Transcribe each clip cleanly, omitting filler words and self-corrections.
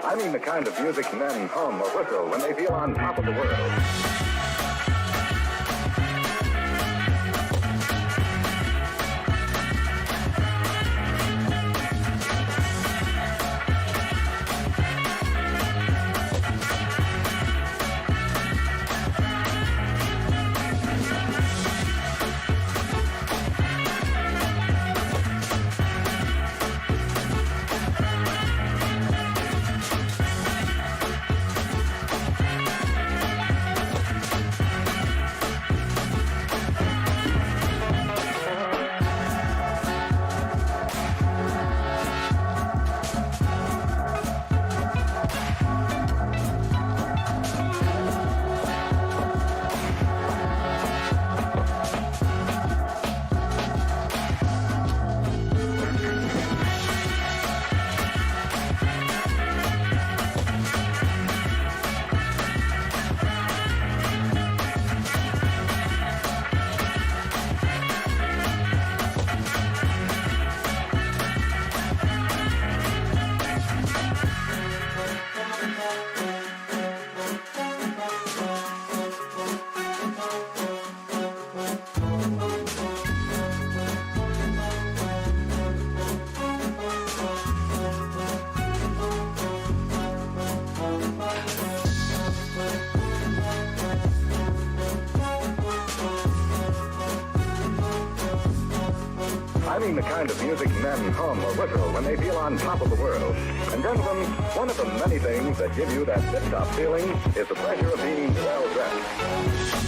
I mean the kind of music men hum or whistle when they feel on top of the world. I mean the kind of music men hum or whistle when they feel on top of the world. And gentlemen, one of the many things that give you that tip-top feeling is the pleasure of being well dressed.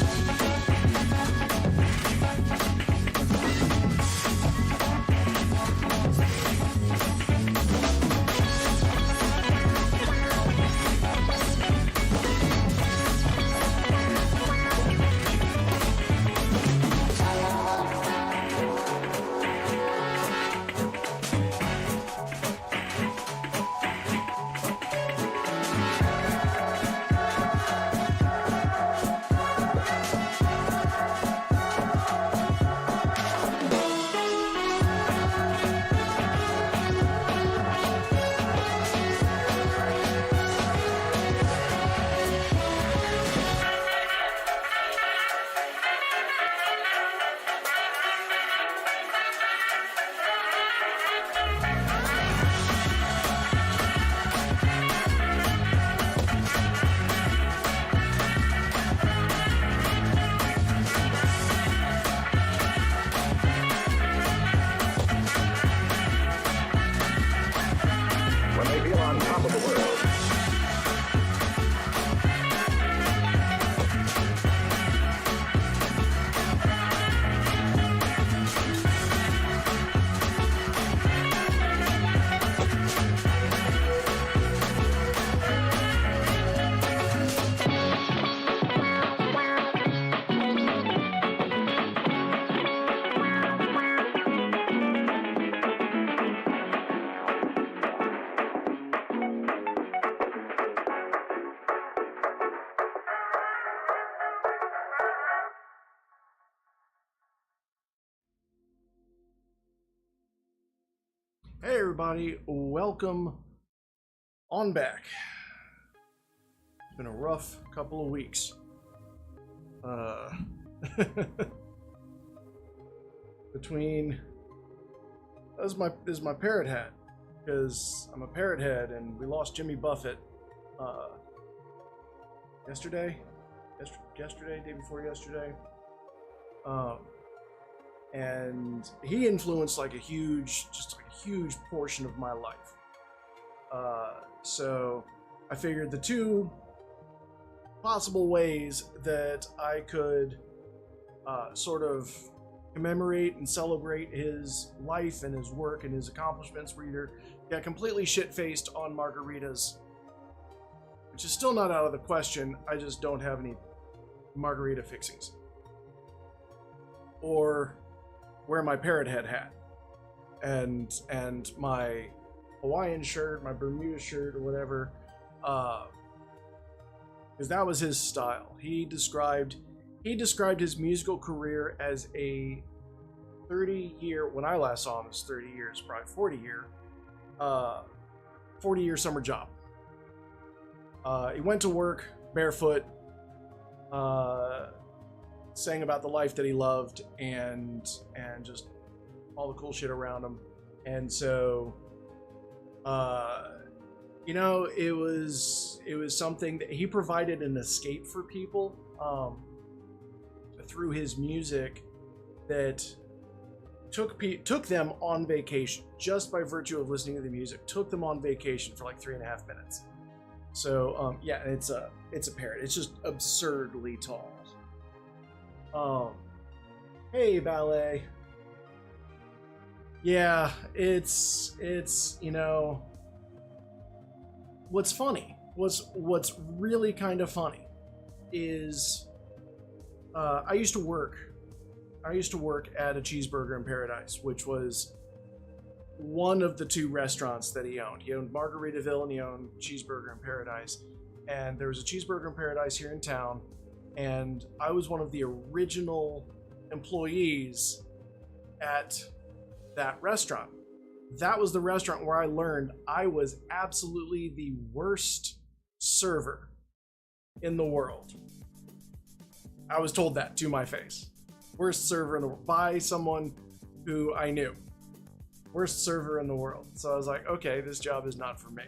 Hey everybody, welcome on back. It's been a rough couple of weeks. Between this is my parrot hat, because I'm a parrot head and we lost Jimmy Buffett yesterday, day before yesterday. And he influenced like a huge portion of my life. So I figured the two possible ways that I could sort of commemorate and celebrate his life and his work and his accomplishments were either get completely shit-faced on margaritas, which is still not out of the question, I just don't have any margarita fixings, or wear my parrot head hat and my Hawaiian shirt, my Bermuda shirt or whatever, because that was his style. He described his musical career as a 30-year, when I last saw him, it was 30 years, probably 40-year summer job. He went to work barefoot, sang about the life that he loved, and just all the cool shit around him. And so, you know, it was something that he provided an escape for people through his music that took them on vacation just by virtue of listening to the music. Took them on vacation for like 3.5 minutes. So yeah, it's a parrot. It's just absurdly tall. Hey, ballet. Yeah, it's you know, what's funny, what's really kind of funny is I used to work at a Cheeseburger in Paradise, which was one of the 2 restaurants that he owned. He owned Margaritaville and he owned Cheeseburger in Paradise. And there was a Cheeseburger in Paradise here in town, and I was one of the original employees at that restaurant. That was the restaurant where I learned I was absolutely the worst server in the world. I was told that to my face. Worst server in the world by someone who I knew. Worst server in the world. So I was like, okay, this job is not for me.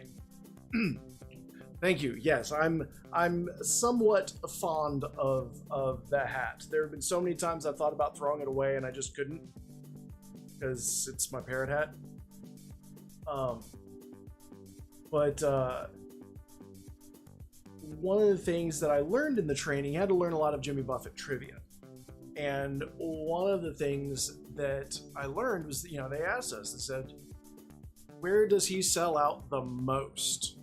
Thank you. Yes, I'm somewhat fond of that hat. There have been so many times I've thought about throwing it away and I just couldn't, because it's my parrot hat. But one of the things that I learned in the training, you had to learn a lot of Jimmy Buffett trivia. And one of the things that I learned was, you know, they asked us, they said, where does he sell out the most?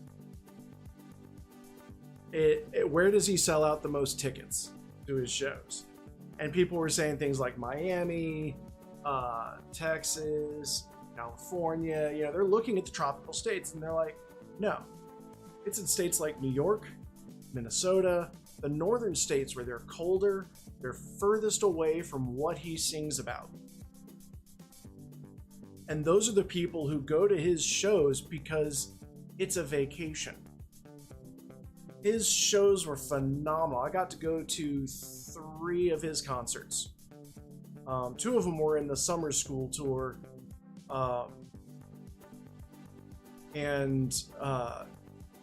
Where does he sell out the most tickets to his shows? And people were saying things like Miami, Texas, California. You know, they're looking at the tropical states and they're like, no, it's in states like New York, Minnesota, the northern states where they're colder, they're furthest away from what he sings about. And those are the people who go to his shows because it's a vacation. His shows were phenomenal. I got to go to 3 of his concerts. 2 of them were in the summer school tour.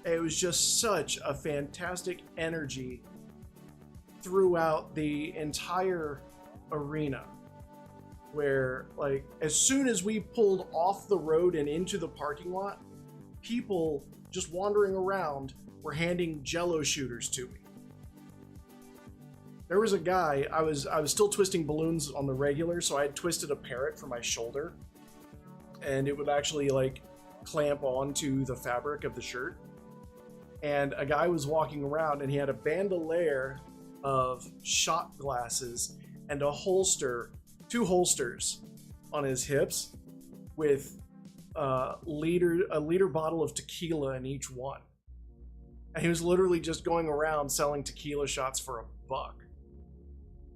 It was just such a fantastic energy throughout the entire arena, where, like, as soon as we pulled off the road and into the parking lot, people just wandering around were handing Jello shooters to me. There was a guy, I was still twisting balloons on the regular, so I had twisted a parrot for my shoulder, and it would actually like clamp onto the fabric of the shirt. And a guy was walking around and he had a bandolier of shot glasses and a holster, 2 holsters on his hips with a liter bottle of tequila in each one. And he was literally just going around selling tequila shots for $1.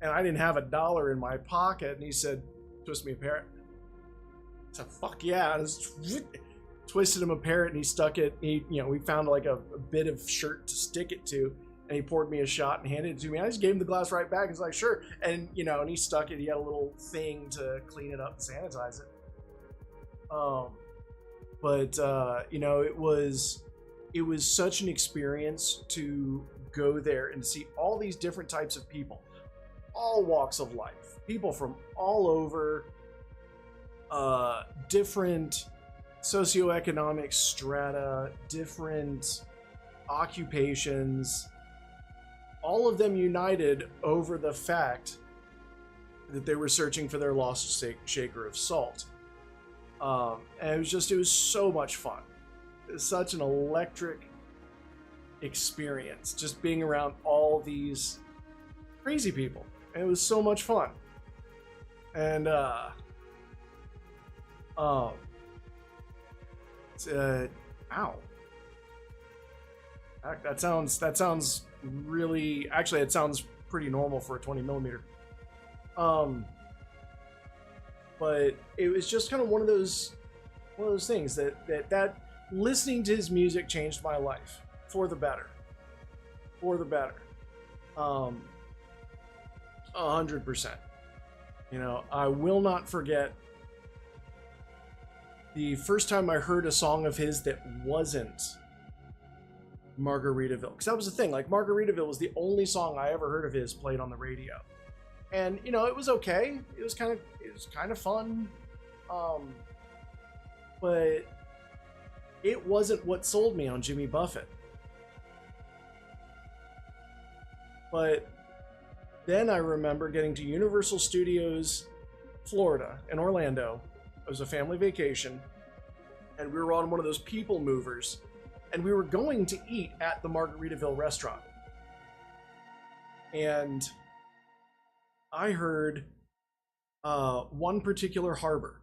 And I didn't have $1 in my pocket. And he said, twist me a parrot. I said, fuck yeah. I just twisted him a parrot and he stuck it. We found like a bit of shirt to stick it to. And he poured me a shot and handed it to me. I just gave him the glass right back. He's like, sure. And, and he stuck it. He had a little thing to clean it up and sanitize it. It was such an experience to go there and see all these different types of people, all walks of life, people from all over, different socioeconomic strata, different occupations, all of them united over the fact that they were searching for their lost shaker of salt. And it was so much fun. It was such an electric experience, just being around all these crazy people. And it was so much fun. And, ow. That sounds really, actually, it sounds pretty normal for a 20 millimeter. But it was just kind of one of those things that listening to his music changed my life for the better. for the better. 100%. You know, I will not forget the first time I heard a song of his that wasn't Margaritaville. Because that was the thing, like Margaritaville was the only song I ever heard of his played on the radio. And, you know, it was okay. It was kind of fun. But it wasn't what sold me on Jimmy Buffett. But then I remember getting to Universal Studios, Florida, in Orlando. It was a family vacation, and we were on one of those people movers, and we were going to eat at the Margaritaville restaurant. And I heard One Particular Harbor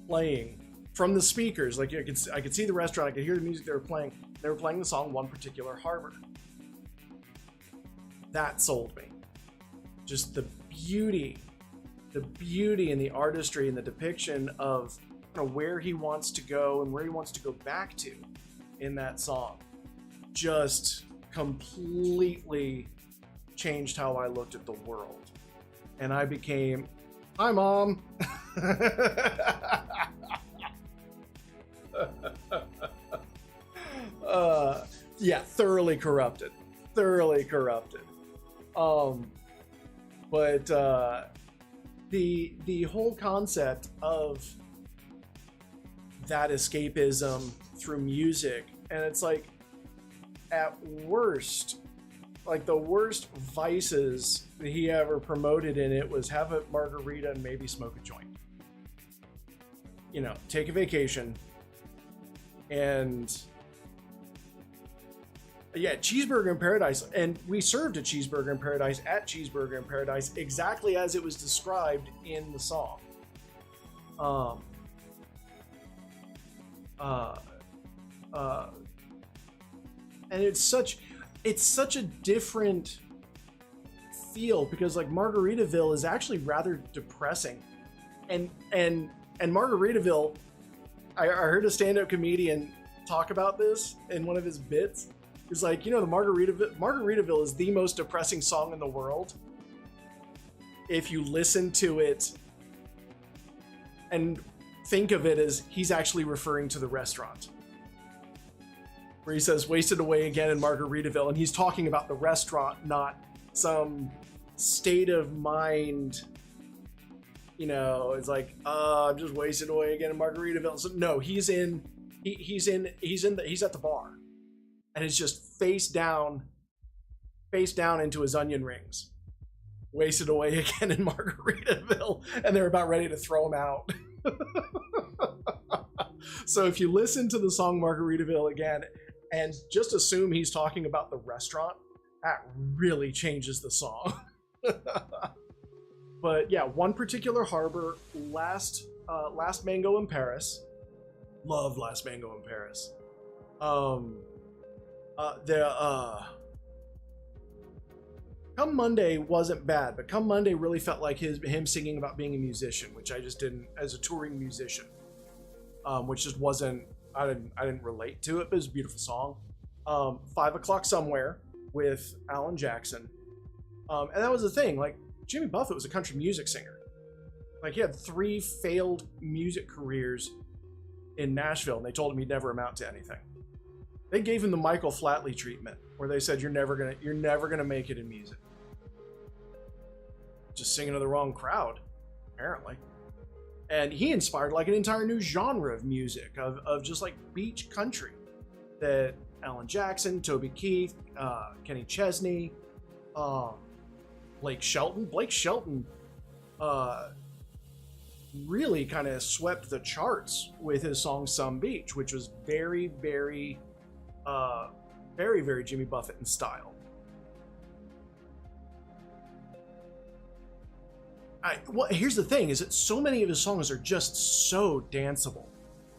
playing from the speakers. Like I could see the restaurant, I could hear the music they were playing. They were playing the song One Particular Harbor. That sold me. Just the beauty and the artistry and the depiction of, you know, where he wants to go and where he wants to go back to in that song just completely changed how I looked at the world. And I became, hi mom. Yeah, thoroughly corrupted. But the whole concept of that escapism through music, and it's like, at worst, like the worst vices that he ever promoted in it was have a margarita and maybe smoke a joint. You know, take a vacation. And yeah, Cheeseburger in Paradise. And we served a Cheeseburger in Paradise at Cheeseburger in Paradise exactly as it was described in the song. And it's such a different feel, because like Margaritaville is actually rather depressing. And Margaritaville, I heard a stand-up comedian talk about this in one of his bits. He's like, you know, the Margaritaville is the most depressing song in the world if you listen to it and think of it as he's actually referring to the restaurant. Where he says, wasted away again in Margaritaville, and he's talking about the restaurant, not some state of mind. You know, it's like, I'm just wasted away again in Margaritaville. So no, he's at the bar, and it's just face down into his onion rings, wasted away again in Margaritaville, and they're about ready to throw him out. So if you listen to the song Margaritaville again and just assume he's talking about the restaurant, that really changes the song. But yeah, One Particular Harbor, Last Mango in Paris. Love Last Mango in Paris. Come Monday wasn't bad, but Come Monday really felt like him singing about being a musician, which I just didn't, as a touring musician, which just wasn't, I didn't relate to it, but it was a beautiful song. 5 O'Clock Somewhere with Alan Jackson. And that was the thing, like, Jimmy Buffett was a country music singer. Like, he had 3 failed music careers in Nashville, and they told him he'd never amount to anything. They gave him the Michael Flatley treatment, where they said, you're never gonna make it in music. Just singing to the wrong crowd, apparently. And he inspired like an entire new genre of music, of just like beach country, that Alan Jackson, Toby Keith, Kenny Chesney, Blake Shelton really kind of swept the charts with his song Some Beach, which was very, very, very Jimmy Buffett in style. Well, here's the thing, is that so many of his songs are just so danceable,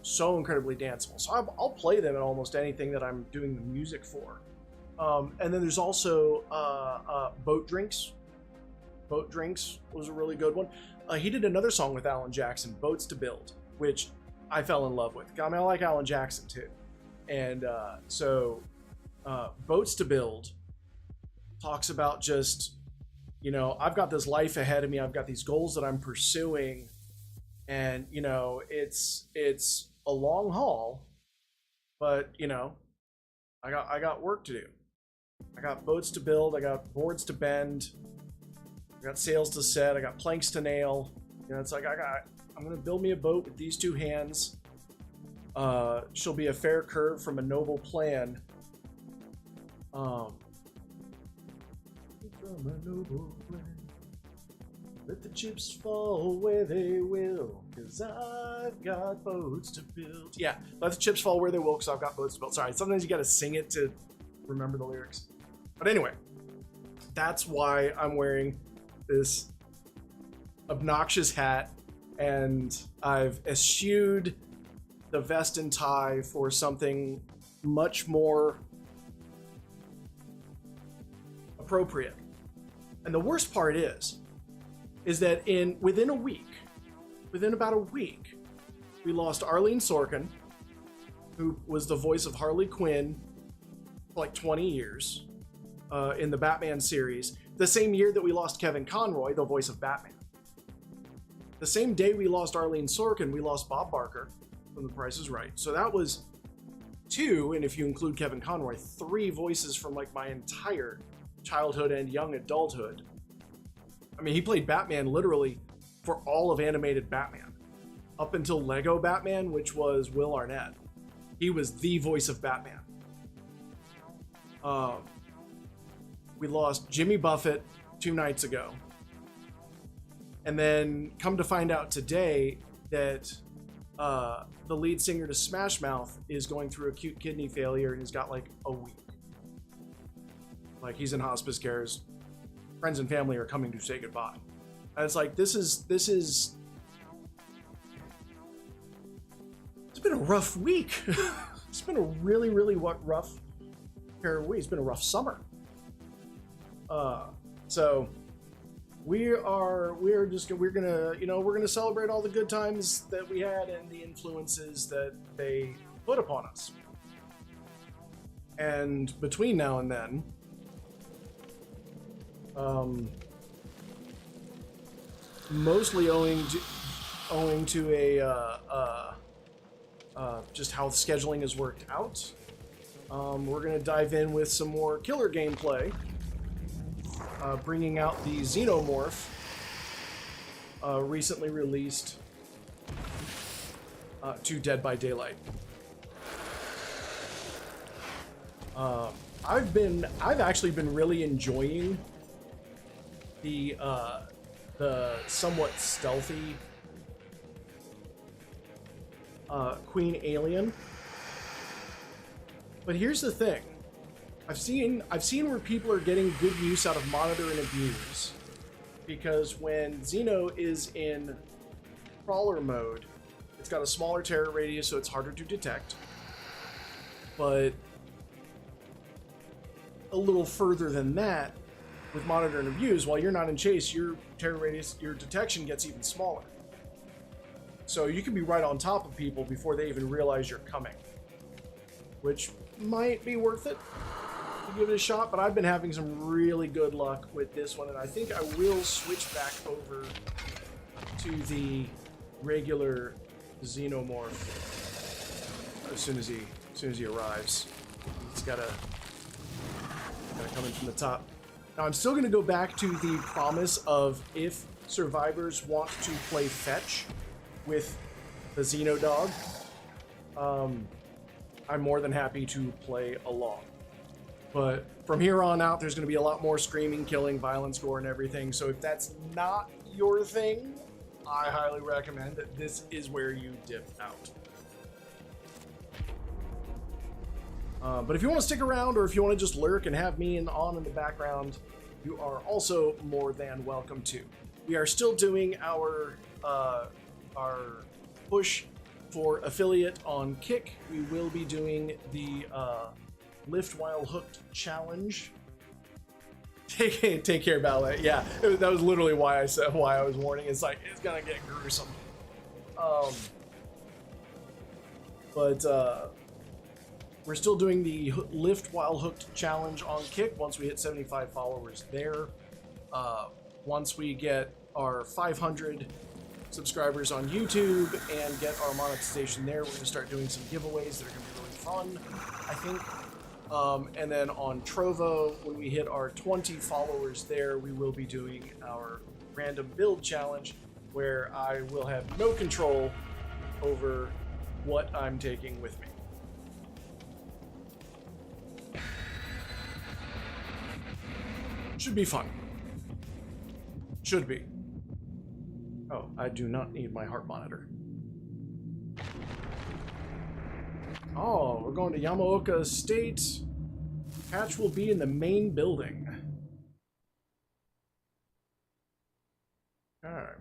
so incredibly danceable. So I'll play them in almost anything that I'm doing the music for. And then there's also Boat Drinks. Boat Drinks was a really good one. He did another song with Alan Jackson, Boats to Build, which I fell in love with. I mean, I like Alan Jackson too. And so Boats to Build talks about just, you know, I've got this life ahead of me. I've got these goals that I'm pursuing. And, you know, it's a long haul, but, you know, I got work to do. I got boats to build. I got boards to bend. I got sails to set. I got planks to nail. You know, it's like I'm going to build me a boat with these two hands. She'll be a fair curve from a noble plan. From a noble plan. Let the chips fall where they will, because I've got boats to build. Yeah, let the chips fall where they will, because I've got boats to build. Sorry, sometimes you got to sing it to remember the lyrics. But anyway, that's why I'm wearing this obnoxious hat, and I've eschewed the vest and tie for something much more appropriate. And the worst part is that within about a week, we lost Arlene Sorkin, who was the voice of Harley Quinn for like 20 years in the Batman series. The same year that we lost Kevin Conroy, the voice of Batman. The same day we lost Arlene Sorkin, we lost Bob Barker from The Price is Right. So that was 2, and if you include Kevin Conroy, 3 voices from like my entire childhood and young adulthood. I mean, he played Batman literally for all of animated Batman. Up until Lego Batman, which was Will Arnett. He was the voice of Batman. We lost Jimmy Buffett 2 nights ago. And then come to find out today that the lead singer to Smash Mouth is going through acute kidney failure and he's got like a week. Like, he's in hospice care. His friends and family are coming to say goodbye. And it's like, this is it's been a rough week. It's been a really, really rough pair of weeks. It's been a rough summer. So we're gonna celebrate all the good times that we had and the influences that they put upon us. And between now and then, mostly owing to just how the scheduling has worked out. We're going to dive in with some more killer gameplay, bringing out the Xenomorph, recently released to Dead by Daylight. I've actually been really enjoying the somewhat stealthy Queen Alien. But here's the thing. I've seen where people are getting good use out of monitor and abuse, because when Xeno is in crawler mode, it's got a smaller terror radius, so it's harder to detect. But a little further than that, with monitor and abuse, while you're not in chase, your terror radius, your detection gets even smaller. So you can be right on top of people before they even realize you're coming, which might be worth it to give it a shot. But I've been having some really good luck with this one, and I think I will switch back over to the regular Xenomorph as soon as he arrives. He's gotta come in from the top. Now, I'm still going to go back to the promise of, if survivors want to play fetch with the Xeno dog, I'm more than happy to play along. But from here on out, there's going to be a lot more screaming, killing, violence, gore, and everything. So if that's not your thing, I highly recommend that this is where you dip out. But if you want to stick around, or if you want to just lurk and have me on in the background, you are also more than welcome to. We are still doing our push for affiliate on Kick. We will be doing the Lift While Hooked challenge. Take care, Ballet. Yeah, that was literally why I was warning. It's like, it's gonna get gruesome. We're still doing the lift while hooked challenge on Kick once we hit 75 followers there. Once we get our 500 subscribers on YouTube and get our monetization there, we're going to start doing some giveaways that are going to be really fun, I think. And then on Trovo, when we hit our 20 followers there, we will be doing our random build challenge, where I will have no control over what I'm taking with me. Should be fun. Should be. Oh, I do not need my heart monitor. Oh, we're going to Yamaoka Estate. Patch will be in the main building. Alright.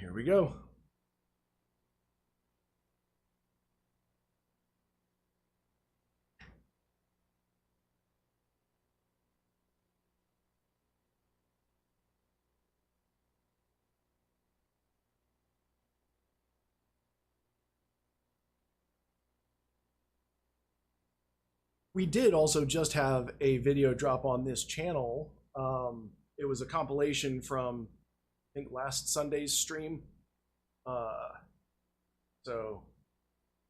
Here we go. We did also just have a video drop on this channel. It was a compilation from, I think, last Sunday's stream. So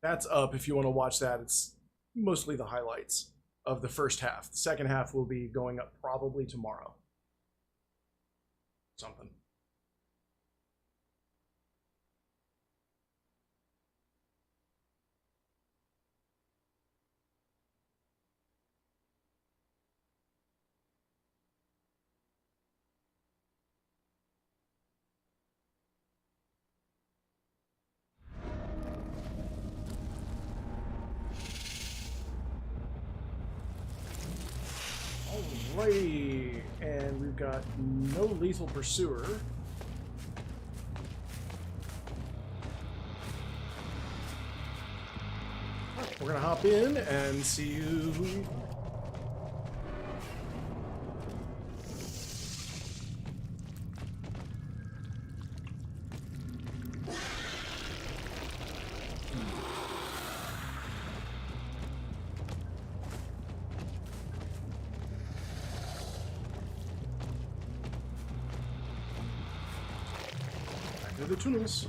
that's up if you want to watch that. It's mostly the highlights of the first half. The second half will be going up probably tomorrow. Something. Alrighty, and we've got no lethal pursuer. We're gonna hop in and see who. The tunnels.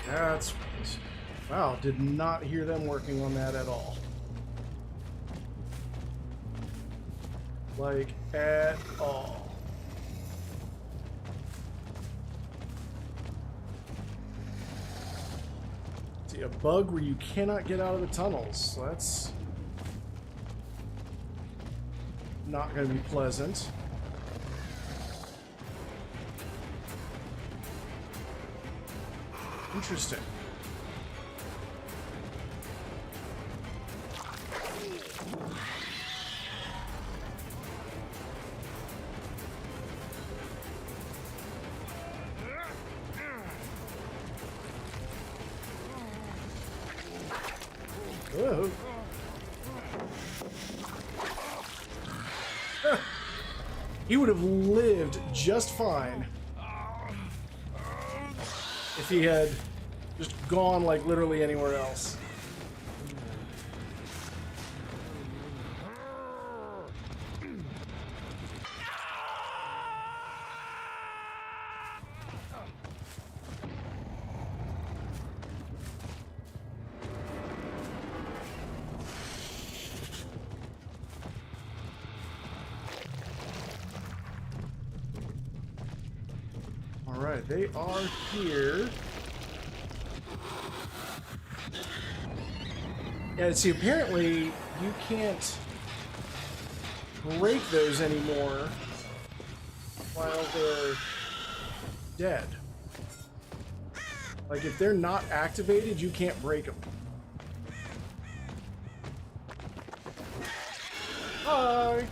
That's wow, did not hear them working on that at all. Like at all. A bug where you cannot get out of the tunnels. So that's not going to be pleasant. Interesting. Whoa. He would have lived just fine if he had just gone like literally anywhere else. Alright, they are here. Yeah, see, apparently you can't break those anymore while they're dead. Like, if they're not activated, you can't break them. Hi!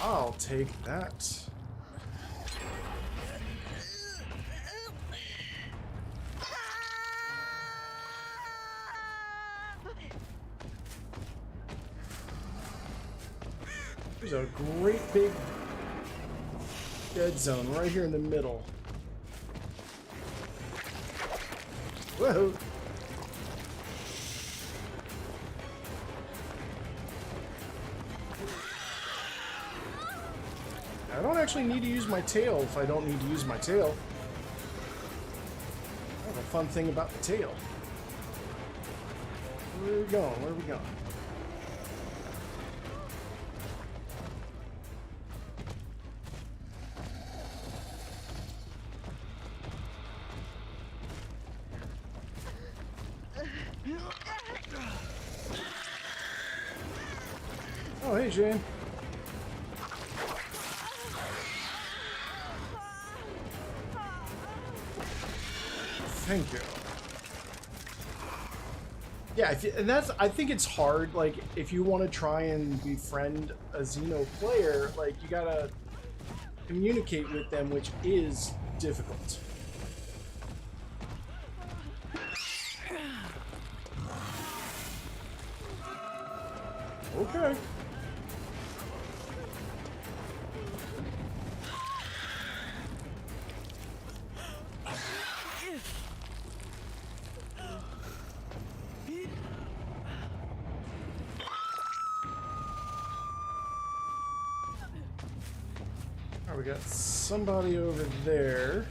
I'll take that. There's a great big dead zone right here in the middle. Whoa! I don't actually need to use my tail if I don't need to use my tail. I have a fun thing about the tail. Where are we going? Where are we going? Oh, hey, Jane. Thank you. Yeah, and I think it's hard, like, if you want to try and befriend a Xeno player, like, you gotta communicate with them, which is difficult. Okay. Oh, we got somebody over there.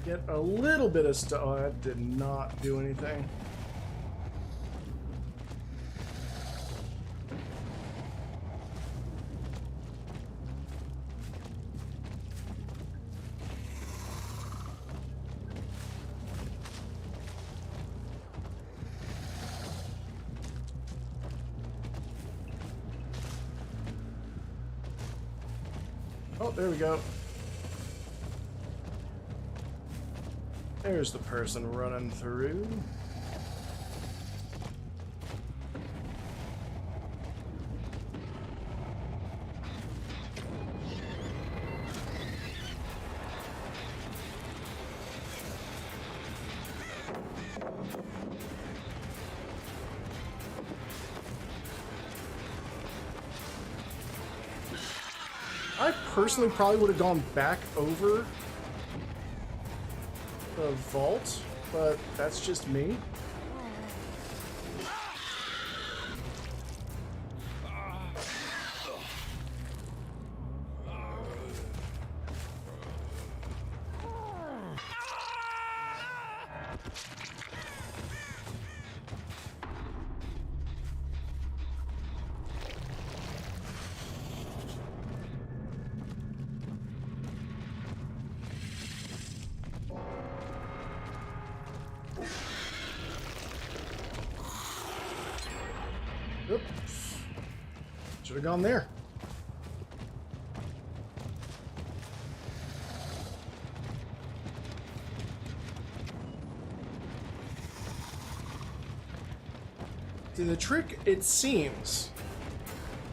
Get a little bit of stuff. Oh, that did not do anything. Oh, there we go. There's the person running through. I personally probably would have gone back over the vault, but that's just me. Oops. Should have gone there. See, the trick, it seems,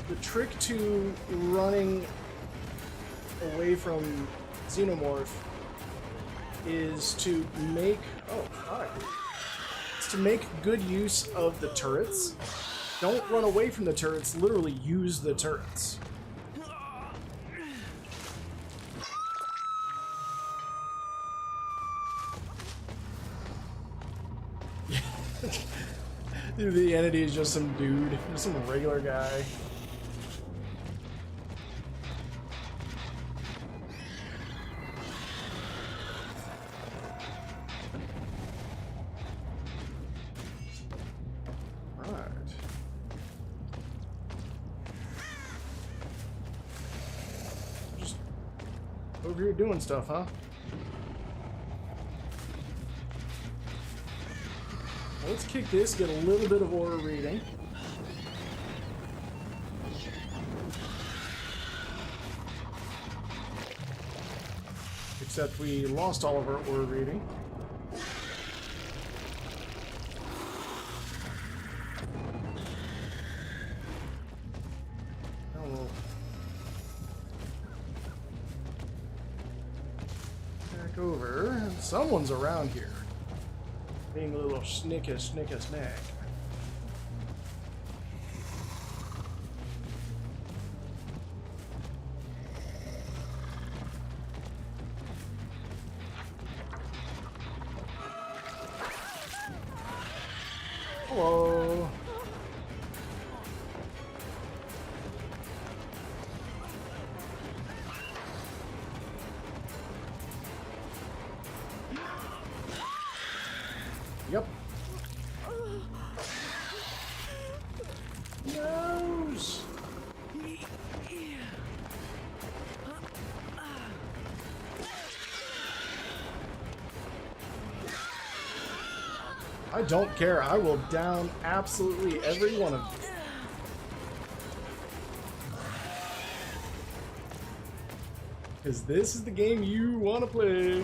the trick to running away from Xenomorph is to make, oh, hi. It's to make good use of the turrets. Don't run away from the turrets, literally use the turrets. Dude, the entity is just some dude, just some regular guy. Over here doing stuff, huh? Well, let's kick this, get a little bit of aura reading. Except we lost all of our aura reading. Someone's around here. Being a little snick. Hello. Yep. Nose. I don't care. I will down absolutely every one of them. Because this is the game you want to play.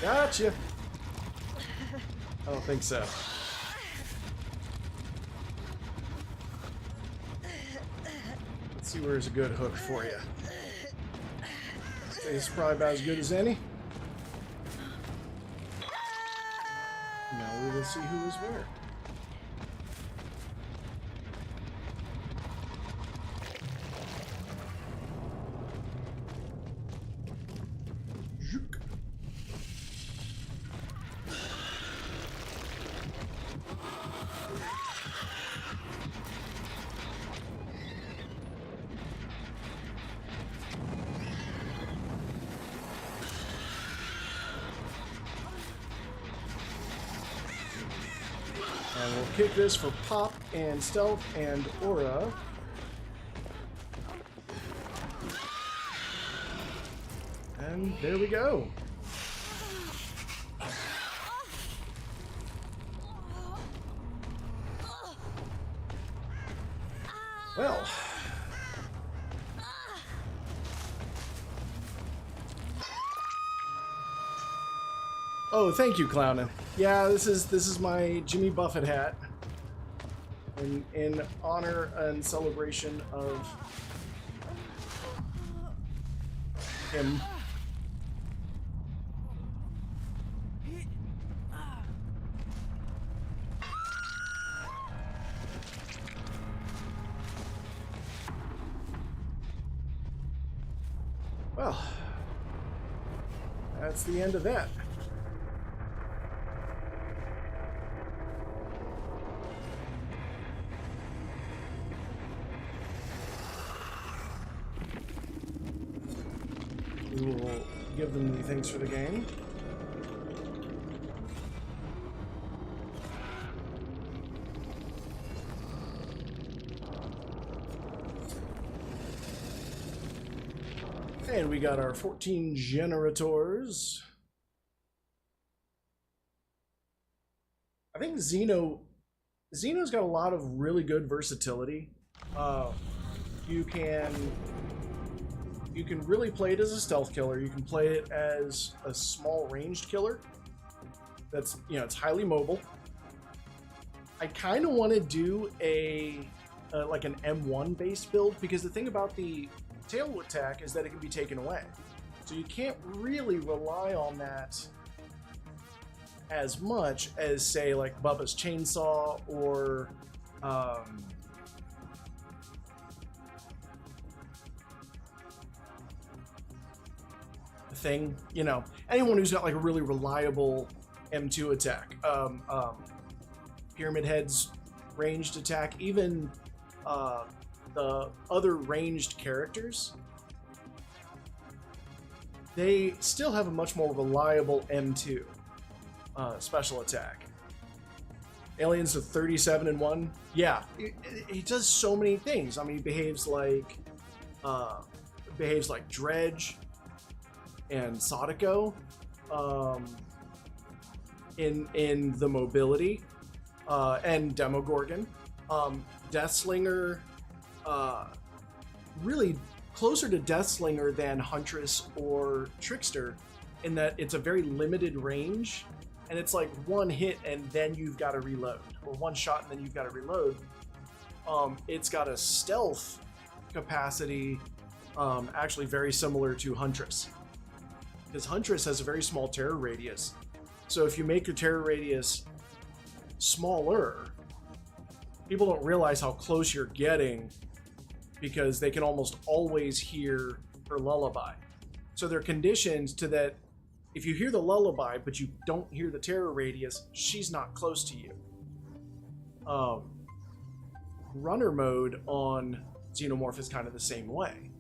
Gotcha. I don't think so. Let's see where's a good hook for you. It's probably about as good as any. Now we will see who is where. And we'll kick this for pop and stealth and aura. And there we go. Well. Oh, thank you, Clownin. Yeah, this is my Jimmy Buffett hat, in honor and celebration of him. Well, that's the end of that. We will give them the things for the game. And we got our 14 generators. I think Xeno's got a lot of really good versatility. You can really play it as a stealth killer. You can play it as a small ranged killer. That's, it's highly mobile. I kind of want to do like an M1 based build, because the thing about the tail attack is that it can be taken away. So you can't really rely on that as much as, say, like Bubba's Chainsaw or thing, anyone who's got like a really reliable M2 attack, Pyramid Head's ranged attack, even the other ranged characters, they still have a much more reliable M2 special attack. Alien's a 37-1. Yeah, he does so many things. I mean, he behaves like Dredge, and Sadako in the mobility, and Demogorgon. Deathslinger, really closer to Deathslinger than Huntress or Trickster, in that it's a very limited range, and it's like one hit and then you've got to reload, or one shot and then you've got to reload. It's got a stealth capacity, actually very similar to Huntress, because Huntress has a very small terror radius. So if you make your terror radius smaller, people don't realize how close you're getting, because they can almost always hear her lullaby. So they're conditioned to that. If you hear the lullaby but you don't hear the terror radius, she's not close to you. Runner mode on Xenomorph is kind of the same way.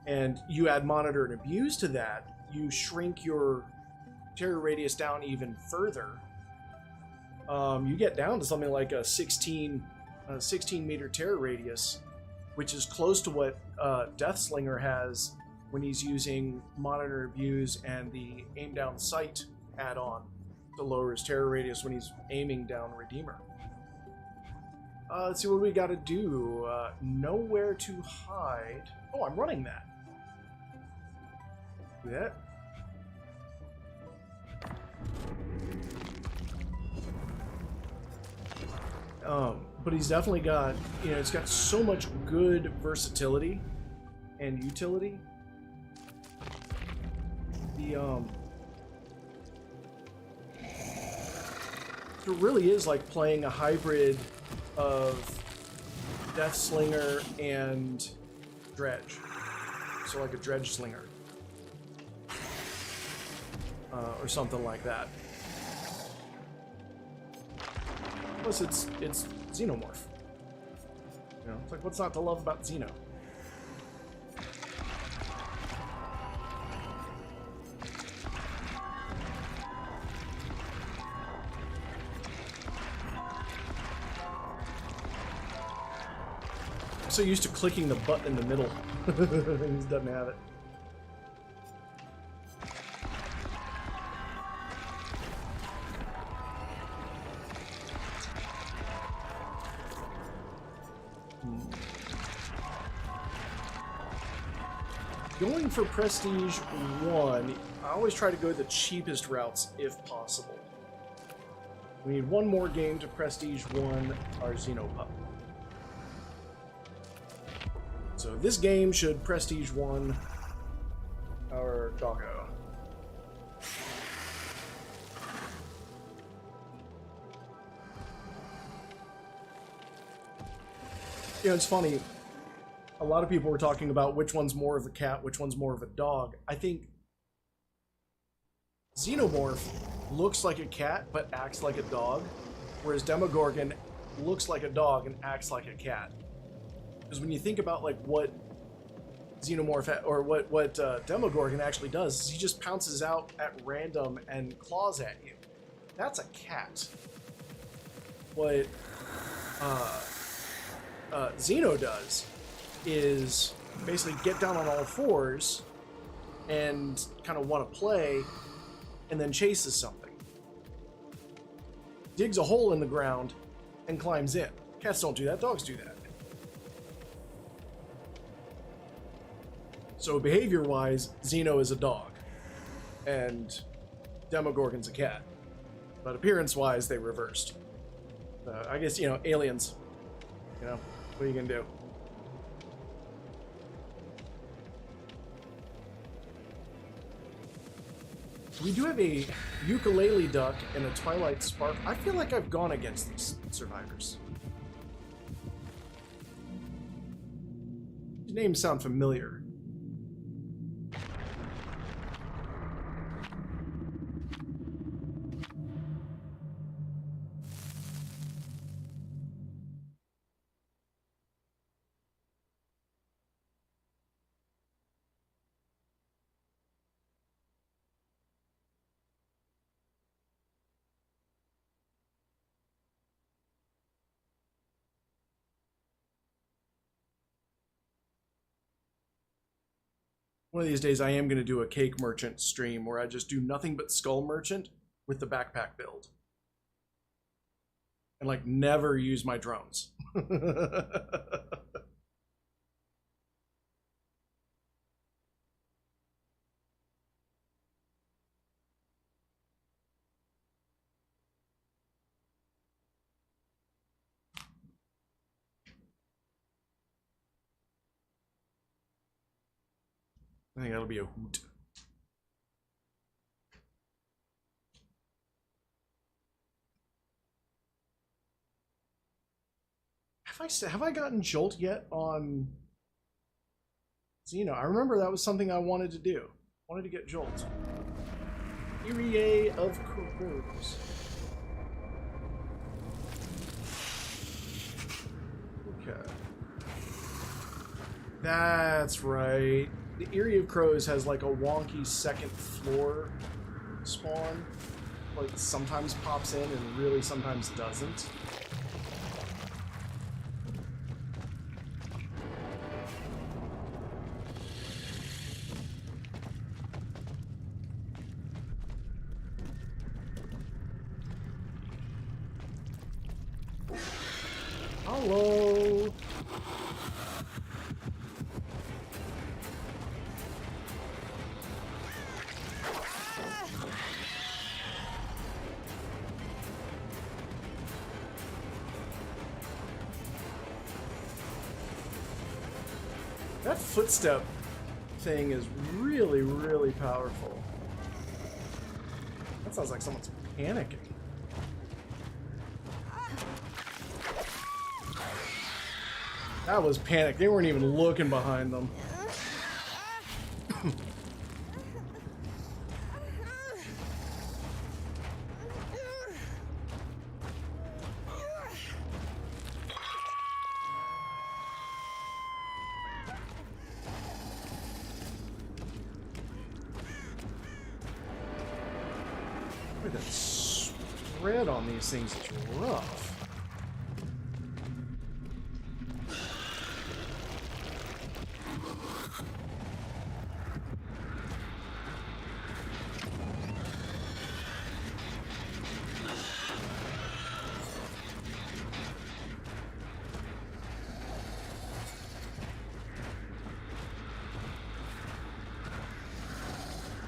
And you add Monitor and Abuse to that, you shrink your terror radius down even further. You get down to something like a 16 meter terror radius, which is close to what Deathslinger has when he's using Monitor Abuse and the Aim Down Sight add-on to lower his terror radius when he's aiming down Redeemer. Let's see what we got to do. Nowhere to hide. Oh, I'm running that. Do that. But he's definitely got, it's got so much good versatility and utility. It really is like playing a hybrid of Deathslinger and Dredge. So like a Dredge Slinger. Or something like that. Plus it's Xenomorph. It's like, what's not to love about Xeno? I'm so used to clicking the button in the middle. He just doesn't have it. Going for Prestige 1, I always try to go the cheapest routes if possible. We need one more game to Prestige 1 our Xenopup. So this game should Prestige 1 our Doggo. It's funny. A lot of people were talking about which one's more of a cat, which one's more of a dog. I think Xenomorph looks like a cat but acts like a dog, whereas Demogorgon looks like a dog and acts like a cat. Because when you think about like what Xenomorph or what Demogorgon actually does, is he just pounces out at random and claws at you. That's a cat. What Xeno does is basically get down on all fours and kind of want to play, and then chases something. Digs a hole in the ground and climbs in. Cats don't do that, dogs do that. So behavior-wise, Xeno is a dog, and Demogorgon's a cat. But appearance-wise, they reversed. I guess, aliens. What are you gonna do? We do have a ukulele duck and a Twilight Spark. I feel like I've gone against these survivors. The names sound familiar. One of these days I am going to do a cake merchant stream where I just do nothing but skull merchant with the backpack build. And like never use my drones. I think that'll be a hoot. Have I gotten Jolt yet on Xeno? I remember that was something I wanted to do. I wanted to get Jolt. Kyrie of Crows. Okay. That's right. The Eyrie of Crows has like a wonky second floor spawn. Like sometimes pops in and really sometimes doesn't. Hello. That footstep thing is really, really powerful. That sounds like someone's panicking. That was panic. They weren't even looking behind them. Boy, that spread on these things is rough.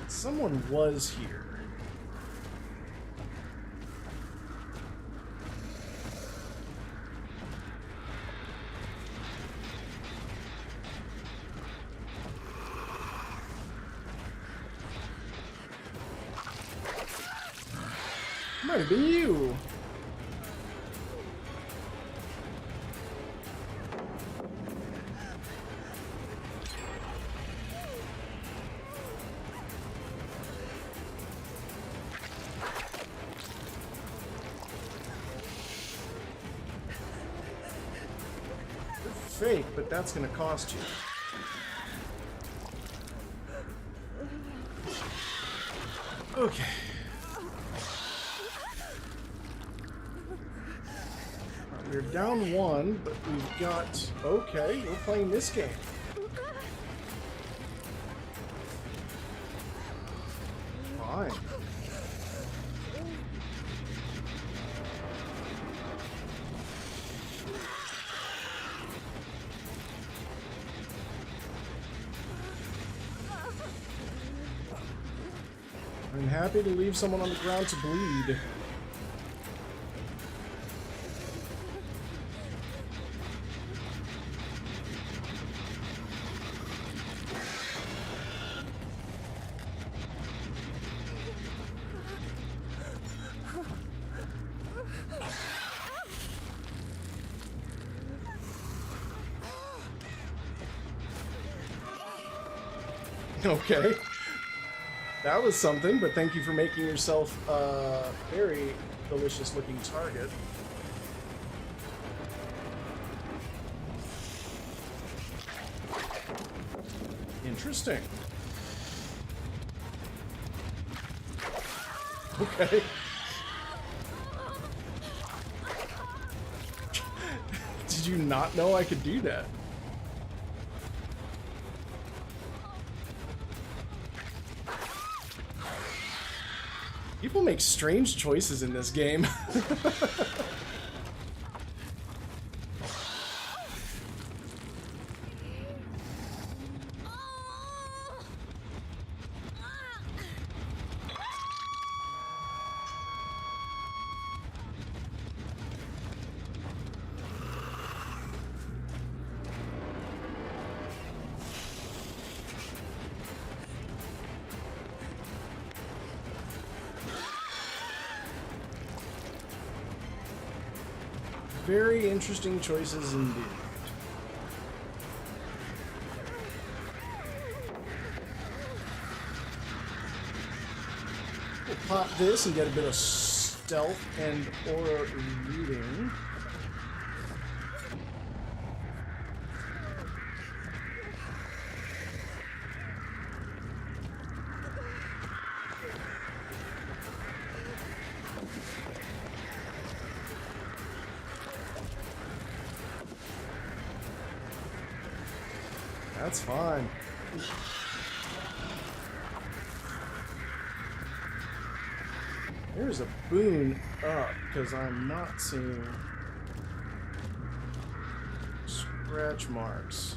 Someone was here. Might have been you. Fake, but that's gonna cost you. Okay. We're down one, but we've got... Okay, we're playing this game. Fine. I'm happy to leave someone on the ground to bleed. Okay. That was something, but thank you for making yourself a very delicious looking target. Interesting. Okay. Did you not know I could do that? People make strange choices in this game. Very interesting choices indeed. We'll pop this and get a bit of stealth and aura reading. That's fine. There's a boon up because I'm not seeing scratch marks.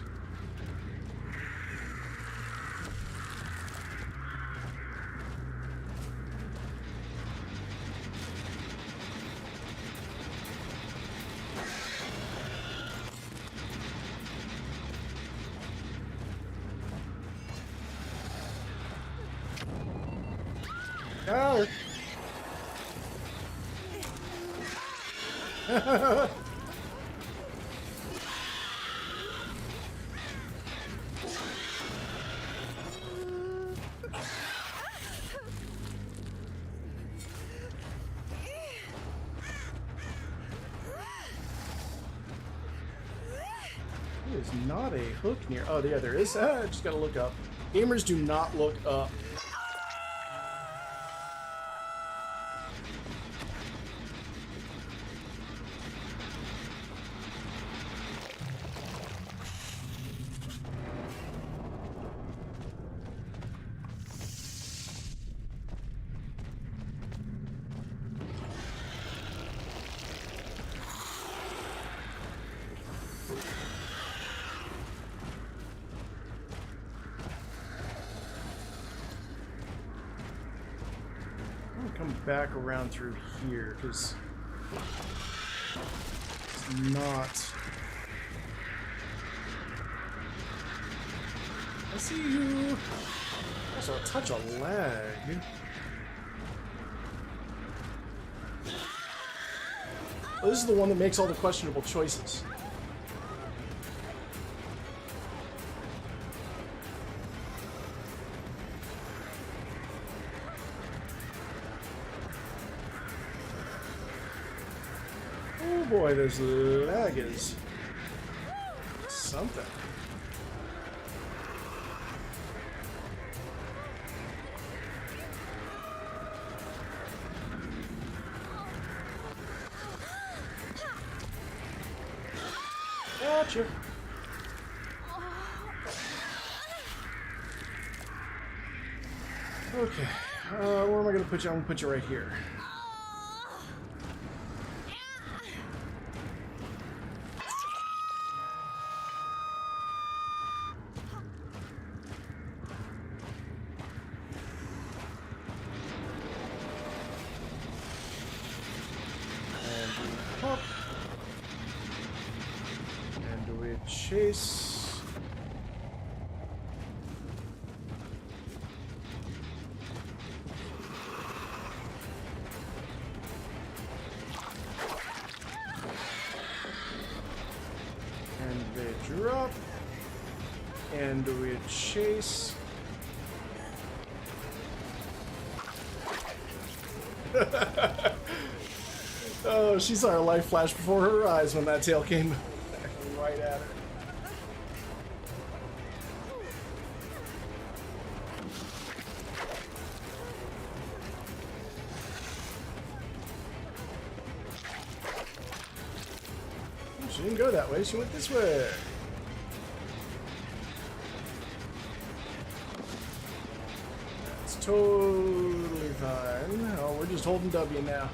Oh. There's not a hook near. Oh, yeah, there is. Just gotta look up. Gamers do not look up. Come back around through here because it's not. I see you. Also, a touch of lag. Oh, this is the one that makes all the questionable choices. Boy, this lag is something. Gotcha. Okay, where am I going to put you? I'm going to put you right here. Pop. And we chase. And they drop. And we chase. Oh, she saw her life flash before her eyes when that tail came right at her. She didn't go that way, she went this way. That's totally fine. Oh, we're holding W now.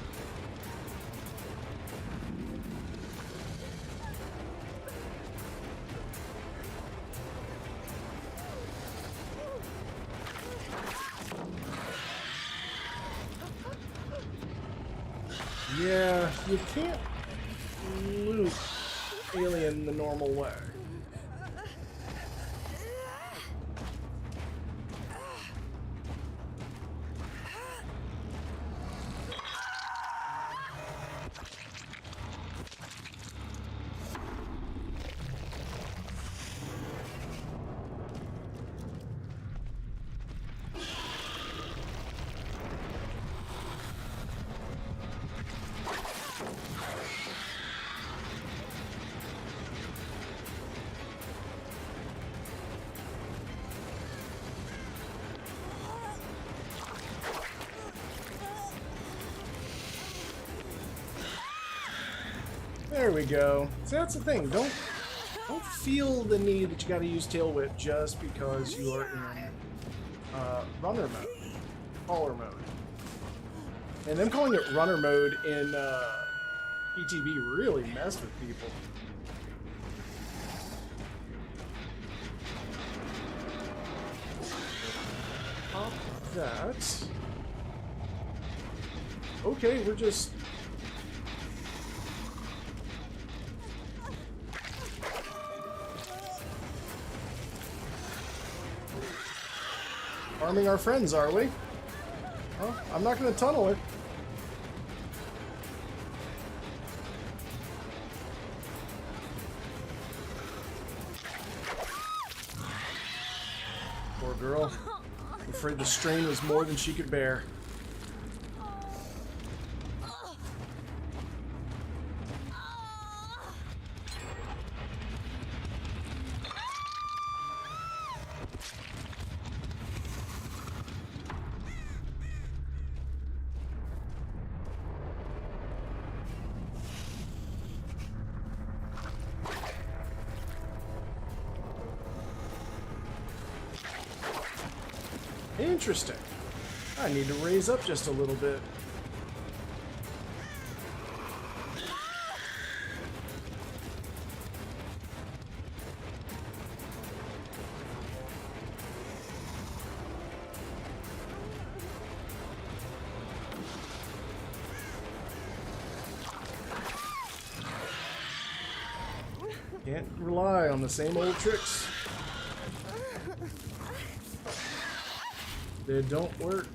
Yeah, you can't loot Alien the normal way. There we go. So that's the thing. Don't feel the need that you got to use tail whip just because you are in runner mode, crawler mode. And them calling it runner mode in ETB really messed with people. Pop that. Okay, we're just. Harming our friends, are we? Well, I'm not going to tunnel it. Poor girl. I'm afraid the strain was more than she could bear. Interesting. I need to raise up just a little bit. Can't rely on the same old tricks. They don't work.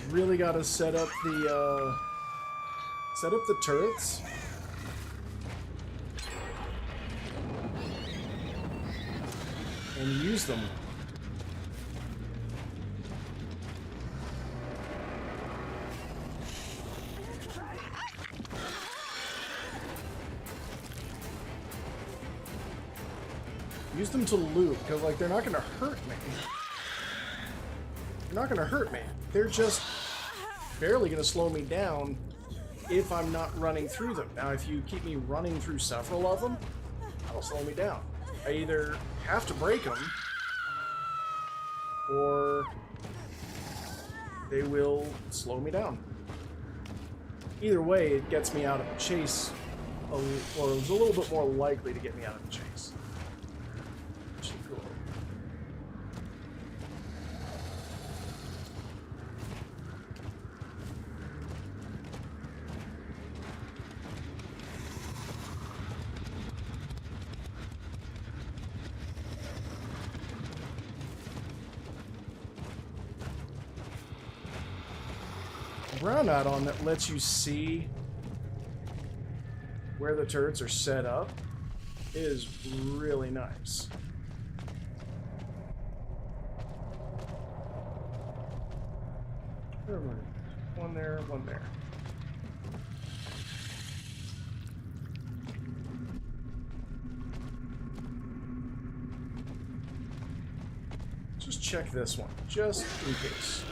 Really got to set up the turrets. And use them. Use them to loot, because, like, they're not going to hurt me. They're not going to hurt me. They're just barely going to slow me down if I'm not running through them. Now, if you keep me running through several of them, that'll slow me down. I either have to break them, or they will slow me down. Either way, it gets me out of the chase, or it's a little bit more likely to get me out of the chase. Cool. Brown add-on that lets you see where the turrets are set up is really nice. One there, one there. Just check this one, just in case.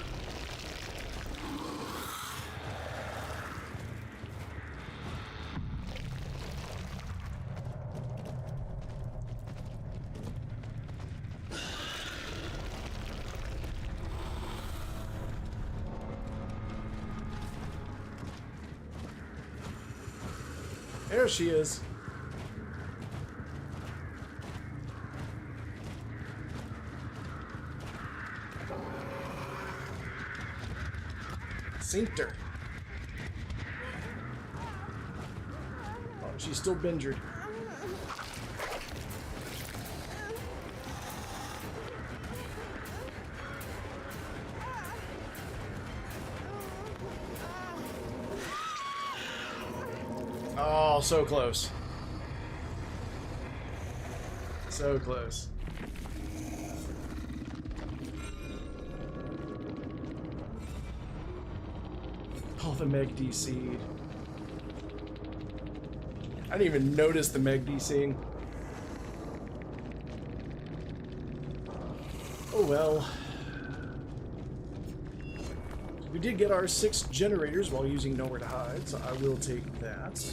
There she is. Synced her. Oh, she's still bingered. Oh, so close. So close. Oh, the Meg DC'd. I didn't even notice the Meg DCing. Oh well. We did get our 6 generators while using nowhere to hide, so I will take that.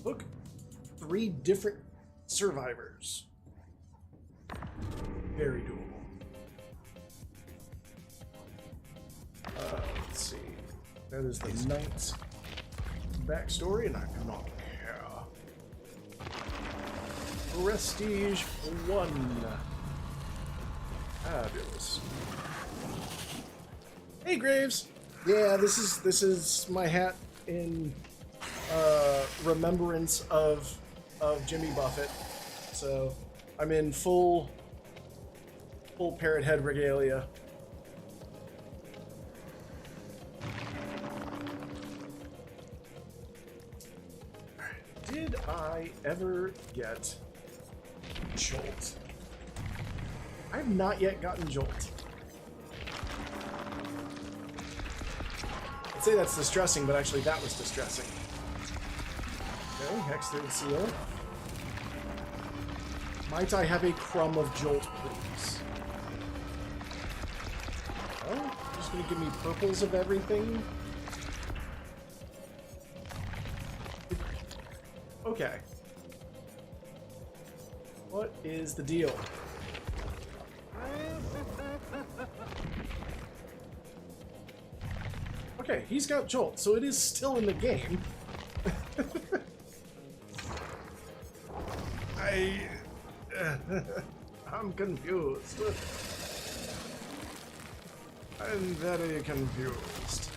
Look, 3 different survivors. Very doable. Let's see. That is the knight's backstory, and I do not care. Prestige 1. Fabulous. Hey, Graves. Yeah, this is my hat in remembrance of Jimmy Buffett. So I'm in full parrot head regalia. Did I ever get Jolt? I've not yet gotten Jolt. I'd say that's distressing, but actually that was distressing. Okay, Hex 3rd Seal. Might I have a crumb of Jolt, please? Oh, just gonna give me purples of everything? Okay. What is the deal? Okay, he's got Jolt, so it is still in the game. I'm confused. I'm very confused.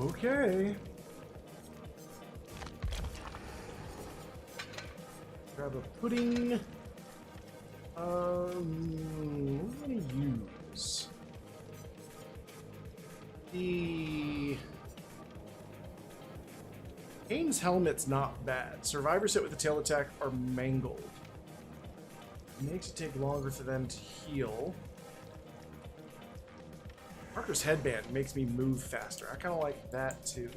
Okay. Grab a pudding. What am I gonna use? The Kane's helmet's not bad. Survivors hit with the tail attack are mangled. It makes it take longer for them to heal. Parker's headband makes me move faster. I kind of like that too.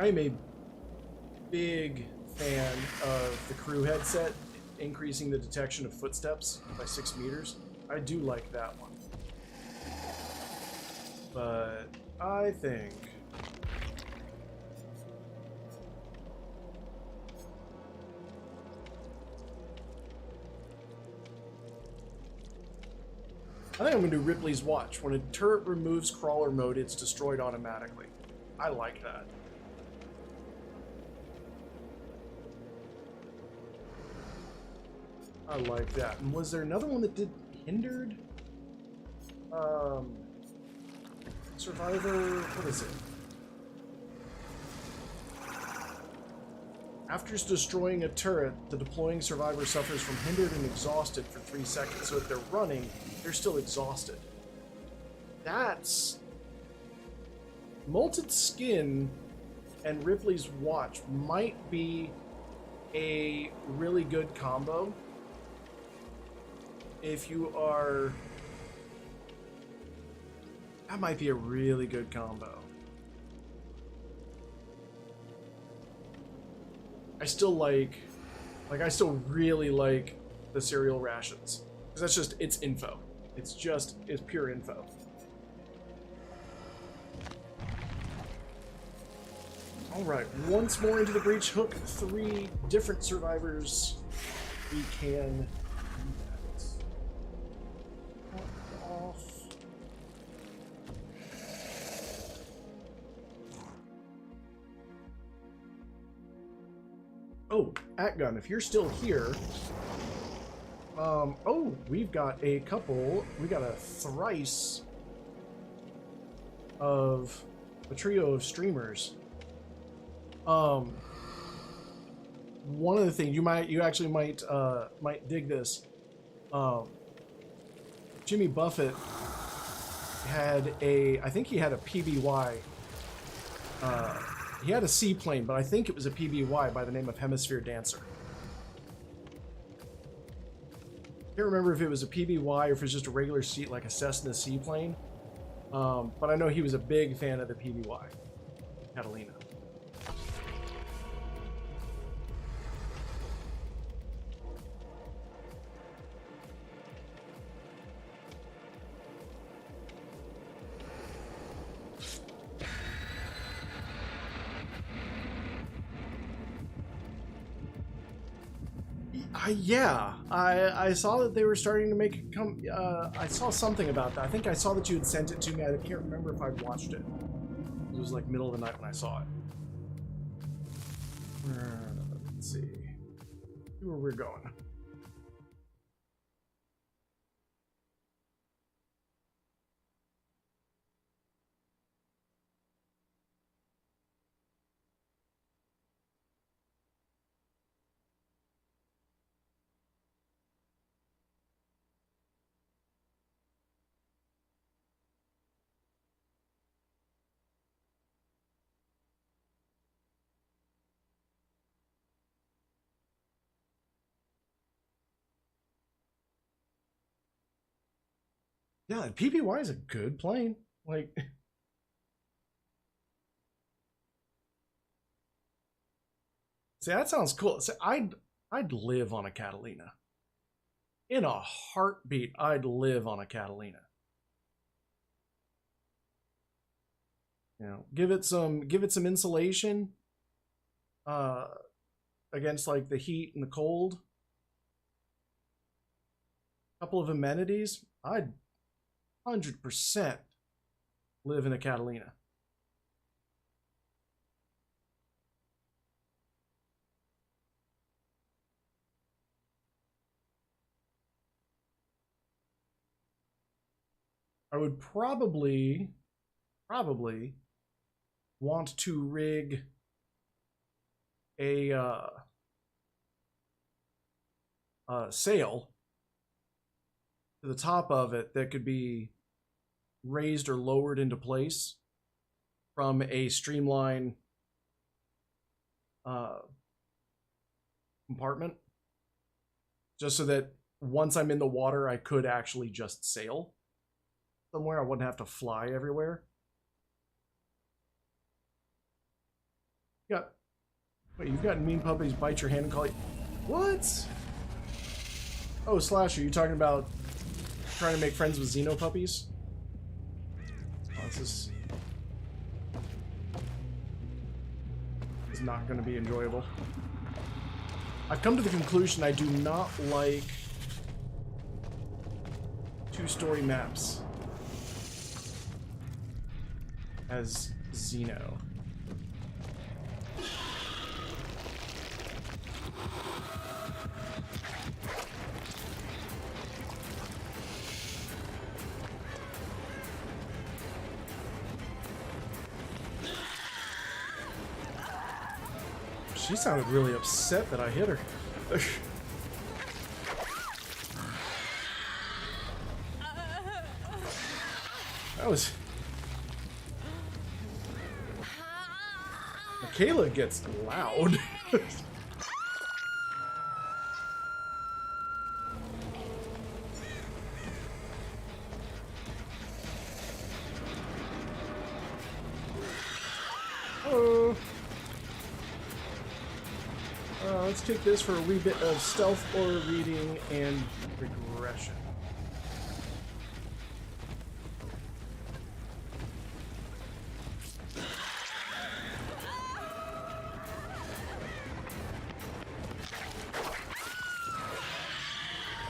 I'm a big fan of the crew headset, increasing the detection of footsteps by 6 meters. I do like that one. But I think I'm going to do Ripley's Watch. When a turret removes crawler mode, it's destroyed automatically. I like that. I like that. And was there another one that did hindered? Survivor, what is it? After destroying a turret, the deploying survivor suffers from hindered and exhausted for 3 seconds. So if they're running, they're still exhausted. That's Molted Skin and Ripley's Watch might be a really good combo if you are... That might be a really good combo. I still I still really like the cereal rations. Because that's just, it's info. It's pure info. Alright, once more into the breach. Hook 3 different survivors. We can do that. Off. Oh, Atgun, if you're still here... oh, we've got a couple... We got a thrice of a trio of streamers. One of the things you actually might dig this. Jimmy Buffett had I think he had a PBY. He had a seaplane, but I think it was a PBY by the name of Hemisphere Dancer. I can't remember if it was a PBY or if it was just a regular seat, like a Cessna seaplane. But I know he was a big fan of the PBY, Catalina. Yeah, I saw that they were starting to make it come. I saw something about that. I think I saw that you had sent it to me. I can't remember if I watched it. It was like middle of the night when I saw it. Let's see where we're going. Yeah, the PBY is a good plane. Like, see, that sounds cool. See, I'd live on a Catalina. In a heartbeat, I'd live on a Catalina. You know, give it some insulation against like the heat and the cold. Couple of amenities. I'd 100% live in a Catalina. I would probably want to rig a sail to the top of it that could be raised or lowered into place from a streamline compartment, just so that once I'm in the water I could actually just sail somewhere. I wouldn't have to fly everywhere. You've got mean puppies bite your hand and call you... What? Oh, Slasher, you talking about trying to make friends with Xeno puppies? Oh, this is not going to be enjoyable. I've come to the conclusion I do not like two-story maps as Xeno. She sounded really upset that I hit her. Kayla gets loud. Oh. Let's take this for a wee bit of stealth or reading and regression.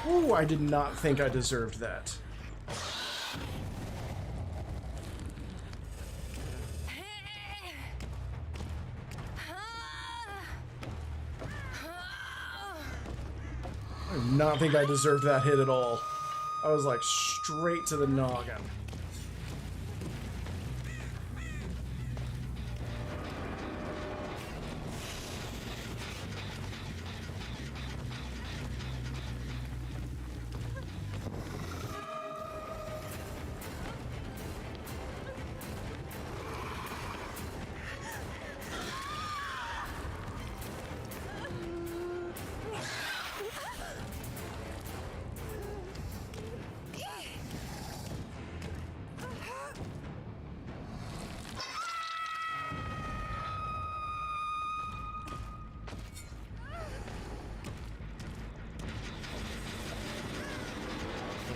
Ooh, I did not think I deserved that. I did not think I deserved that hit at all. I was like straight to the noggin.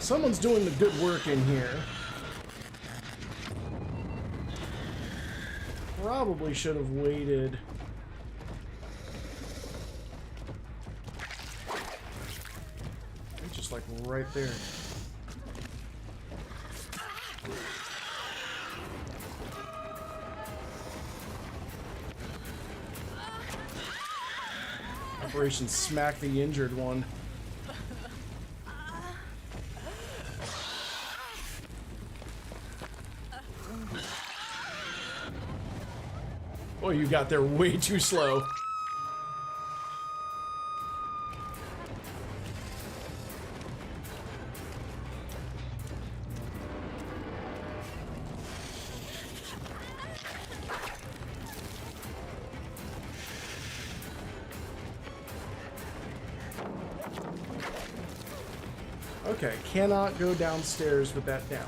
Someone's doing the good work in here. Probably should have waited. Just like right there. Operation Smack the Injured One. Oh, you got there way too slow. Okay, cannot go downstairs with that down.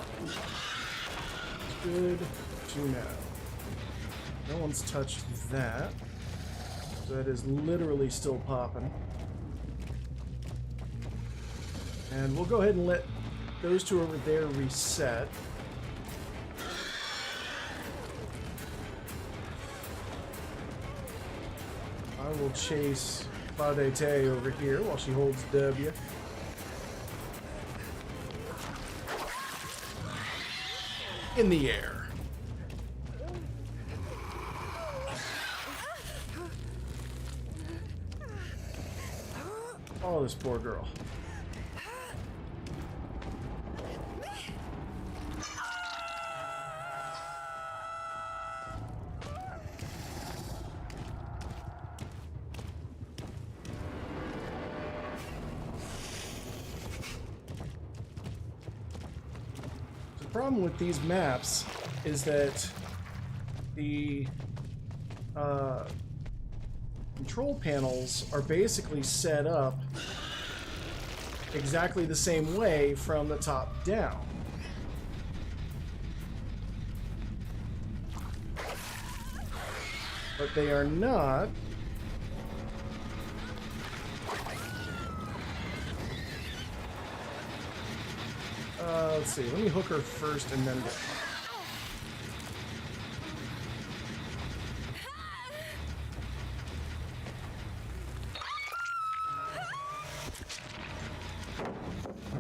Good to know. No one's touched that. So that is literally still popping. And we'll go ahead and let those two over there reset. I will chase Claudette over here while she holds W. In the air. Oh, this poor girl. The problem with these maps is that the control panels are basically set up exactly the same way from the top down. But they are not. Let's see, let me hook her first and then go.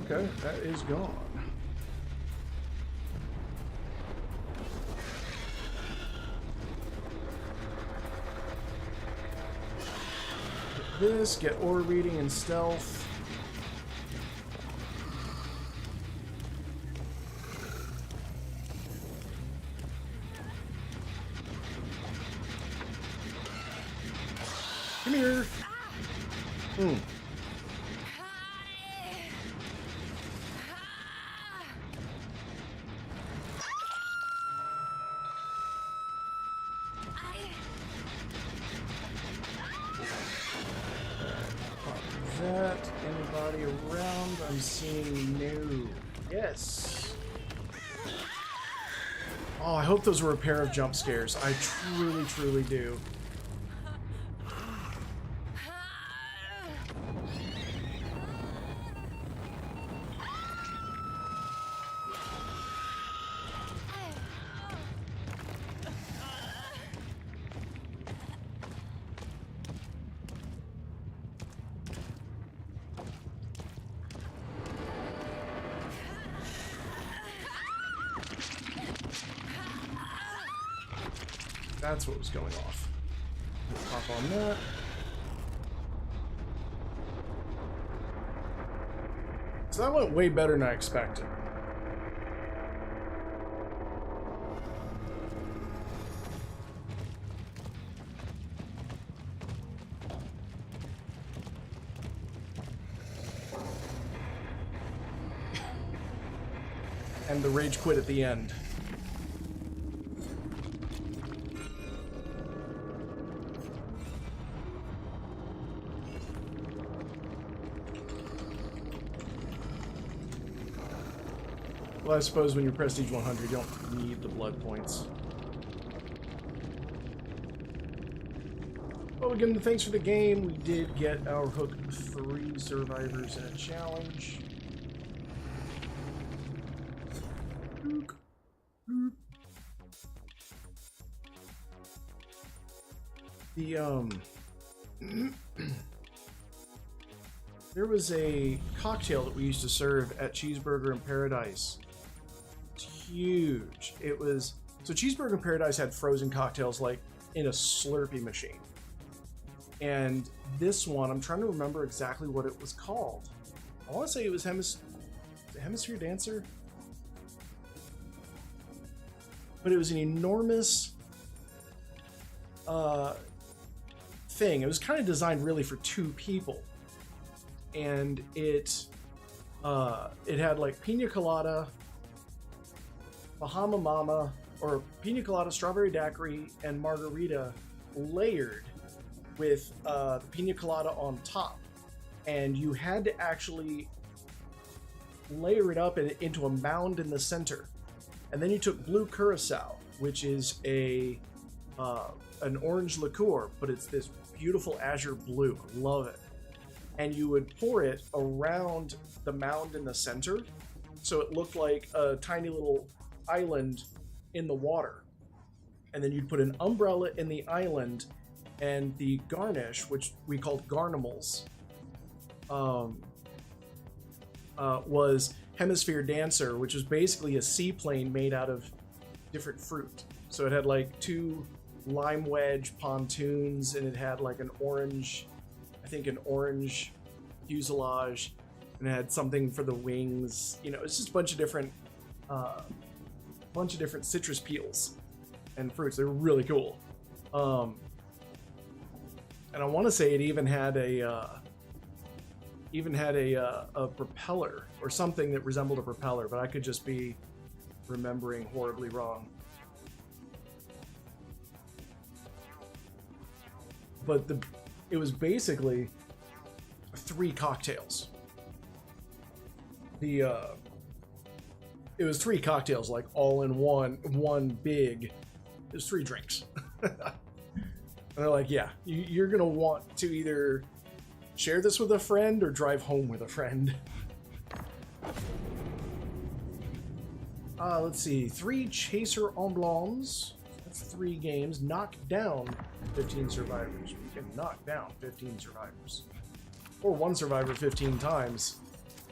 Okay, that is gone. Get this, get ore reading and stealth. Come here. That anybody around? I'm seeing no. Yes. Oh, I hope those were a pair of jump scares. I truly, truly do. That's what was going off. Pop on that. So that went way better than I expected. And the rage quit at the end. Well, I suppose when you're Prestige 100, you don't need the blood points. Well, again, thanks for the game. We did get our hook 3 survivors in a challenge. The, there was a cocktail that we used to serve at Cheeseburger in Paradise. It's huge. It was... So Cheeseburger in Paradise had frozen cocktails, like, in a Slurpee machine. And this one, I'm trying to remember exactly what it was called. I want to say it was Hemisphere Dancer? But it was an enormous... thing. It was kind of designed really for 2 people, and it had like pina colada, Bahama Mama, or pina colada, strawberry daiquiri, and margarita layered with the pina colada on top, and you had to actually layer it up into a mound in the center, and then you took blue curacao, which is an orange liqueur, but it's this beautiful azure blue. Love it. And you would pour it around the mound in the center, so it looked like a tiny little island in the water. And then you'd put an umbrella in the island, and the garnish, which we called garnimals, was Hemisphere Dancer, which was basically a seaplane made out of different fruit. So it had like 2 lime wedge pontoons, and it had like an orange, I think an orange fuselage, and it had something for the wings. You know, it's just a bunch of different citrus peels and fruits. They were really cool. And I want to say it even had a propeller or something that resembled a propeller, but I could just be remembering horribly wrong. But it was basically 3 cocktails. It was 3 cocktails, like all in one big. It was 3 drinks. And they're like, yeah, you're gonna want to either share this with a friend or drive home with a friend. Let's see, 3 Chaser Emblems. That's 3 games. Knock down 15 survivors. We can knock down 15 survivors. Or 1 survivor 15 times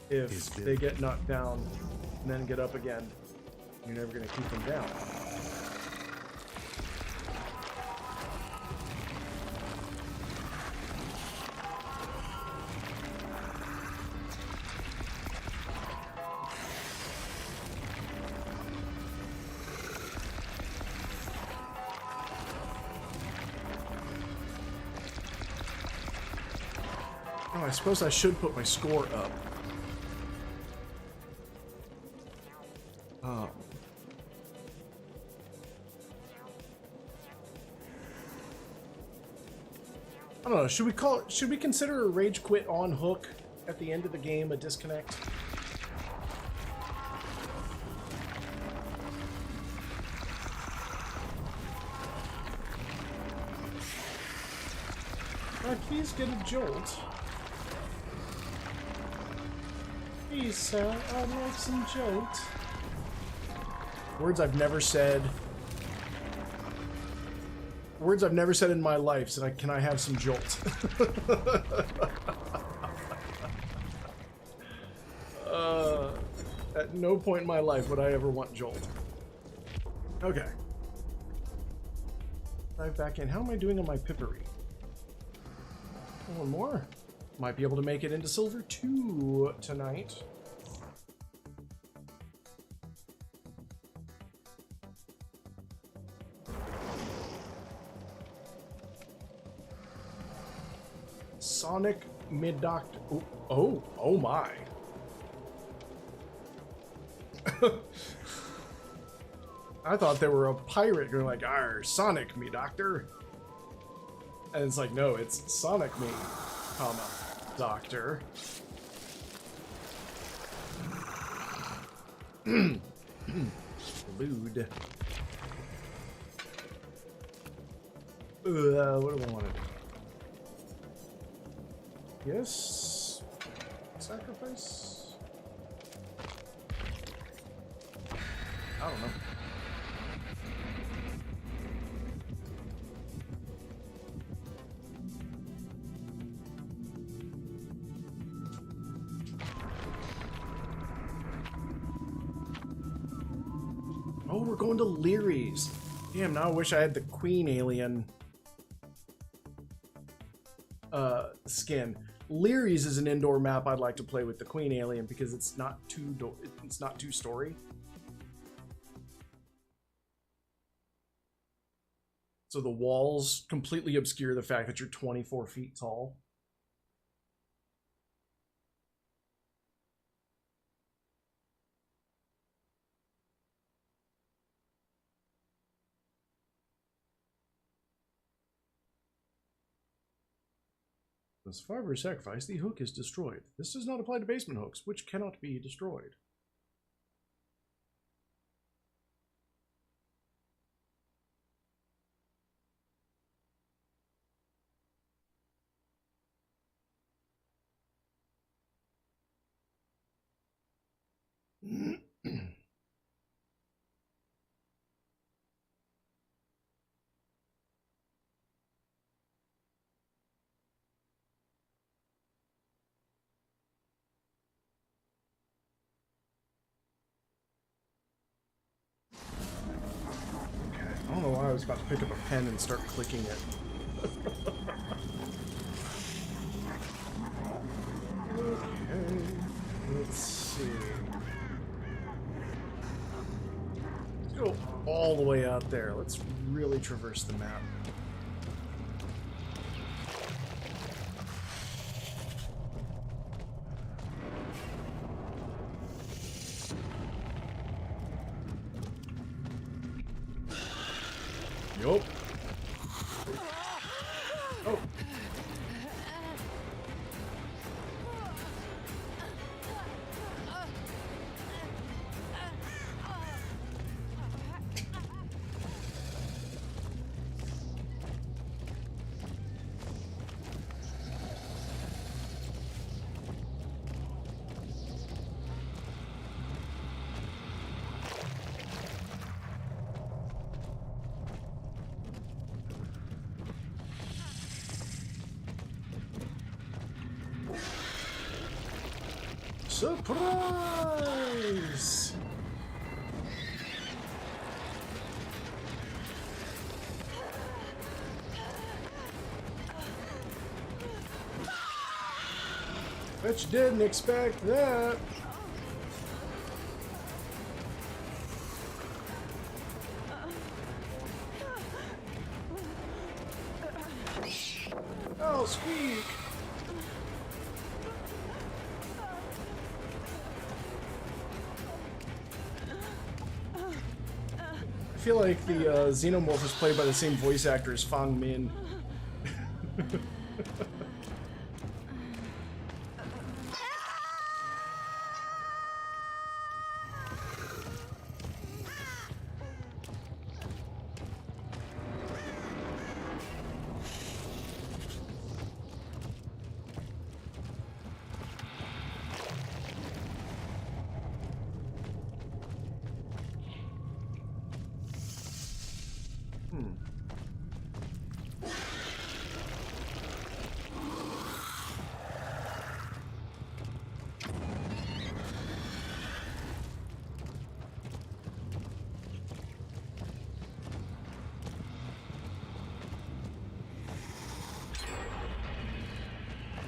if they get knocked down and then get up again. You're never going to keep them down. I suppose I should put my score up. I don't know. Should we consider a rage quit on hook at the end of the game a disconnect? Please get a jolt. Please, sir, I'd like some jolt. Words I've never said. Words I've never said in my life. So can I have some jolt? At no point in my life would I ever want jolt. Okay. Dive back in. How am I doing on my pippery? One more. Might be able to make it into silver 2 tonight. Sonic mid-doctor. Oh my. I thought they were a pirate going like, "Arr, Sonic me, doctor." And it's like, no, it's Sonic me, comma, doctor. Lewd. What do I want to do? Yes? Sacrifice? I don't know. Oh, we're going to Leary's. Damn, now I wish I had the Queen Alien skin. Leary's is an indoor map I'd like to play with the Queen Alien because it's not too story. So the walls completely obscure the fact that you're 24 feet tall. As fiber sacrifice, the hook is destroyed. This does not apply to basement hooks, which cannot be destroyed. I don't know why I was about to pick up a pen and start clicking it. Okay, let's see. Let's go all the way out there. Let's really traverse the map. Yup. Oh. Surprise! Bet you didn't expect that. Oh, squeak! I feel like the Xenomorph is played by the same voice actor as Fang Min.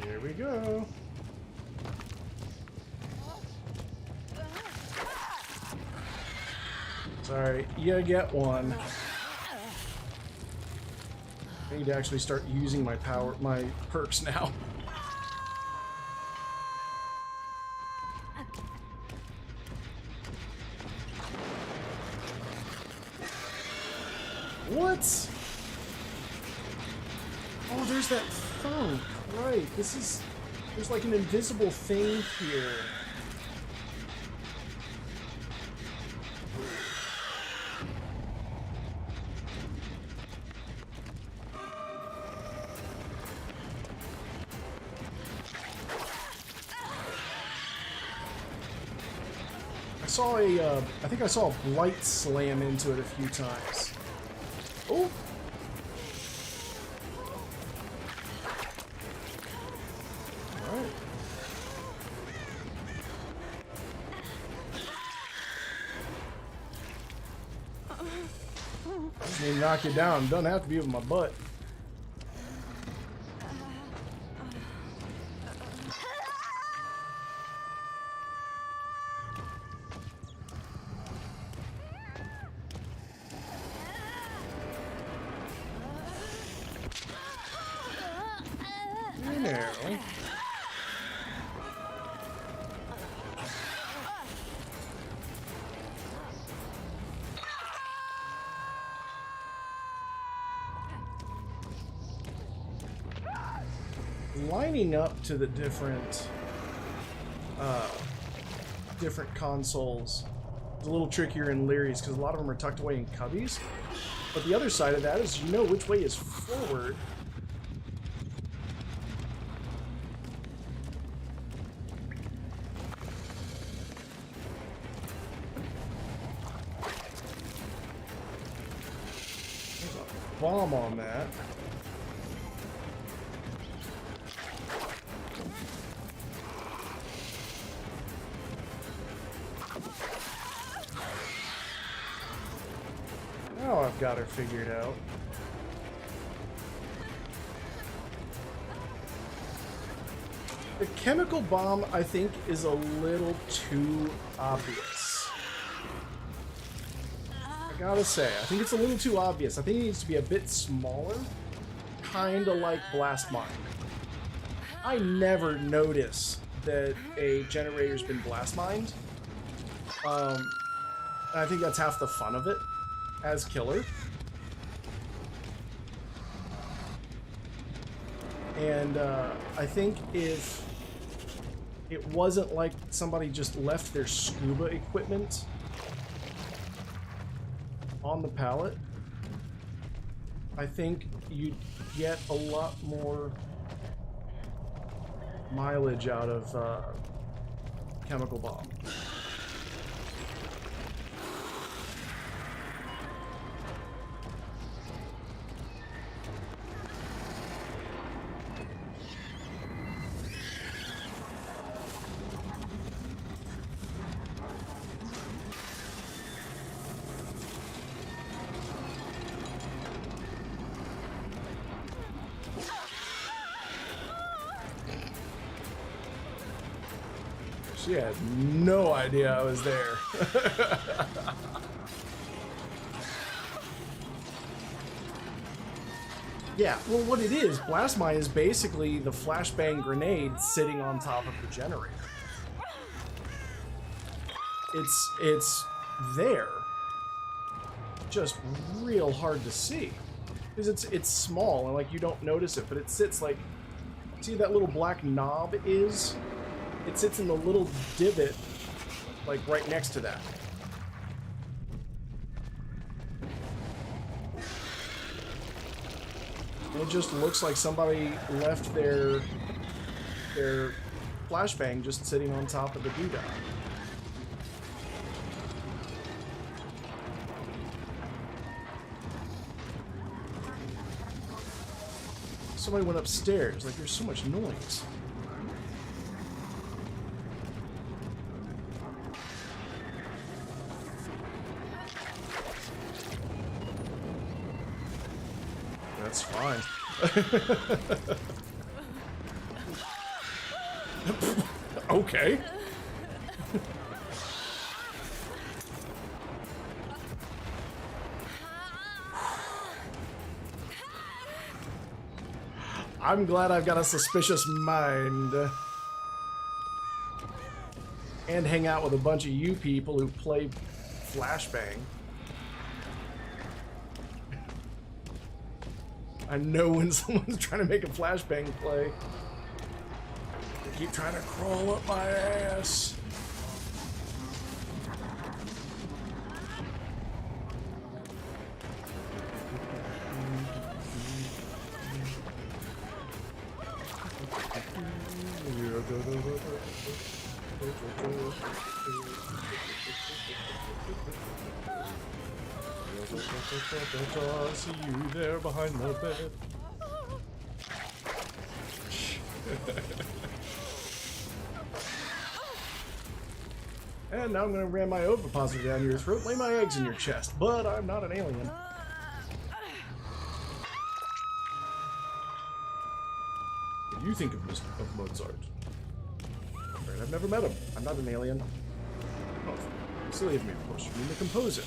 Here we go. Sorry, you get one. I need to actually start using my perks now. What? Oh, there's that thunk. Right, there's like an invisible thing here. I think I saw a blight slam into it a few times. Oh! Alright. I just need to knock you down. Doesn't have to be with my butt. Lining up to the different consoles is a little trickier in Leary's because a lot of them are tucked away in cubbies. But the other side of that is you know which way is forward. There's a bomb on that. Now I've got her figured out. The chemical bomb, I think, is a little too obvious. I gotta say, I think it's a little too obvious. I think it needs to be a bit smaller, kinda like Blast Mine. I never notice that a generator's been blast mined. I think that's half the fun of it as killer. And I think if it wasn't like somebody just left their scuba equipment on the pallet, I think you'd get a lot more mileage out of chemical bomb. She had no idea I was there. Yeah, well, what it is, Blast Mine is basically the flashbang grenade sitting on top of the generator. It's there. Just real hard to see. Because it's small and like you don't notice it, but it sits like, see that little black knob is? It sits in the little divot like right next to that. And it just looks like somebody left their flashbang just sitting on top of the doodah. Somebody went upstairs. Like, there's so much noise. That's fine. Okay. I'm glad I've got a suspicious mind. And hang out with a bunch of you people who play flashbang. I know when someone's trying to make a flashbang play. They keep trying to crawl up my ass. I see you there behind the bed. And now I'm going to ram my ovipositor down your throat, lay my eggs in your chest. But I'm not an alien. What do you think of Mozart? Right, I've never met him. I'm not an alien. Oh, silly of me, of course. You mean the composer.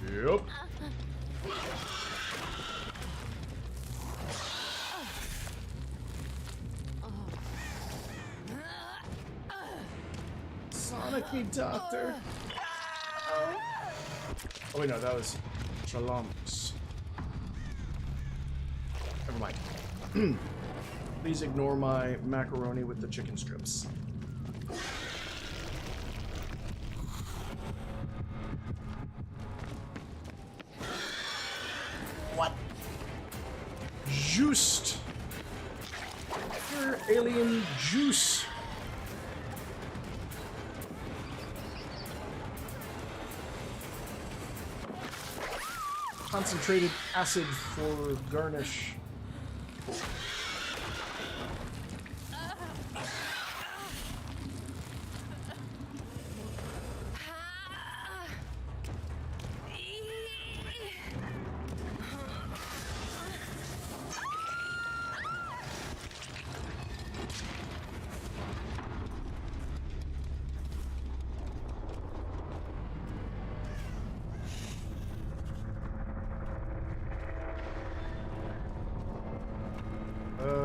Yep. Sonic me, doctor. Oh wait, no, that was Shalom's. Never mind. Please ignore my macaroni with the chicken strips. What? Juiced. Pure alien juice. Concentrated acid for garnish.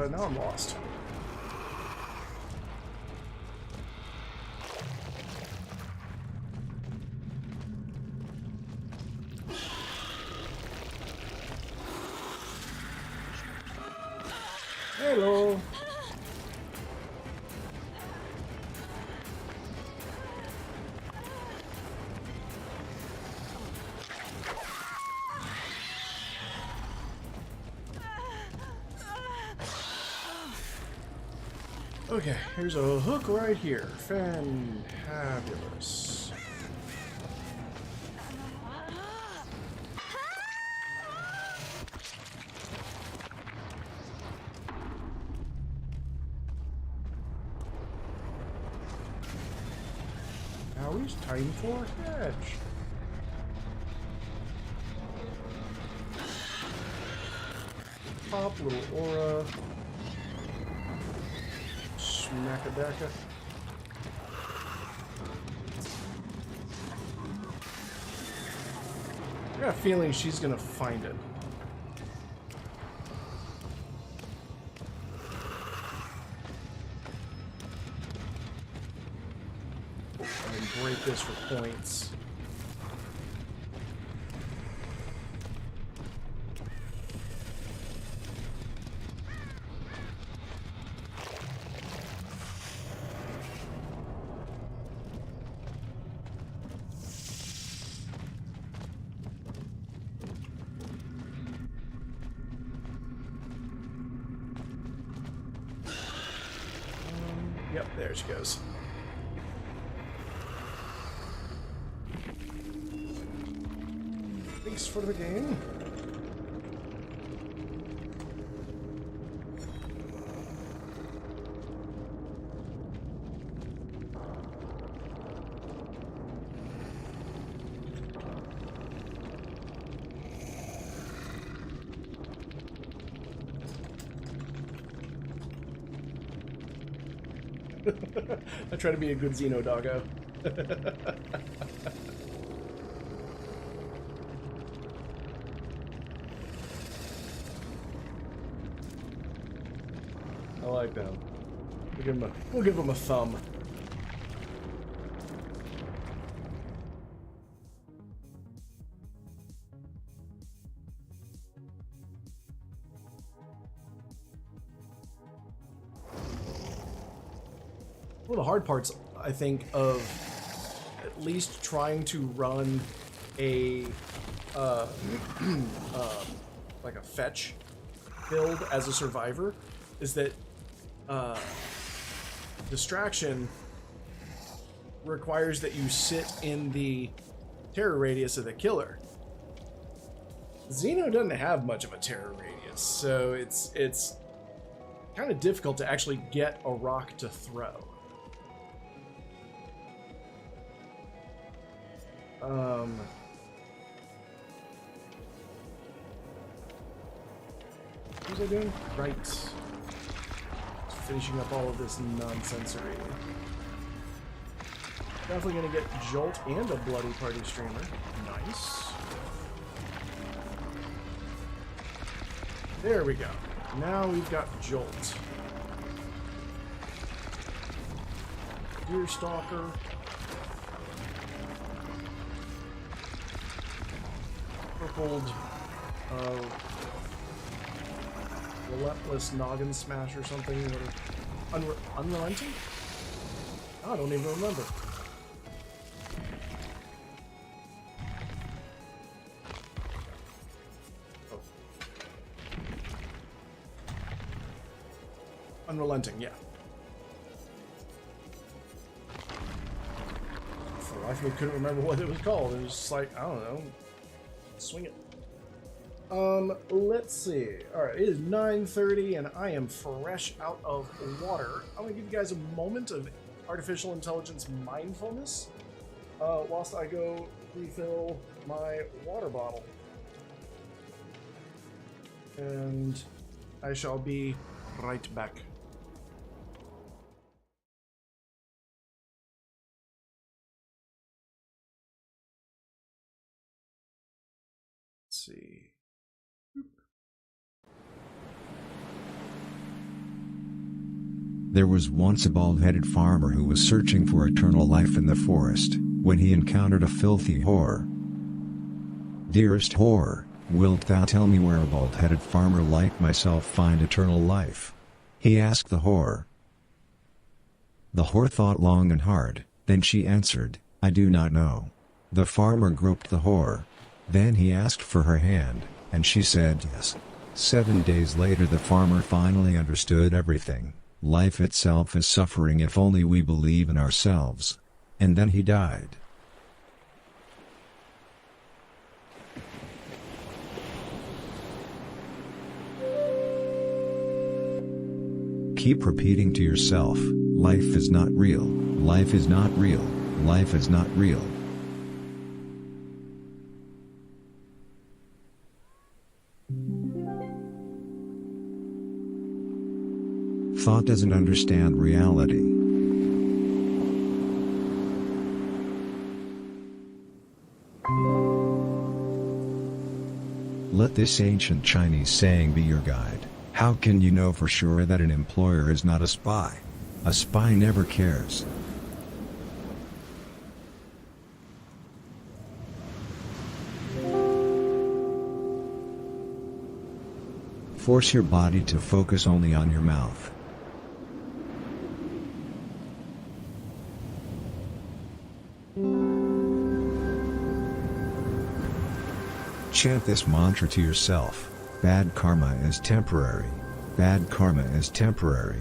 Now I'm lost. Hello. Okay, here's a hook right here. Fantabulous. Now it's time for a hatch. Pop, little aura. Smackadaka. I got a feeling she's gonna find it. And break this for points. Yep, there she goes. Thanks for the game. I try to be a good Xeno doggo. I like that. We'll give him a thumb. One of the hard parts, I think, of at least trying to run a like a fetch build as a survivor is that distraction requires that you sit in the terror radius of the killer. Xeno doesn't have much of a terror radius, so it's kind of difficult to actually get a rock to throw. What was I doing? Right. Just finishing up all of this nonsensory. Definitely gonna get Jolt and a Bloody Party Streamer. Nice. There we go. Now we've got Jolt. Deerstalker. Purpled, Relentless Noggin Smash or something. Unrelenting? Oh, I don't even remember. Oh. Unrelenting, yeah. For the life of me, couldn't remember what it was called. It was just like, I don't know. Swing it. Let's see. Alright, it is 9:30 and I am fresh out of water. I'm gonna give you guys a moment of artificial intelligence mindfulness whilst I go refill my water bottle. And I shall be right back. See. There was once a bald-headed farmer who was searching for eternal life in the forest, when he encountered a filthy whore. "Dearest whore, wilt thou tell me where a bald-headed farmer like myself find eternal life?" he asked the whore. The whore thought long and hard, then she answered, "I do not know." The farmer groped the whore. Then he asked for her hand, and she said yes. 7 days later the farmer finally understood everything. Life itself is suffering if only we believe in ourselves. And then he died. Keep repeating to yourself, life is not real, life is not real, Life is not real. Thought doesn't understand reality. Let this ancient Chinese saying be your guide. How can you know for sure that an employer is not a spy? A spy never cares. Force your body to focus only on your mouth. Chant this mantra to yourself. Bad karma is temporary. Bad karma is temporary.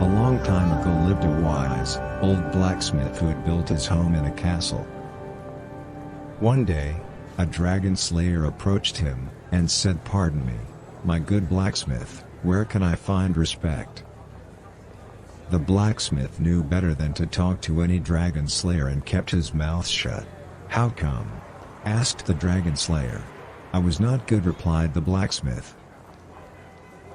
A long time ago lived a wise, old blacksmith who had built his home in a castle. One day, a dragon slayer approached him, and said, "Pardon me, my good blacksmith, where can I find respect?" The blacksmith knew better than to talk to any dragon slayer and kept his mouth shut. "How come?" asked the dragon slayer. "I was not good," replied the blacksmith.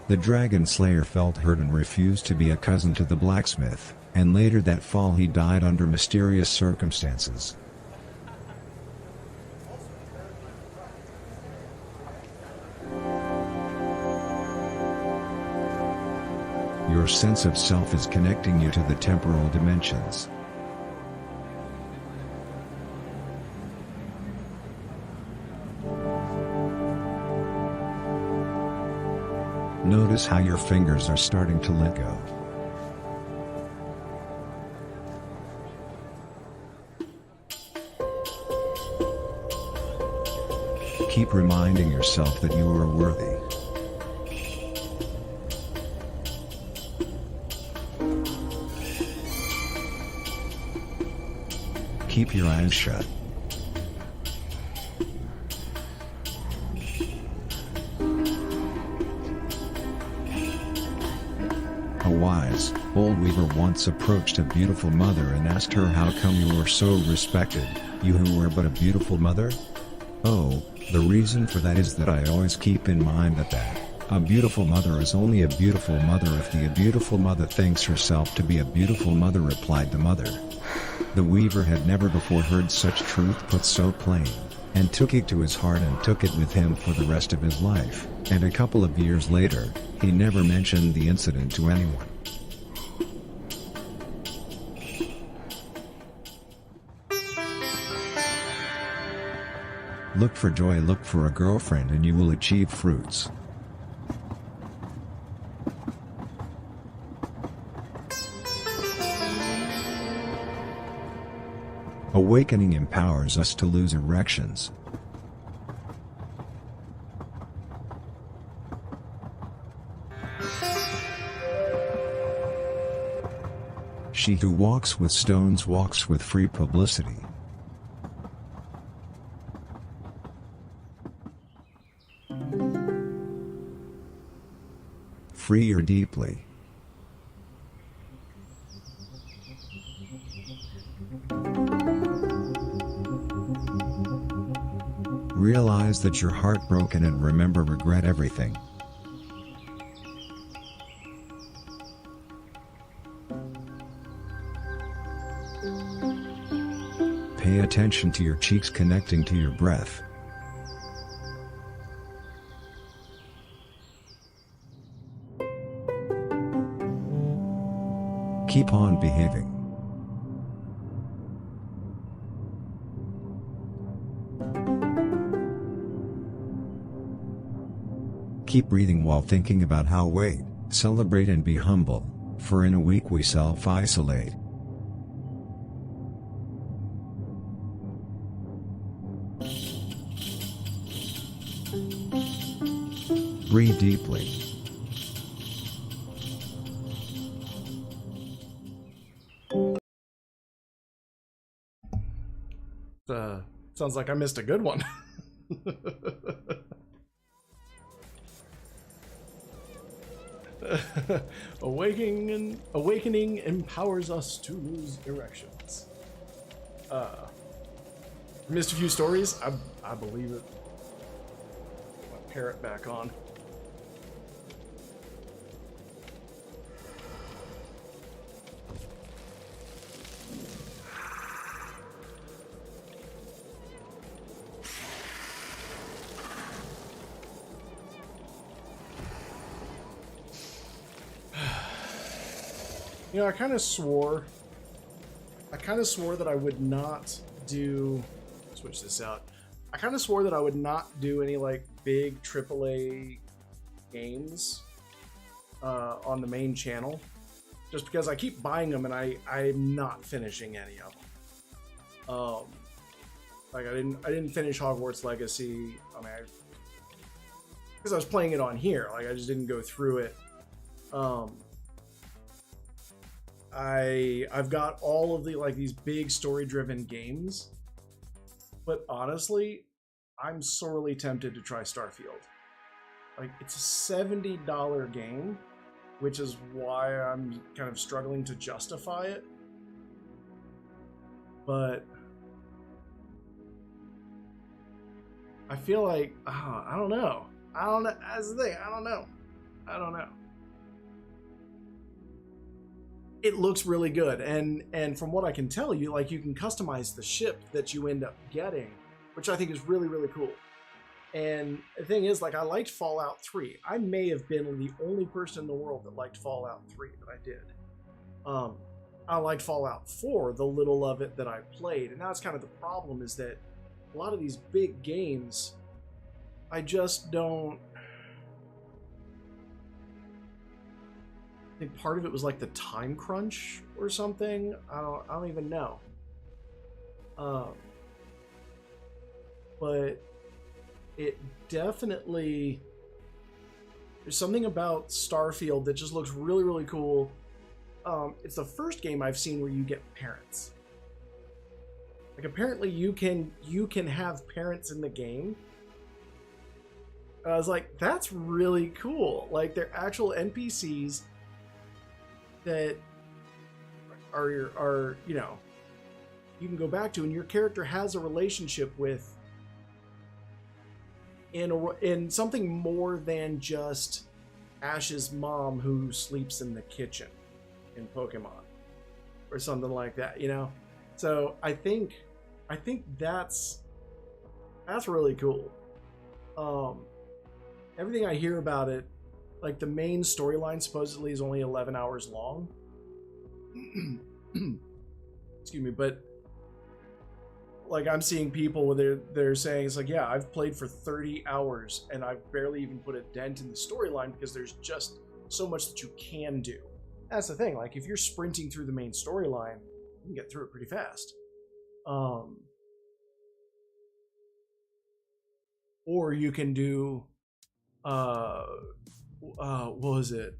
The dragon slayer felt hurt and refused to be a cousin to the blacksmith, and later that fall he died under mysterious circumstances. Your sense of self is connecting you to the temporal dimensions. Notice how your fingers are starting to let go. Keep reminding yourself that you are worthy. Keep your eyes shut. A wise, old weaver once approached a beautiful mother and asked her, "How come you are so respected, you who were but a beautiful mother?" "Oh, the reason for that is that I always keep in mind that a beautiful mother is only a beautiful mother if the beautiful mother thinks herself to be a beautiful mother," replied the mother. The weaver had never before heard such truth put so plain, and took it to his heart and took it with him for the rest of his life, and a couple of years later, he never mentioned the incident to anyone. Look for joy, look for a girlfriend, and you will achieve fruits. Awakening empowers us to lose erections. She who walks with stones walks with free publicity. Free your deeply. Realize that you're heartbroken and remember, regret everything. Pay attention to your cheeks connecting to your breath. Keep on behaving. Keep breathing while thinking about how wait, celebrate and be humble, for in a week we self-isolate. Breathe deeply. Sounds like I missed a good one. Awakening empowers us to lose erections. Missed a few stories. I believe it. Put my parrot back on. You know, I kind of swore that I would not do, switch this out. I kind of swore that I would not do any like big AAA games on the main channel, just because I keep buying them and I'm not finishing any of them. Like I didn't finish Hogwarts Legacy. I mean, because I was playing it on here, like I just didn't go through it. I've got all of the like these big story-driven games, but honestly, I'm sorely tempted to try Starfield. Like it's a $70 game, which is why I'm kind of struggling to justify it. But I feel like I don't know. That's the thing. I don't know. It looks really good, and from what I can tell you, like you can customize the ship that you end up getting, which I think is really, really cool. And the thing is, like I liked Fallout 3. I may have been the only person in the world that liked Fallout 3 that I did. I liked Fallout 4, the little of it that I played, and that's kind of the problem, is that a lot of these big games, I just don't. I think part of it was like the time crunch or something. I don't even know. But it definitely, there's something about Starfield that just looks really, really cool. It's the first game I've seen where you get parents. Like apparently you can have parents in the game. And I was like, that's really cool. Like they're actual NPCs that are you know, you can go back to, and your character has a relationship with in something more than just Ash's mom who sleeps in the kitchen in Pokemon or something like that, you know. So I think that's really cool. Everything I hear about it, like the main storyline supposedly is only 11 hours long. Excuse me, but like I'm seeing people where they're saying it's like, yeah, I've played for 30 hours and I've barely even put a dent in the storyline because there's just so much that you can do. That's the thing, like if you're sprinting through the main storyline, you can get through it pretty fast. Or you can do what was it?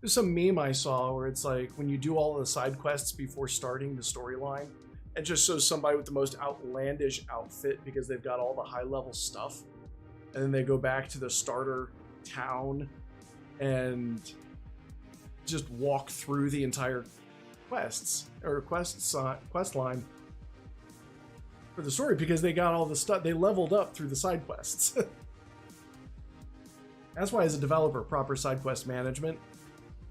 There's some meme I saw where it's like when you do all of the side quests before starting the storyline, it just shows somebody with the most outlandish outfit because they've got all the high level stuff, and then they go back to the starter town and just walk through the entire quest line for the story because they got all the stuff, they leveled up through the side quests. That's why, as a developer, proper side quest management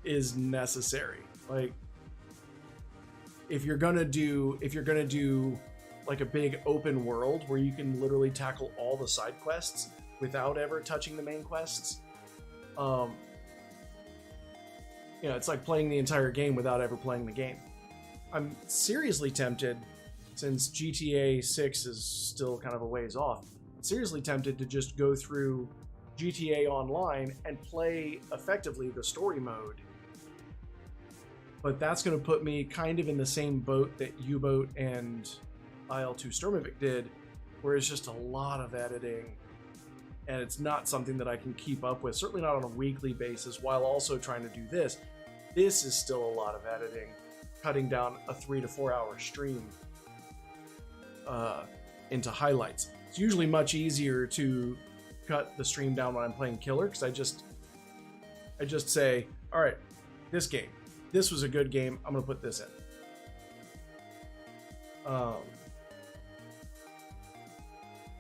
is necessary. Like, if you're gonna do like a big open world where you can literally tackle all the side quests without ever touching the main quests, you know, it's like playing the entire game without ever playing the game. I'm seriously tempted, since GTA 6 is still kind of a ways off, I'm seriously tempted to just go through GTA Online and play effectively the story mode. But that's going to put me kind of in the same boat that U-Boat and IL-2 Sturmovik did, where it's just a lot of editing, and it's not something that I can keep up with, certainly not on a weekly basis, while also trying to do this. This is still a lot of editing, cutting down a 3 to 4 hour stream into highlights. It's usually much easier to cut the stream down when I'm playing Killer, because I I just say, all right, this game, this was a good game. I'm going to put this in.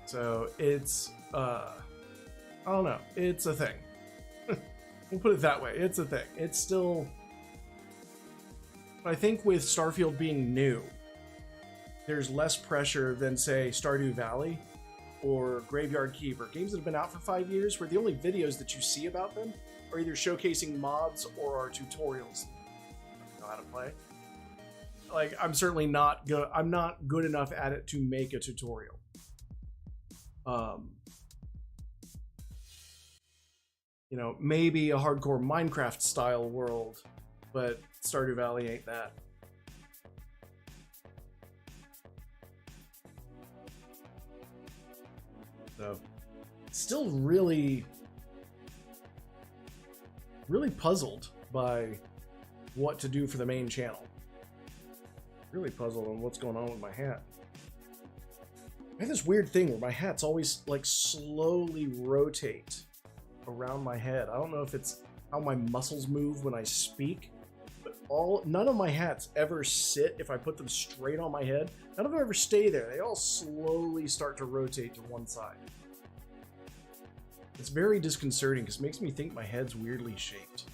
So it's, I don't know. It's a thing. We'll put it that way. It's a thing. It's still, I think with Starfield being new, there's less pressure than, say, Stardew Valley or Graveyard Keep, or games that have been out for 5 years, where the only videos that you see about them are either showcasing mods or are tutorials. I don't know how to play. Like, I'm certainly not good. I'm not good enough at it to make a tutorial. You know, maybe a hardcore Minecraft style world, but Stardew Valley ain't that. So, still really puzzled by what to do for the main channel. Really puzzled on what's going on with my hat. I have this weird thing where my hats always like slowly rotate around my head. I don't know if it's how my muscles move when I speak, but none of my hats ever sit if I put them straight on my head. None of them ever stay there. They all slowly start to rotate to one side. It's very disconcerting because it makes me think my head's weirdly shaped.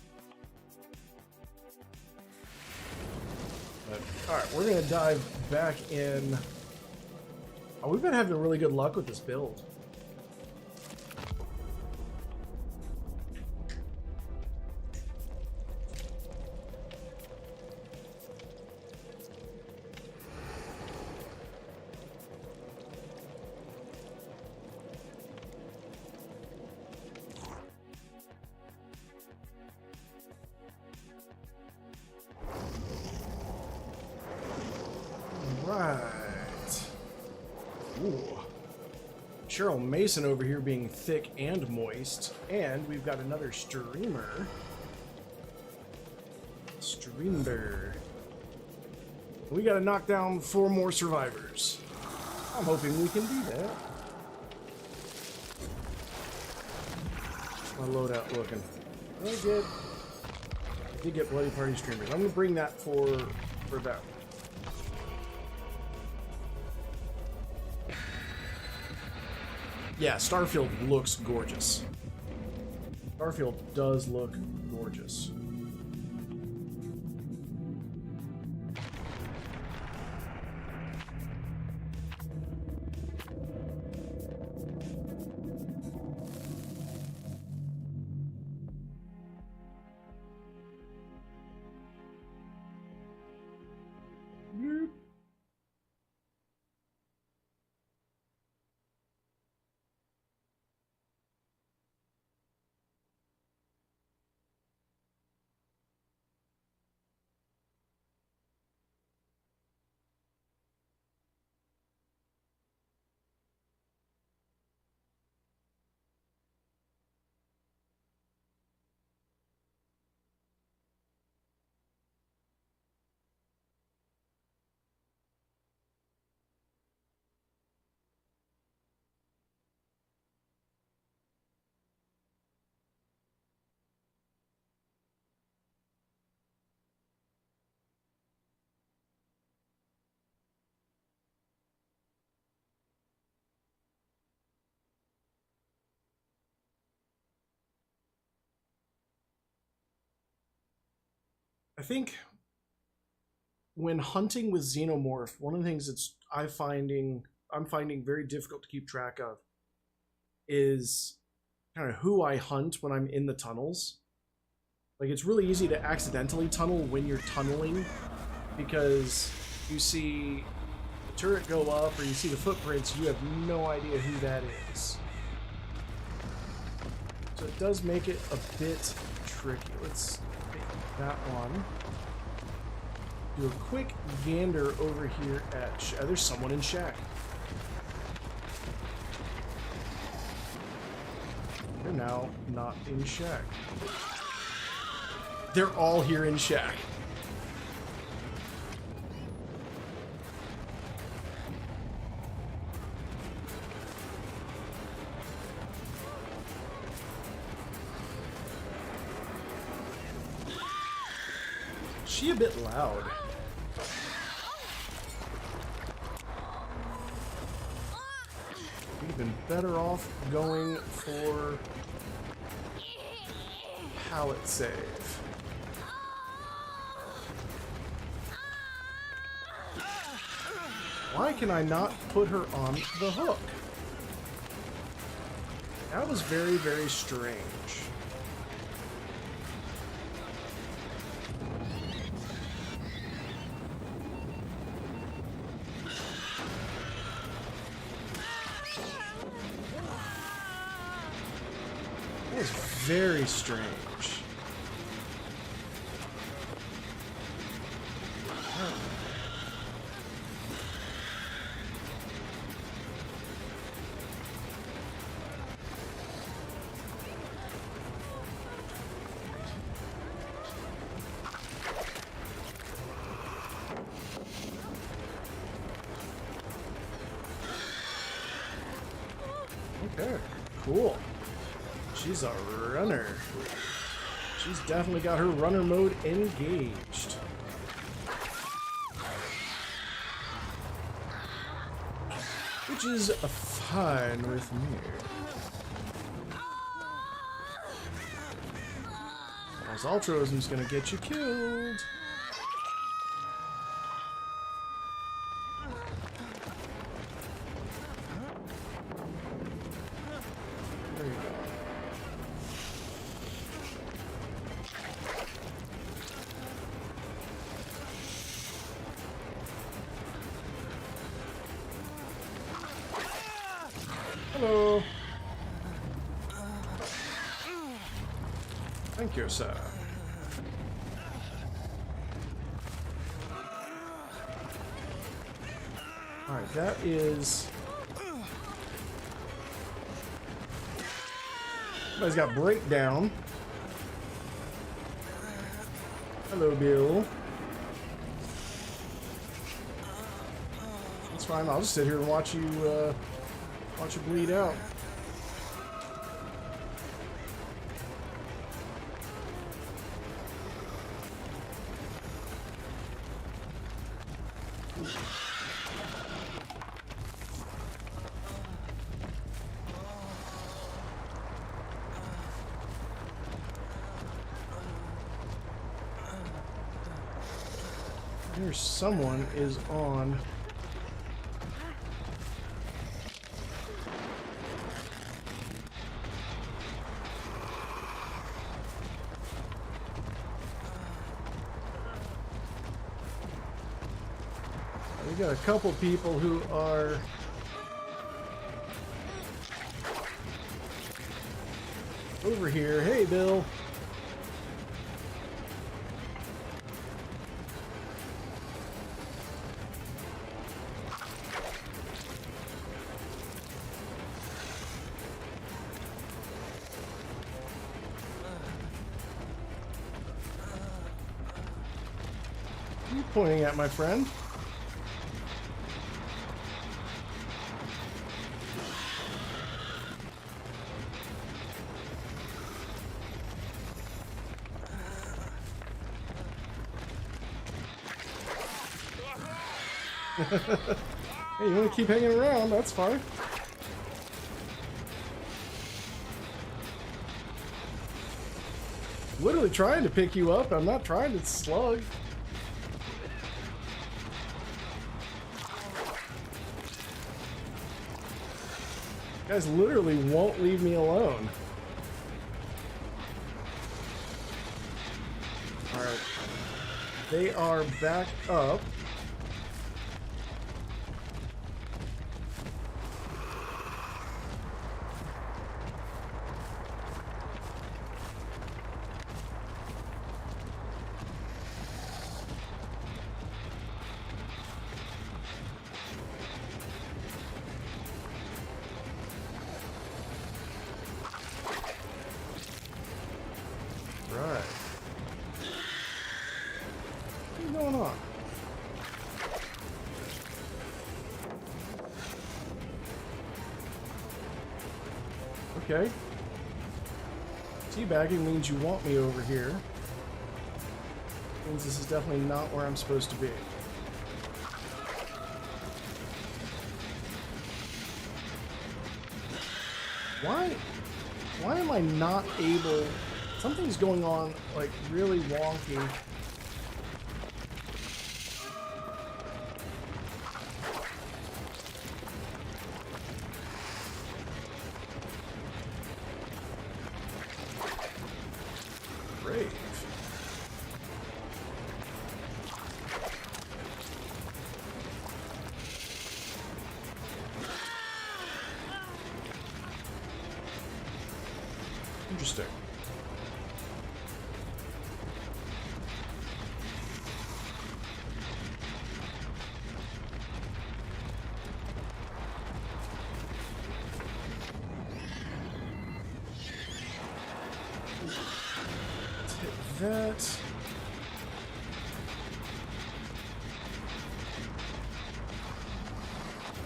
But, alright, we're going to dive back in. Oh, we've been having really good luck with this build. Right. Ooh. Cheryl Mason over here being thick and moist. And we've got another streamer. We gotta knock down 4 more survivors. I'm hoping we can do that. My loadout looking. Really good. I did get Bloody Party streamers. I'm gonna bring that for them. Yeah, Starfield looks gorgeous. Starfield does look gorgeous. I think when hunting with Xenomorph, one of the things that I'm finding very difficult to keep track of is kind of who I hunt when I'm in the tunnels. Like, it's really easy to accidentally tunnel when you're tunneling because you see the turret go up or you see the footprints, you have no idea who that is. So it does make it a bit tricky. Let's take that one. Do a quick gander over here at there's someone in Shack. They're now not in Shack. They're all here in Shack. she a bit loud? We've been better off going for pallet save. Why can I not put her on the hook? That was very, very strange. That was very strange. Okay, cool. She's a runner. She's definitely got her runner mode engaged. Which is fine with me. As altruism's gonna get you killed. There you go. Hello. Thank you, sir. Alright, that is... Somebody's got breakdown. Hello, Bill. That's fine. I'll just sit here and watch you bleed out. There's someone is on. We got a couple people who are over here. Hey, Bill. What are you pointing at, my friend? Hey, you want to keep hanging around? That's fine. Literally trying to pick you up. I'm not trying to slug. You guys literally won't leave me alone. Alright. They are back up. Right. What's going on? Okay. Teabagging means you want me over here. Means this is definitely not where I'm supposed to be. Why am I not able... Something's going on, like, really wonky. Brave. Interesting. Let's hit that.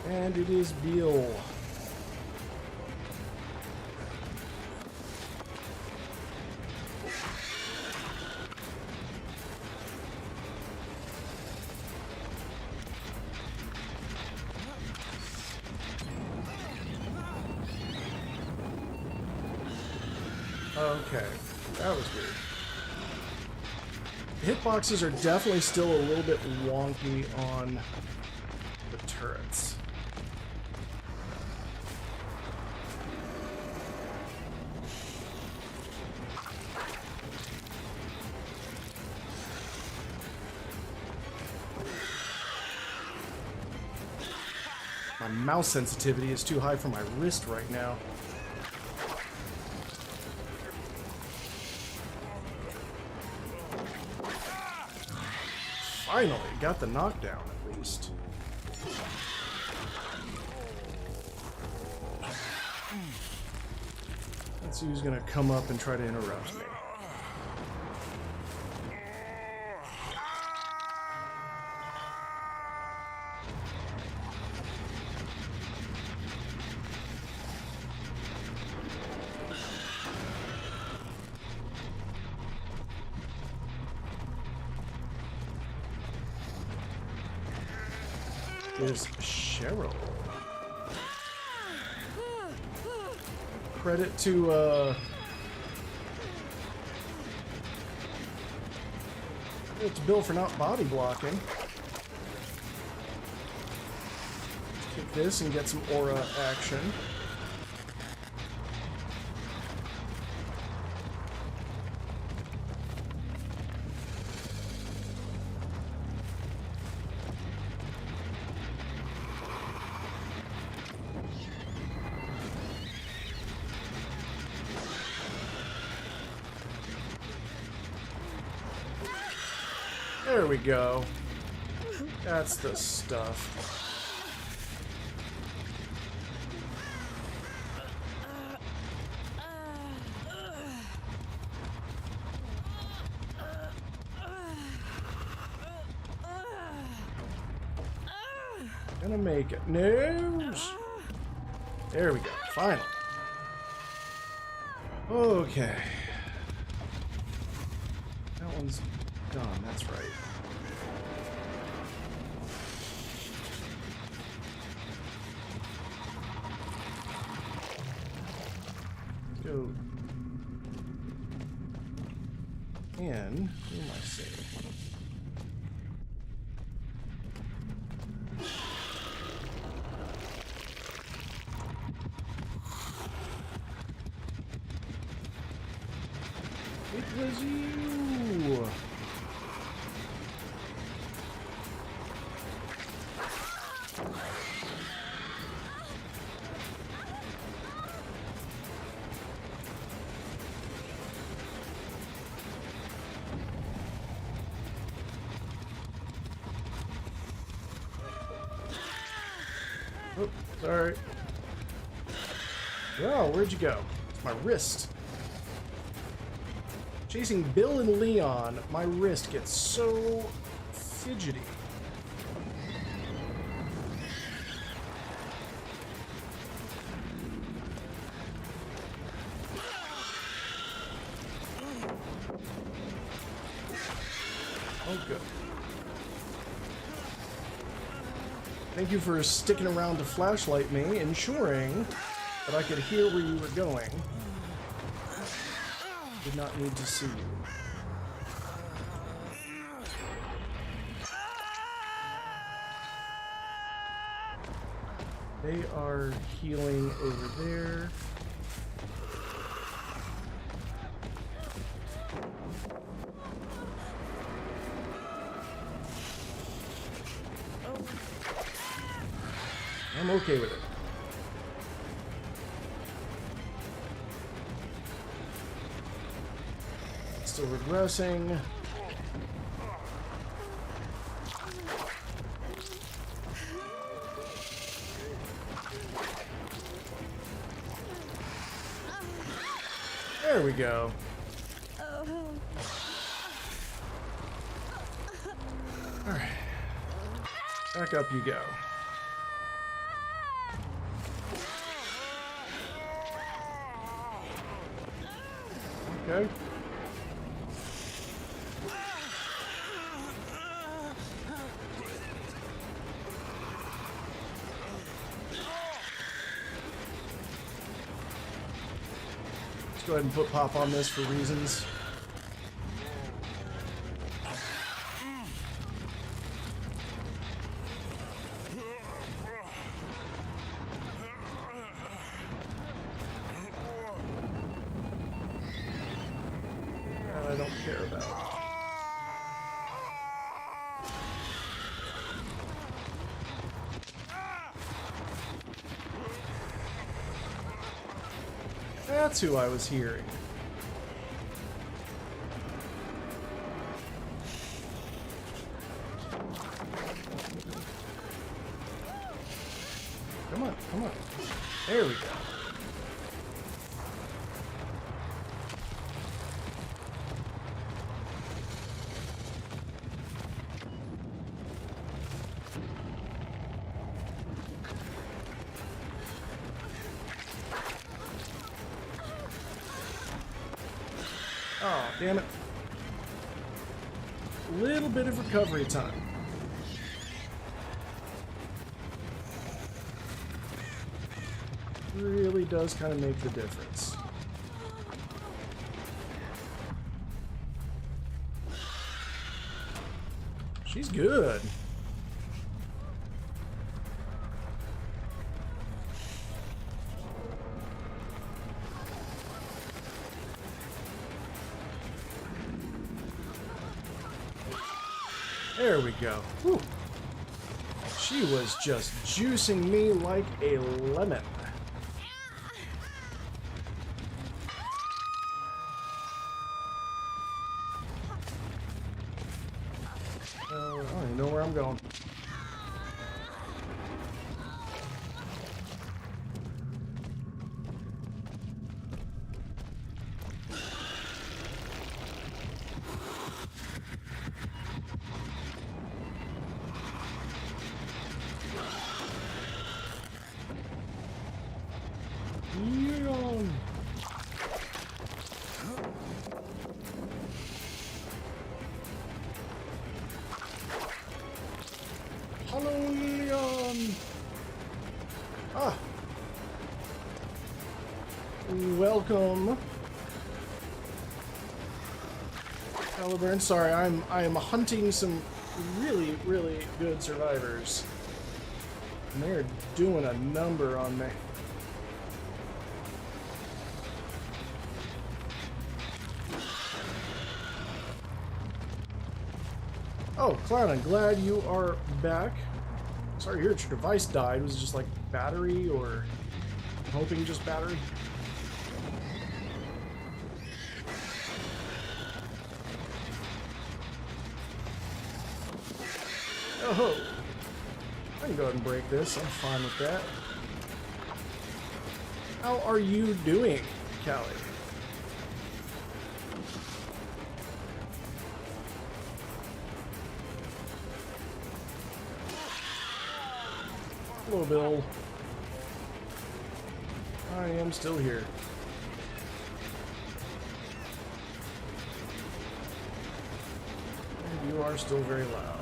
And it is Beal. Okay, that was weird. Hitboxes are definitely still a little bit wonky on the turrets. My mouse sensitivity is too high for my wrist right now. Finally, got the knockdown at least. Let's see who's gonna come up and try to interrupt me. Is Cheryl. Credit to it's Bill for not body blocking. Kick this and get some aura action. There we go. That's the stuff. Gonna make it. No! There we go. Finally. Okay. That one's gone. That's right. Go. And who am I saving? It was you. Oh, sorry. Oh, where'd you go? It's my wrist. Chasing Bill and Leon, my wrist gets so fidgety. Oh, good. Thank you for sticking around to flashlight me, ensuring that I could hear where you were going. Did not need to see you. They are healing over there. I'm okay with it. Still regressing. There we go. Alright. Back up you go. Okay. Let's go ahead and put pop on this for reasons. I don't care about. That's who I was hearing. Come on, come on. There we go. Oh, damn it. Little bit of recovery time. Really does kind of make the difference. She's good. There we go. Whew. She was just juicing me like a lemon. I don't even know where I'm going. Hello, Leon. Ah. Welcome. Caliburn. Sorry, I am hunting some really good survivors. And they're doing a number on me. Oh, Clown, I'm glad you are back. Sorry to hear your device died. Was it just like battery, or I'm hoping just battery? Oh, I can go ahead and break this. I'm fine with that. How are you doing, Callie? Hello, Bill. I am still here. You are still very loud.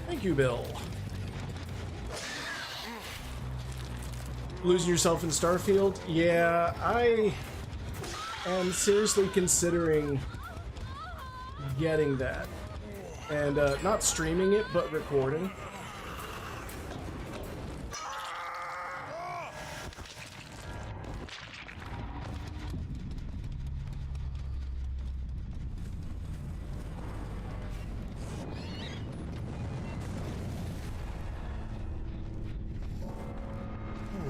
Thank you, Bill. Losing yourself in Starfield? Yeah, I am seriously considering getting that. And not streaming it, but recording.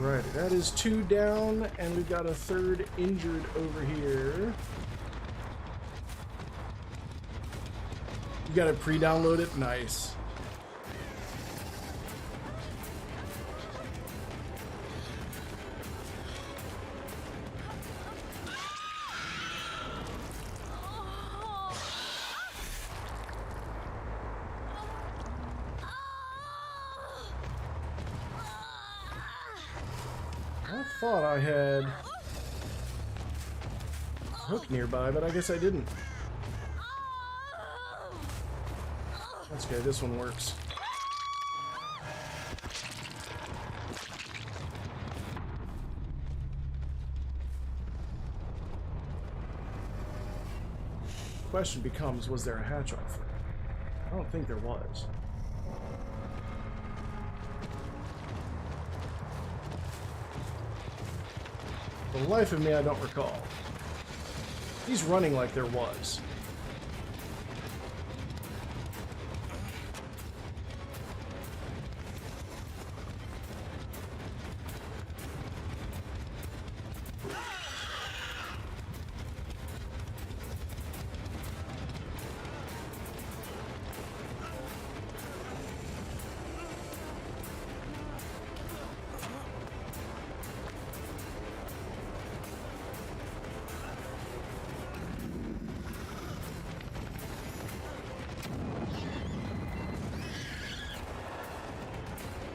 Alrighty, that is 2 down, and we've got a 3rd injured over here. You gotta pre-download it? Nice. I thought I had a hook nearby, but I guess I didn't. That's good, this one works. The question becomes, was there a hatch on foot? I don't think there was. For the life of me, I don't recall. He's running like there was.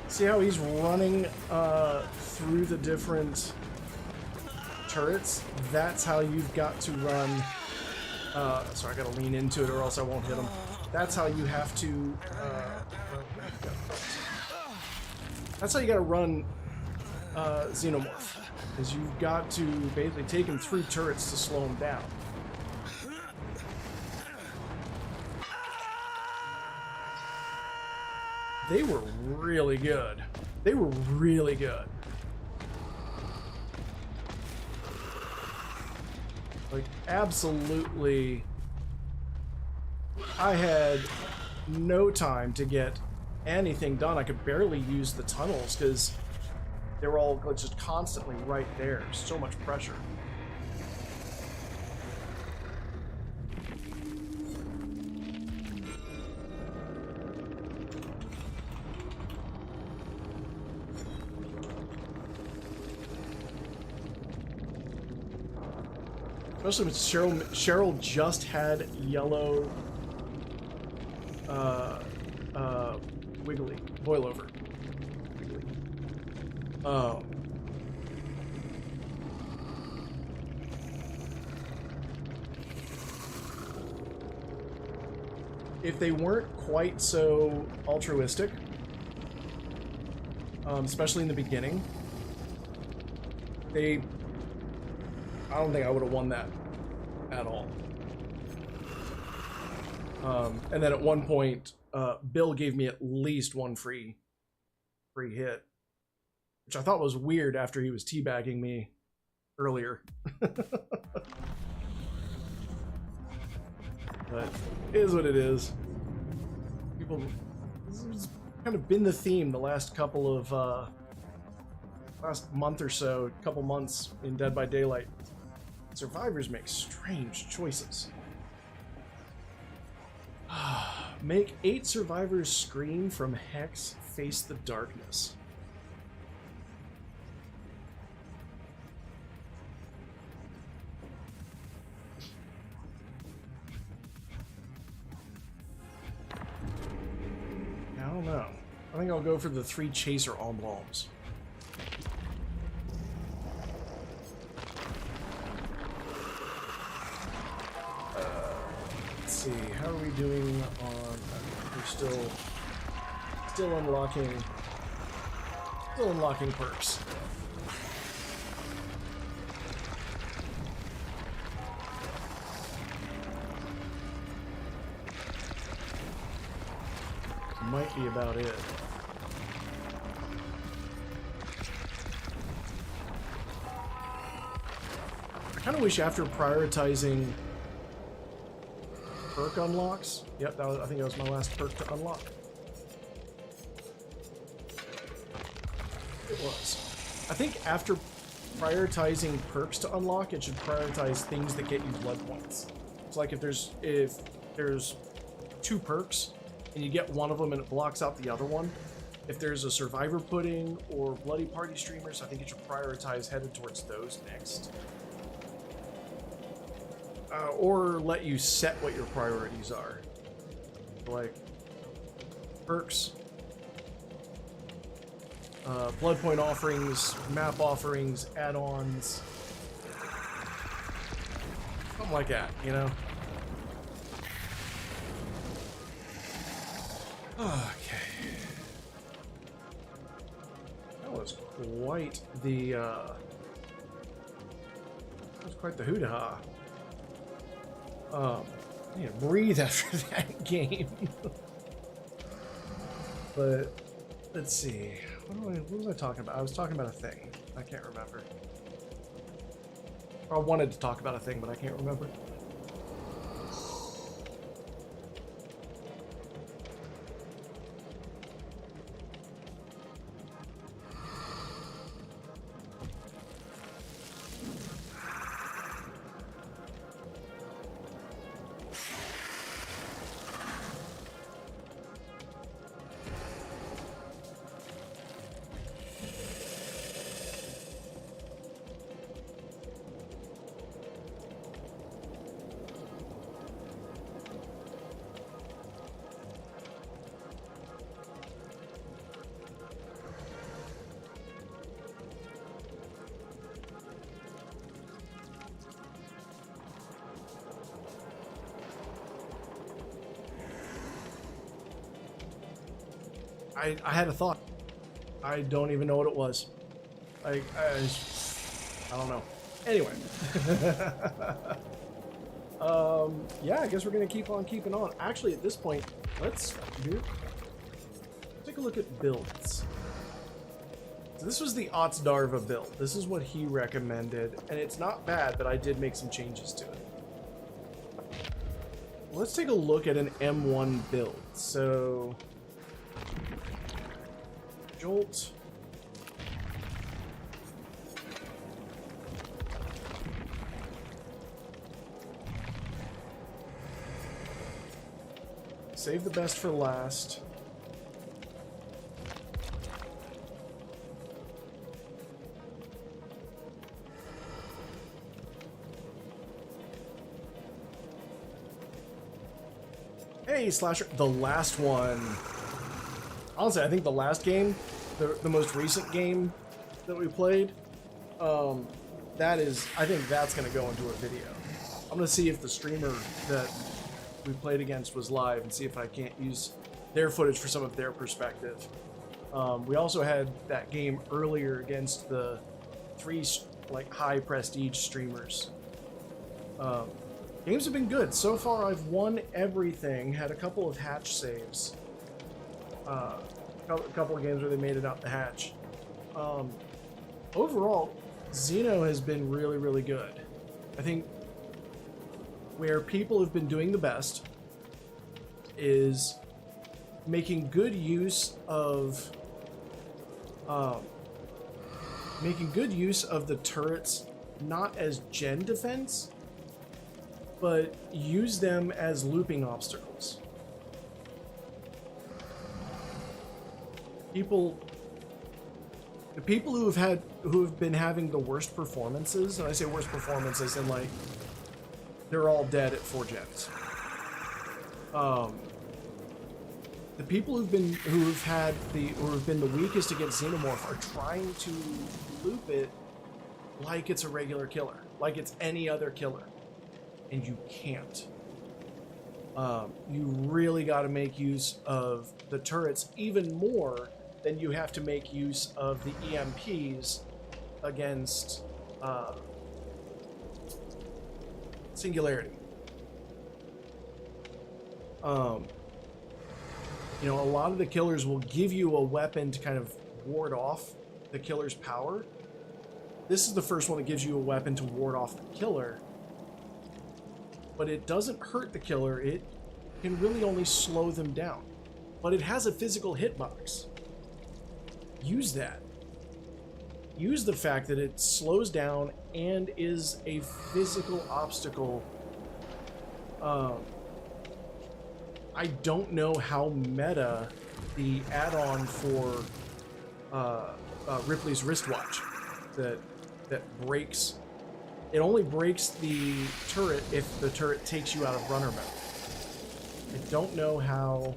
See how he's running through the different turrets? That's how you've got to run. Sorry, I gotta lean into it or else I won't hit him. That's how you have to. That's how you gotta run Xenomorph. Is you've got to basically take him through turrets to slow him down. They were really good. They were really good. Like, absolutely. I had no time to get anything done. I could barely use the tunnels because they were all just constantly right there. So much pressure. Especially with Cheryl just had yellow wiggly boilover. Wiggly. If they weren't quite so altruistic, especially in the beginning, I don't think I would have won that at all. And then at one point, Bill gave me at least one free hit, which I thought was weird after he was teabagging me earlier. But it is what it is. People, this has kind of been the theme the last couple of last month or so, couple months in Dead by Daylight. Survivors make strange choices. Make 8 survivors scream from Hex face the darkness. think I'll go for the 3 chaser emblems. Let's see, how are we doing on... we're still unlocking perks. Might be about it. I kind of wish after prioritizing perk unlocks. Yep, I think that was my last perk to unlock. It was. I think after prioritizing perks to unlock, it should prioritize things that get you blood points. It's like if there's 2 perks and you get one of them and it blocks out the other one. If there's a survivor pudding or bloody party streamers, I think it should prioritize headed towards those next. Or let you set what your priorities are. Like perks, blood point offerings, map offerings, add-ons, something like that, you know? Okay. That was quite the hoo-ha. I need to breathe after that game. But let's see. What was I talking about? I was talking about a thing. I can't remember. I wanted to talk about a thing, but I can't remember. I had a thought. I don't even know what it was. I don't know. Anyway. Yeah, I guess we're gonna keep on keeping on. Actually, at this point, let's take a look at builds. So this was the Darva build. This is what he recommended, and it's not bad, but I did make some changes to it. Let's take a look at an M1 build. So Jolt. Save the best for last. Hey, Slasher. The last one. Honestly, I think the last game, the most recent game that we played, that is, I think that's going to go into a video. I'm going to see if the streamer that we played against was live and see if I can't use their footage for some of their perspective. We also had that game earlier against the 3 like high prestige streamers. Games have been good. So far I've won everything, had a couple of hatch saves. A couple of games where they made it out the hatch. Overall, Xeno has been really, really good. I think where people have been doing the best is making good use of the turrets, not as gen defense, but use them as looping obstacles. The people who have been having the worst performances, and I say worst performances in like they're all dead at 4 gens. The the people who've been the weakest against Xenomorph are trying to loop it like it's a regular killer, like it's any other killer, and you can't. You really got to make use of the turrets even more than you have to make use of the EMPs against Singularity. You know, a lot of the killers will give you a weapon to kind of ward off the killer's power. This is the first one that gives you a weapon to ward off the killer, but it doesn't hurt the killer. It can really only slow them down, but it has a physical hitbox. Use that. Use the fact that it slows down and is a physical obstacle. I don't know how meta the add-on for Ripley's wristwatch that breaks. It only breaks the turret if the turret takes you out of runner mode. I don't know how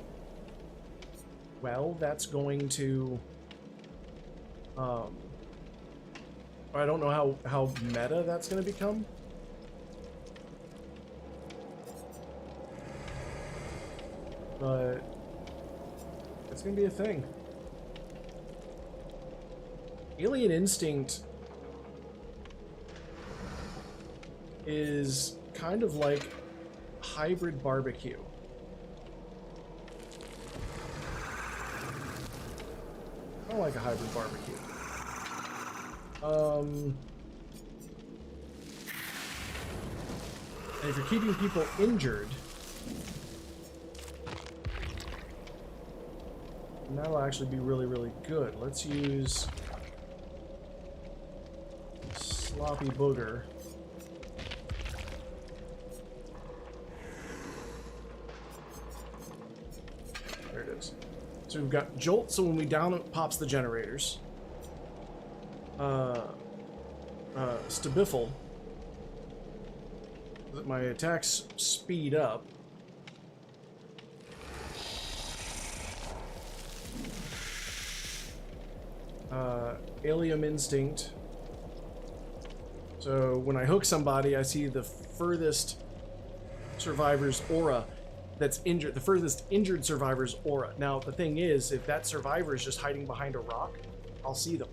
well that's going to. I don't know how meta that's going to become. But it's going to be a thing. Alien Instinct is kind of like hybrid barbecue. I don't like a hybrid barbecue. And if you're keeping people injured, and that'll actually be really, really good. Let's use Sloppy Booger. There it is. So we've got Jolt, so when we down it, pops the generators. Stabiffle, that my attacks speed up. Alien Instinct. So when I hook somebody, I see the furthest survivor's aura that's injured, the furthest injured survivor's aura. Now, the thing is, if that survivor is just hiding behind a rock, I'll see them.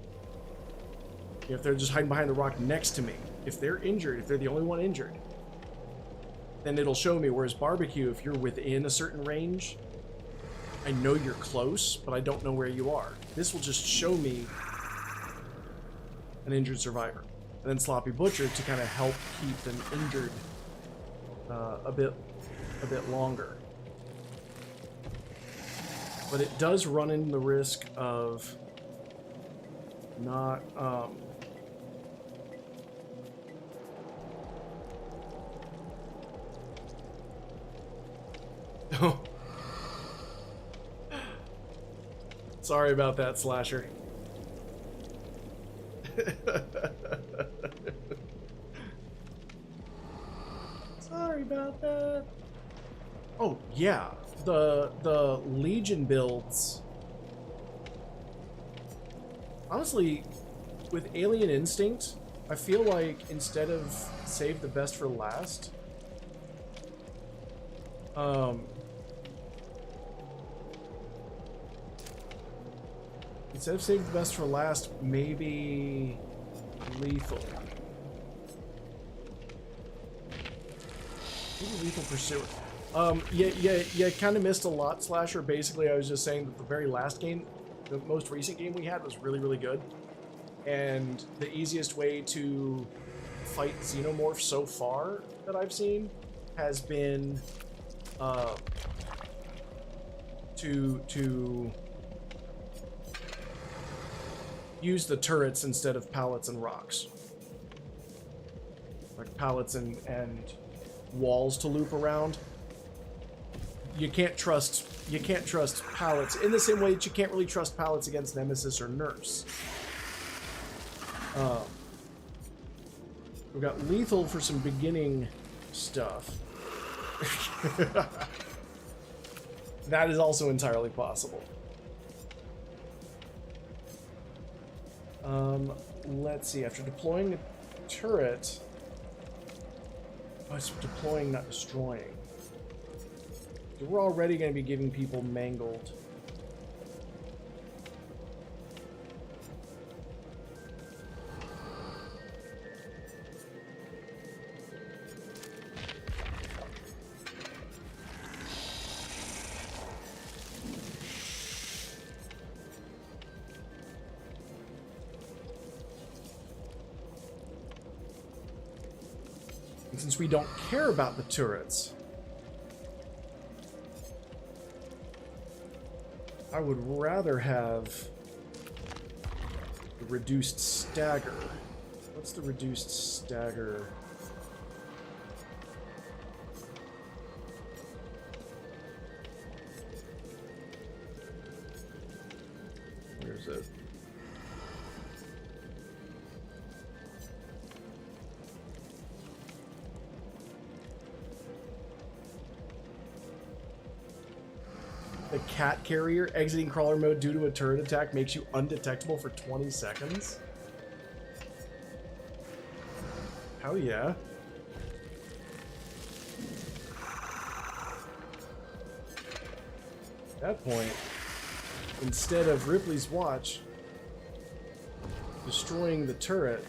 If they're just hiding behind the rock next to me, if they're injured, if they're the only one injured, then it'll show me. Whereas barbecue, if you're within a certain range, I know you're close, but I don't know where you are. This will just show me an injured survivor. And then Sloppy Butcher to kind of help keep them injured a bit longer. But it does run in the risk of not sorry about that, Slasher. Sorry about that. Oh yeah, the Legion builds. Honestly, with Alien Instinct, I feel like instead of save the best for last, instead of save the best for last, maybe Lethal. Maybe Lethal Pursuit. Yeah, kind of missed a lot, Slasher. Basically, I was just saying that the very last game, the most recent game we had, was really, really good. And the easiest way to fight Xenomorph so far that I've seen has been to use the turrets instead of pallets and rocks. Like pallets and walls to loop around. You can't trust pallets in the same way that you can't really trust pallets against Nemesis or Nurse. We've got Lethal for some beginning stuff. That is also entirely possible. Let's see. After deploying a turret... Oh, it's deploying, not destroying. So we're already going to be giving people mangled. And since we don't care about the turrets, I would rather have the reduced stagger. What's the reduced stagger? Where's it? The cat carrier exiting crawler mode due to a turret attack makes you undetectable for 20 seconds. Hell yeah. At that point, instead of Ripley's watch destroying the turret,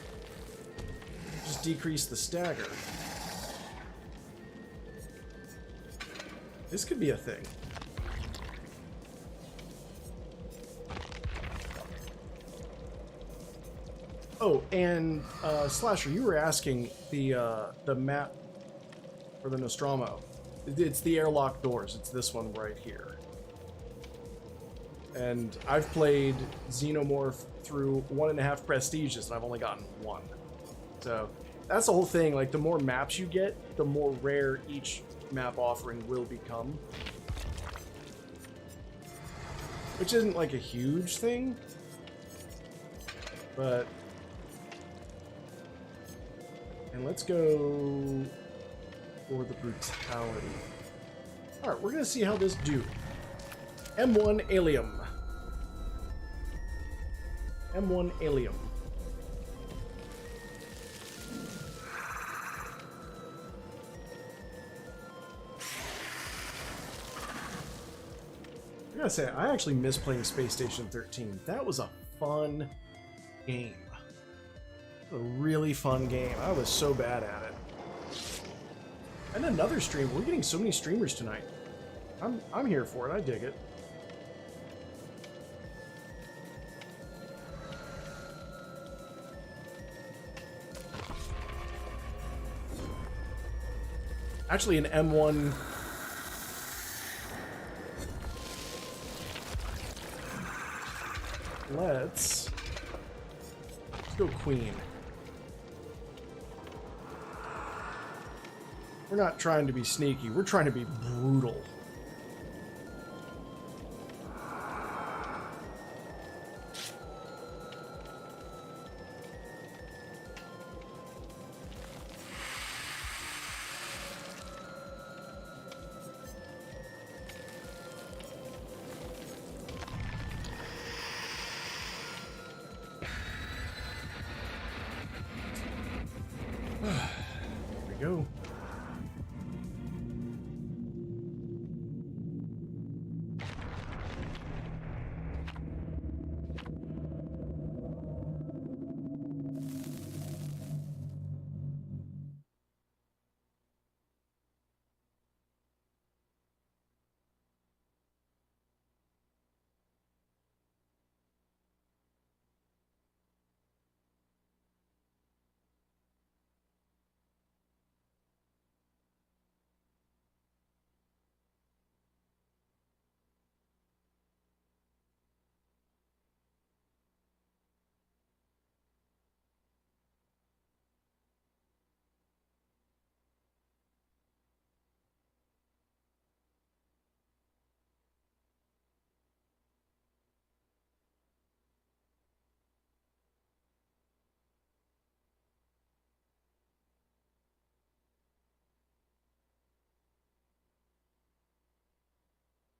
just decrease the stagger. This could be a thing. Oh, and Slasher, you were asking the map for the Nostromo. It's the airlock doors. It's this one right here. And I've played Xenomorph through 1.5 prestiges, and I've only gotten 1. So that's the whole thing. Like, the more maps you get, the more rare each map offering will become. Which isn't like a huge thing, but... And let's go for the brutality. Alright, we're going to see how this do. M1 Allium. M1 Allium. I gotta say, I actually miss playing Space Station 13. That was a fun game. A really fun game. I was so bad at it. And another stream. We're getting so many streamers tonight. I'm here for it. I dig it. Actually, an M1. Let's go Queen. We're not trying to be sneaky. We're trying to be brutal. There we go.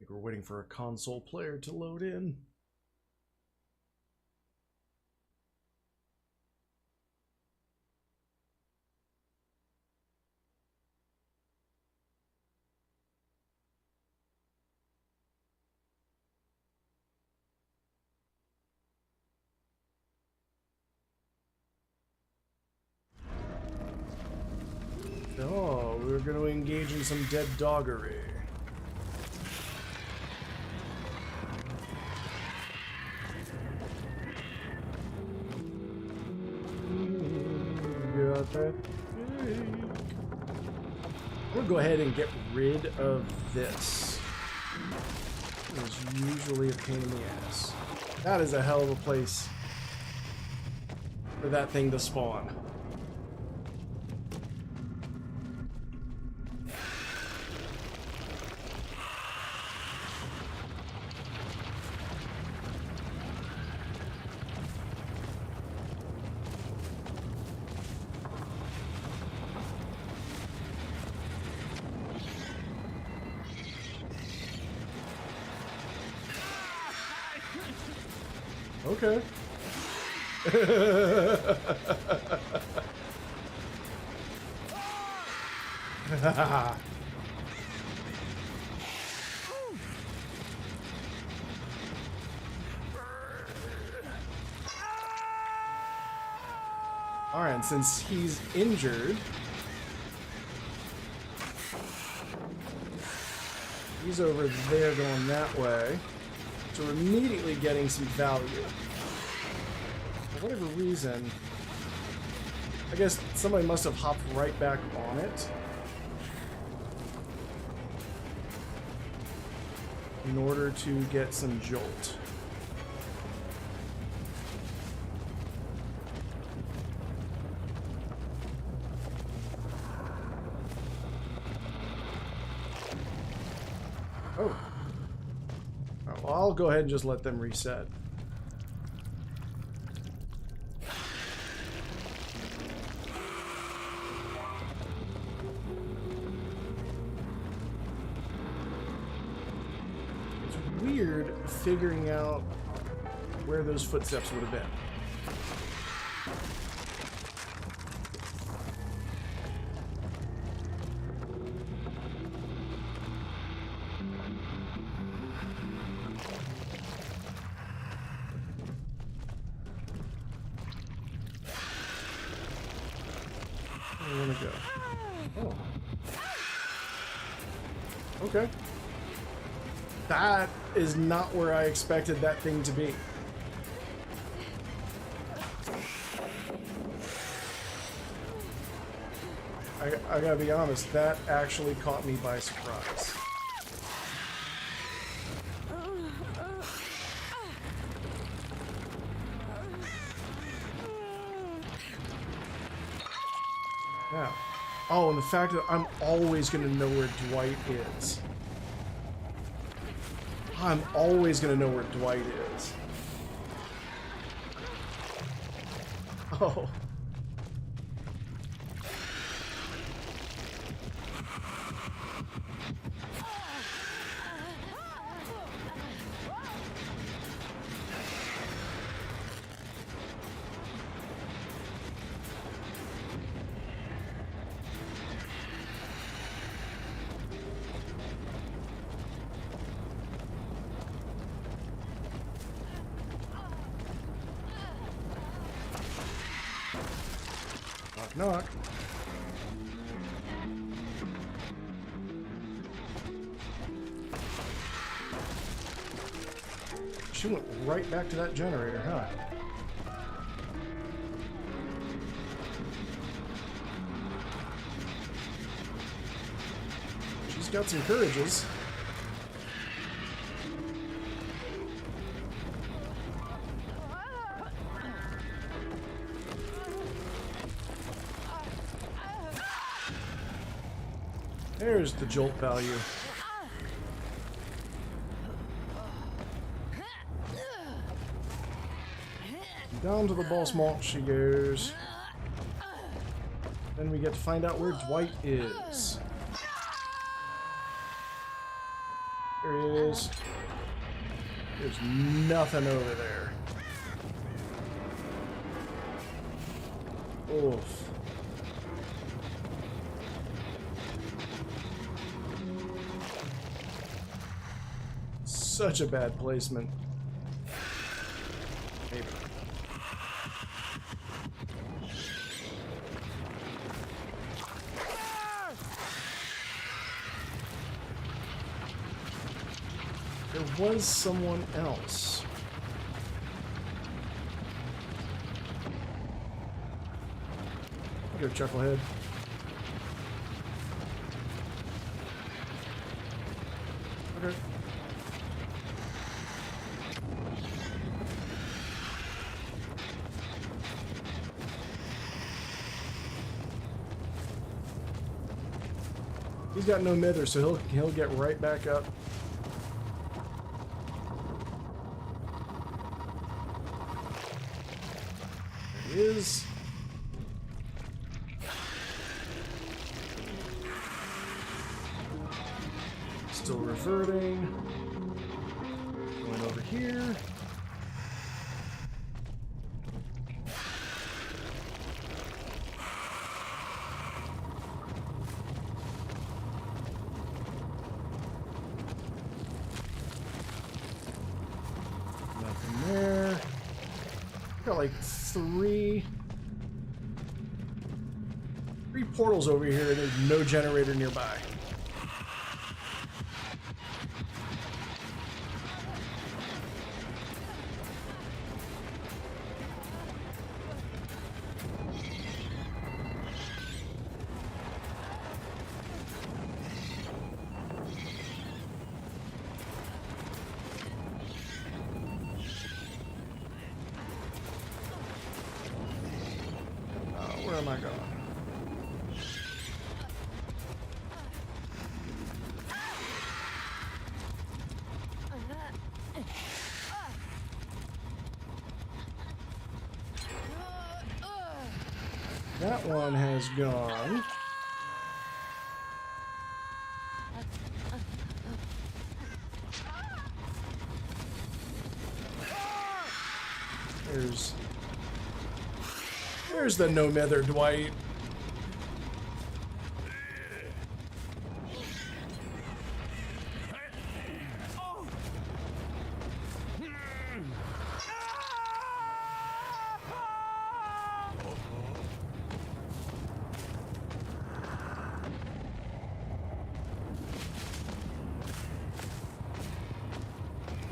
think we're waiting for a console player to load in. Oh, we're going to engage in some dead doggery. Got that cake. I'm going to go ahead and get rid of this. It's usually a pain in the ass. That is a hell of a place for that thing to spawn. Okay. Alright, and since he's injured, he's over there going that way. So we're immediately getting some value. For whatever reason, I guess somebody must have hopped right back on it in order to get some jolt. Oh. Well, I'll go ahead and just let them reset. It's weird figuring out where those footsteps would have been. Where do I want to go? Oh. Okay. That is not where I expected that thing to be. I gotta be honest, that actually caught me by surprise. Yeah. Oh, and the fact that I'm always gonna know where Dwight is. I'm always gonna know where Dwight is. Oh. Knock, knock. She went right back to that generator, huh? She's got some courages. There's the jolt value. Down to the boss malt she goes. Then we get to find out where Dwight is. There he it is. There's nothing over there. Oof. Such a bad placement. Maybe. There was someone else. Go, Chucklehead. Okay. He's got no mither, so he'll get right back up. There he is. Still reverting. Going over here. Nothing there. Got like three portals over here, and there's no generator nearby. Where am I going? That one has gone. There's the no mither Dwight.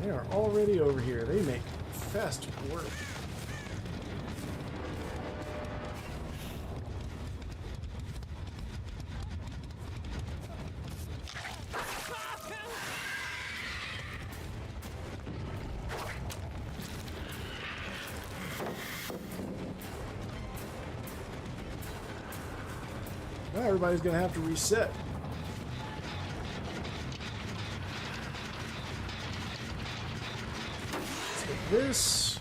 They are already over here. They make fast work. Now everybody's gonna have to reset. Let's get this.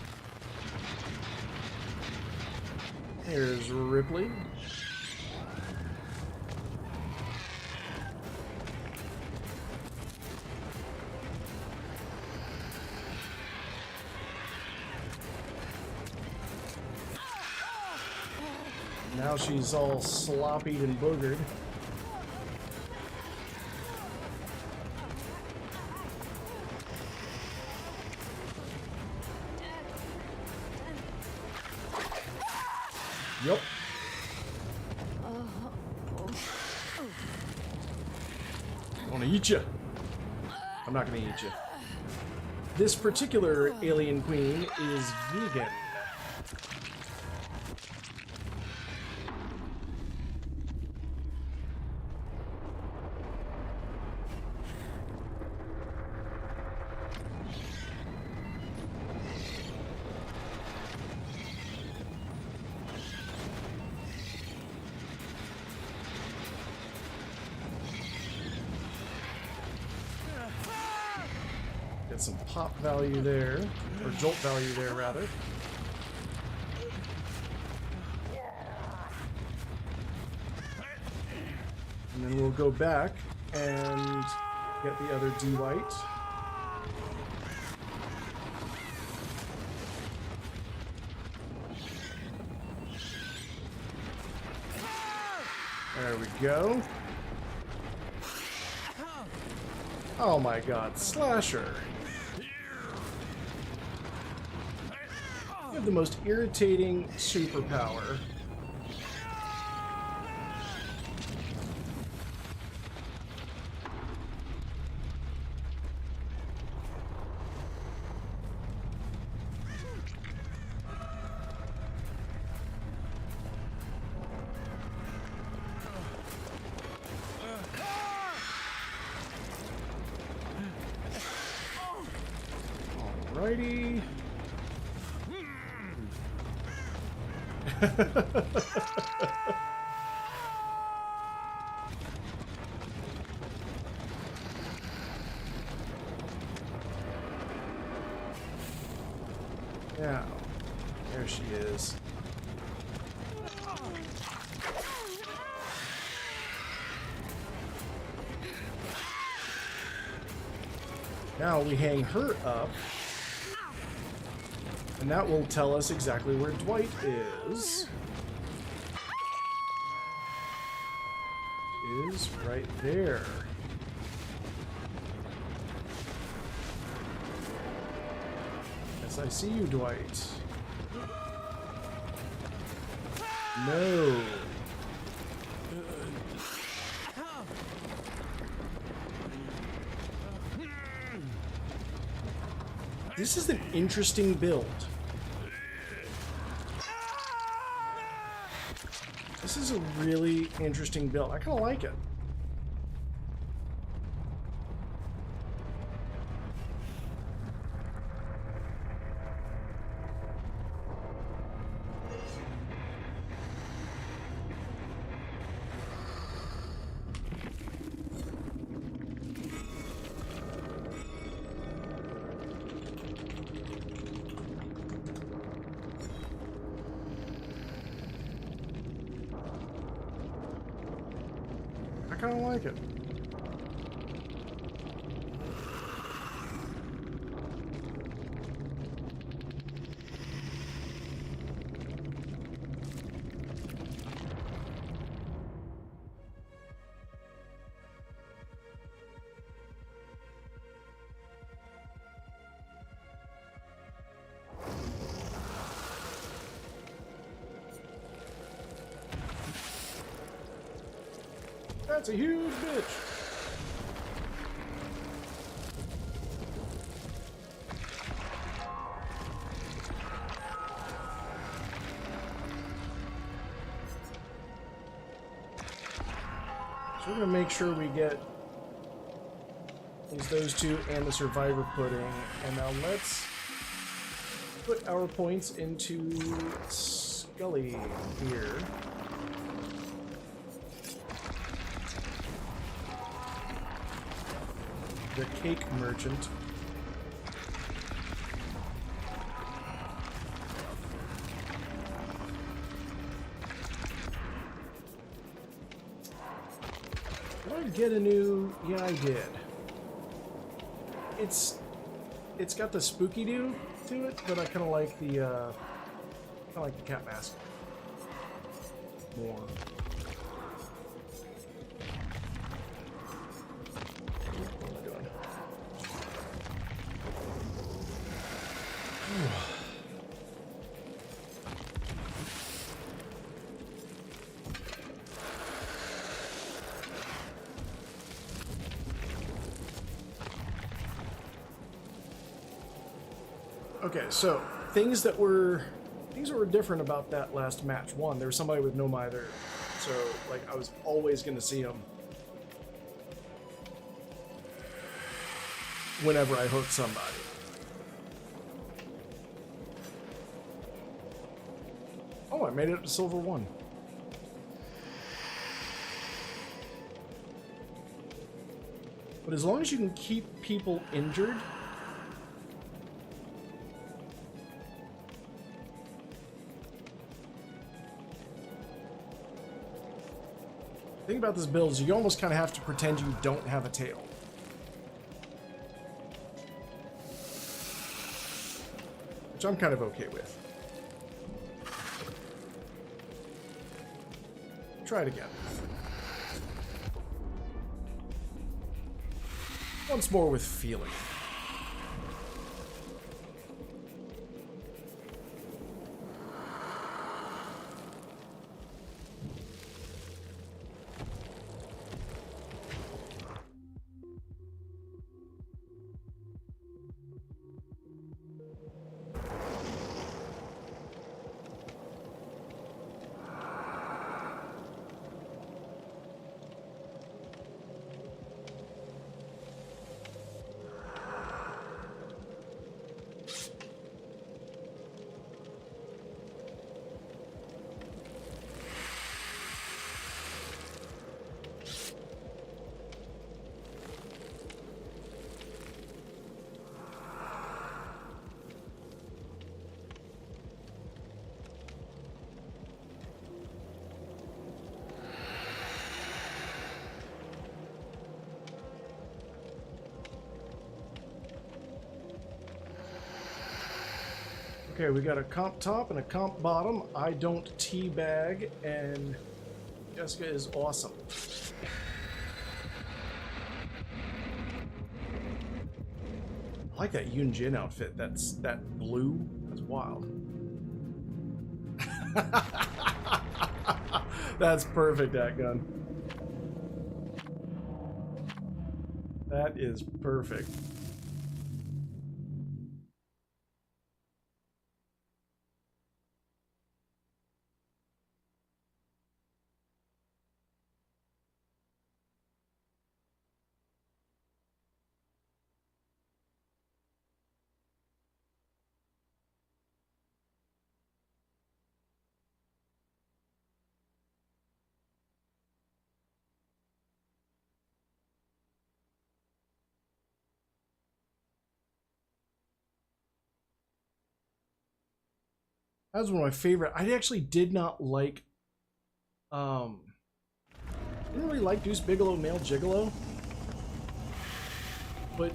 Here's Ripley. Now she's all sloppy and boogered. Yup. I wanna eat you. I'm not gonna eat you. This particular alien queen is vegan. Get some pop value there, or jolt value there, rather. And then we'll go back and get the other D-White. There we go. Oh my god, Slasher. You have the most irritating superpower. Alrighty. Now, there she is. Now we hang her up. And that will tell us exactly where Dwight is. Is right there. Yes, I see you, Dwight. No. This is an interesting build. This is a really interesting build. I kind of like it. I kind of like it. That's a huge bitch. So we're gonna make sure we get those two and the survivor pudding. And now let's put our points into Scully here. The cake merchant. Did I get a new? Yeah, I did. It's got the spooky do to it, but I kind of like the cat mask more. Okay, so things that were different about that last match. One, there was somebody with no mither, so like I was always going to see him whenever I hooked somebody. Oh, I made it up to silver 1. But as long as you can keep people injured, the thing about this build is you almost kind of have to pretend you don't have a tail. Which I'm kind of okay with. Try it again. Once more with feeling. Okay, we got a comp top and a comp bottom. I don't teabag, and Jessica is awesome. I like that Yoon Jin outfit. That blue. That's wild. That's perfect, that gun. That is perfect. That was one of my favorite. I actually did not like, didn't really like Deuce Bigalow Male Gigolo. But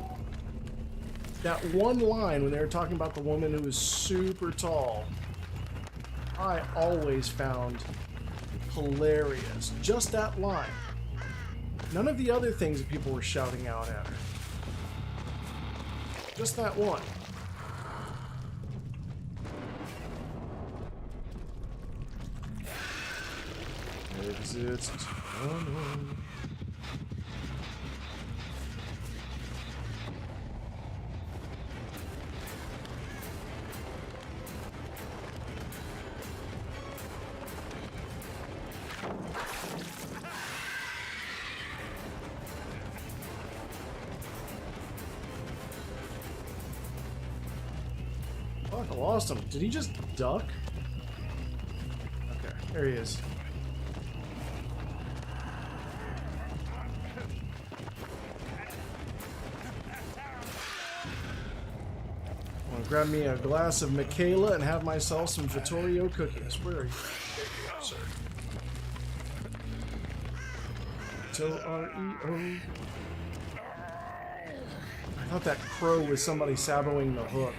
that one line when they were talking about the woman who was super tall, I always found hilarious. Just that line. None of the other things that people were shouting out at her. Just that one. Exit tunnel. Fuck, I lost him. Did he just duck? Okay, there he is. Grab me a glass of Michaela and have myself some Vittorio cookies. Where are you? There you are, sir. Vittorio. I thought that crow was somebody saboing the hook.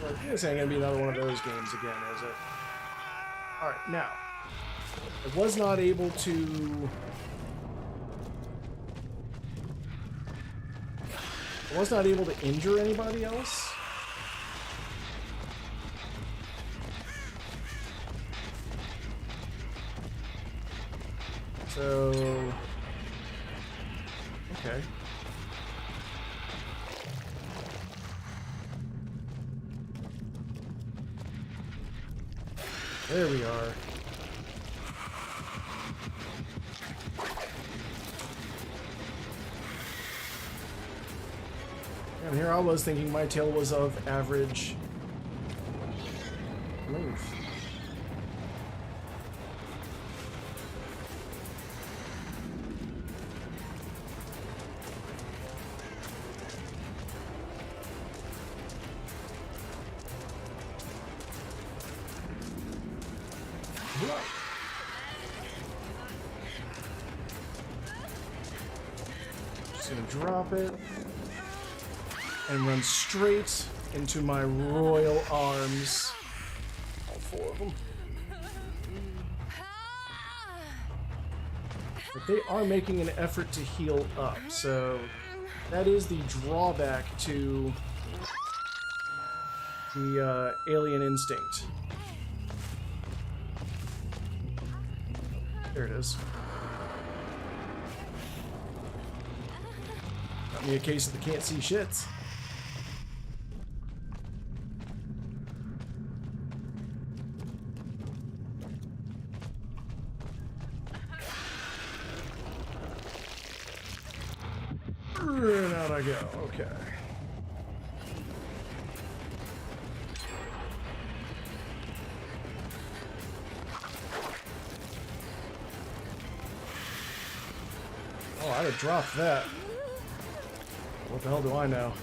Like, this ain't gonna be another one of those games again, is it? Alright, now. I was not able to... I was not able to injure anybody else. So, okay. There we are. And here I was thinking my tail was of average length. Just gonna drop it and run straight into my royal arms. All four of them. But they are making an effort to heal up, so That is the drawback to the Alien Instinct. There it is. Got me a case of the can't see shits. And out I go. Okay. Oh, I'd have dropped that. What the hell do I know?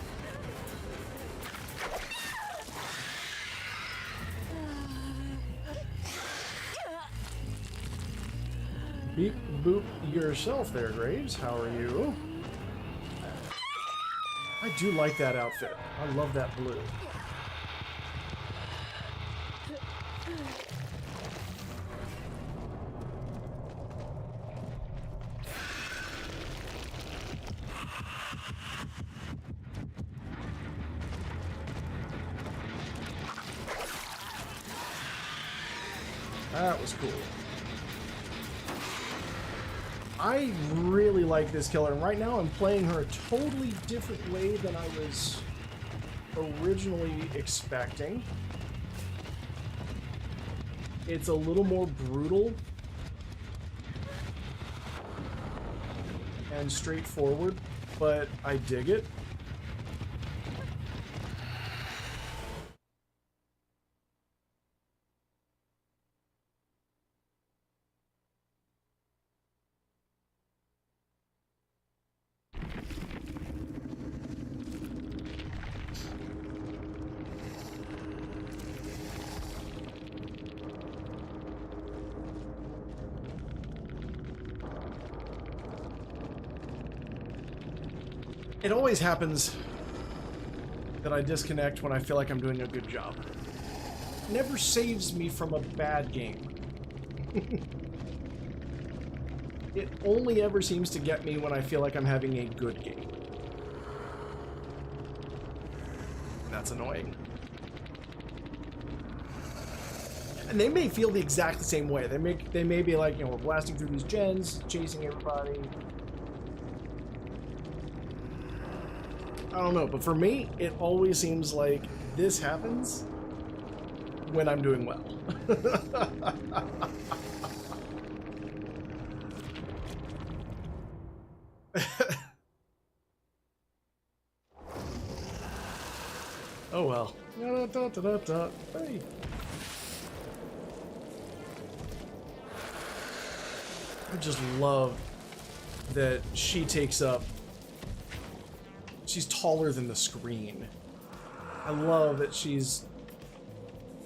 Beep boop yourself there, Graves. How are you? I do like that outfit. I love that blue. That was cool. I really like this killer, and right now I'm playing her a totally different way than I was originally expecting. It's a little more brutal and straightforward, but I dig it. It always happens that I disconnect when I feel like I'm doing a good job. It never saves me from a bad game. It only ever seems to get me when I feel like I'm having a good game. That's annoying. And they may feel the exact same way. They may be like, you know, we're blasting through these gens, chasing everybody. I don't know, but for me, it always seems like this happens when I'm doing well. Oh well. Hey. I just love that she takes up. She's taller than the screen. I love that she's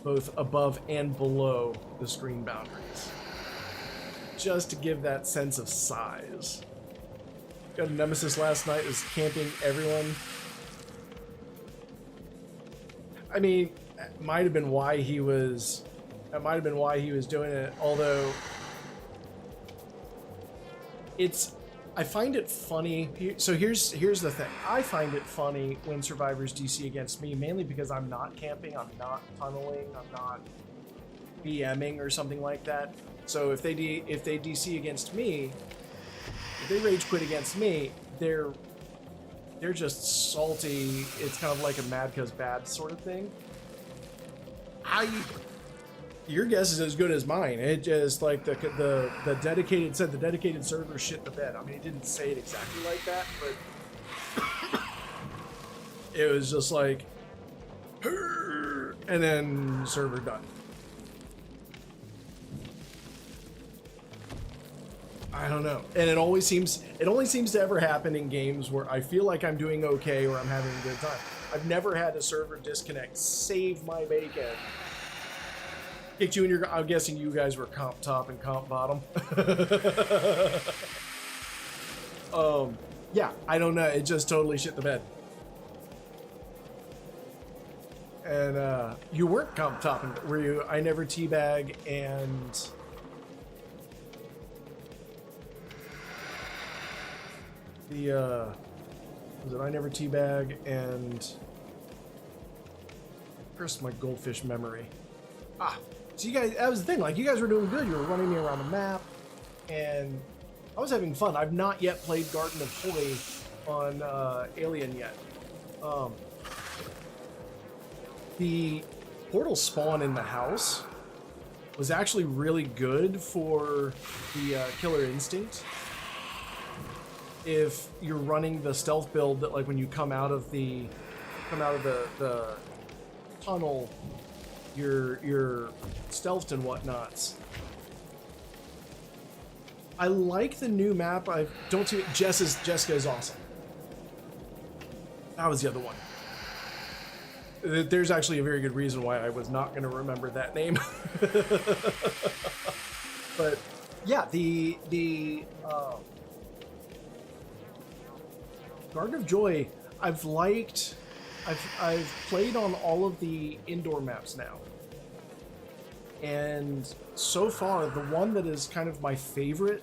both above and below the screen boundaries. Just to give that sense of size. Got a nemesis last night, was camping everyone. I mean, that might have been why he was doing it, although I find it funny. So here's the thing. I find it funny when survivors DC against me, mainly because I'm not camping, I'm not tunneling, I'm not BMing or something like that. So if they DC against me, if they rage quit against me, they're just salty. It's kind of like a mad cause bad sort of thing. Your guess is as good as mine. It just like the dedicated said the dedicated server shit the bed. I mean, it didn't say it exactly like that, but it was just like, and then server done. I don't know, and it only seems to ever happen in games where I feel like I'm doing okay or I'm having a good time. I've never had a server disconnect, save my bacon. Kicked you in your. I'm guessing you guys were comp top and comp bottom. Yeah, I don't know. It just totally shit the bed. And you weren't comp top, were you? I never teabag and. Was it I Never Teabag and curse my goldfish memory. So you guys, that was the thing, like you guys were doing good. You were running me around the map and I was having fun. I've not yet played Garden of Hoy on Alien yet. The portal spawn in the house was actually really good for the Killer Instinct. If you're running the stealth build that, like, when you come out of the tunnel, you're stealthed and whatnots. I like the new map. I don't see it. Jessica is awesome. That was the other one. There's actually a very good reason why I was not going to remember that name. But yeah, the Garden of Joy, I've played on all of the indoor maps now. And so far, the one that is kind of my favorite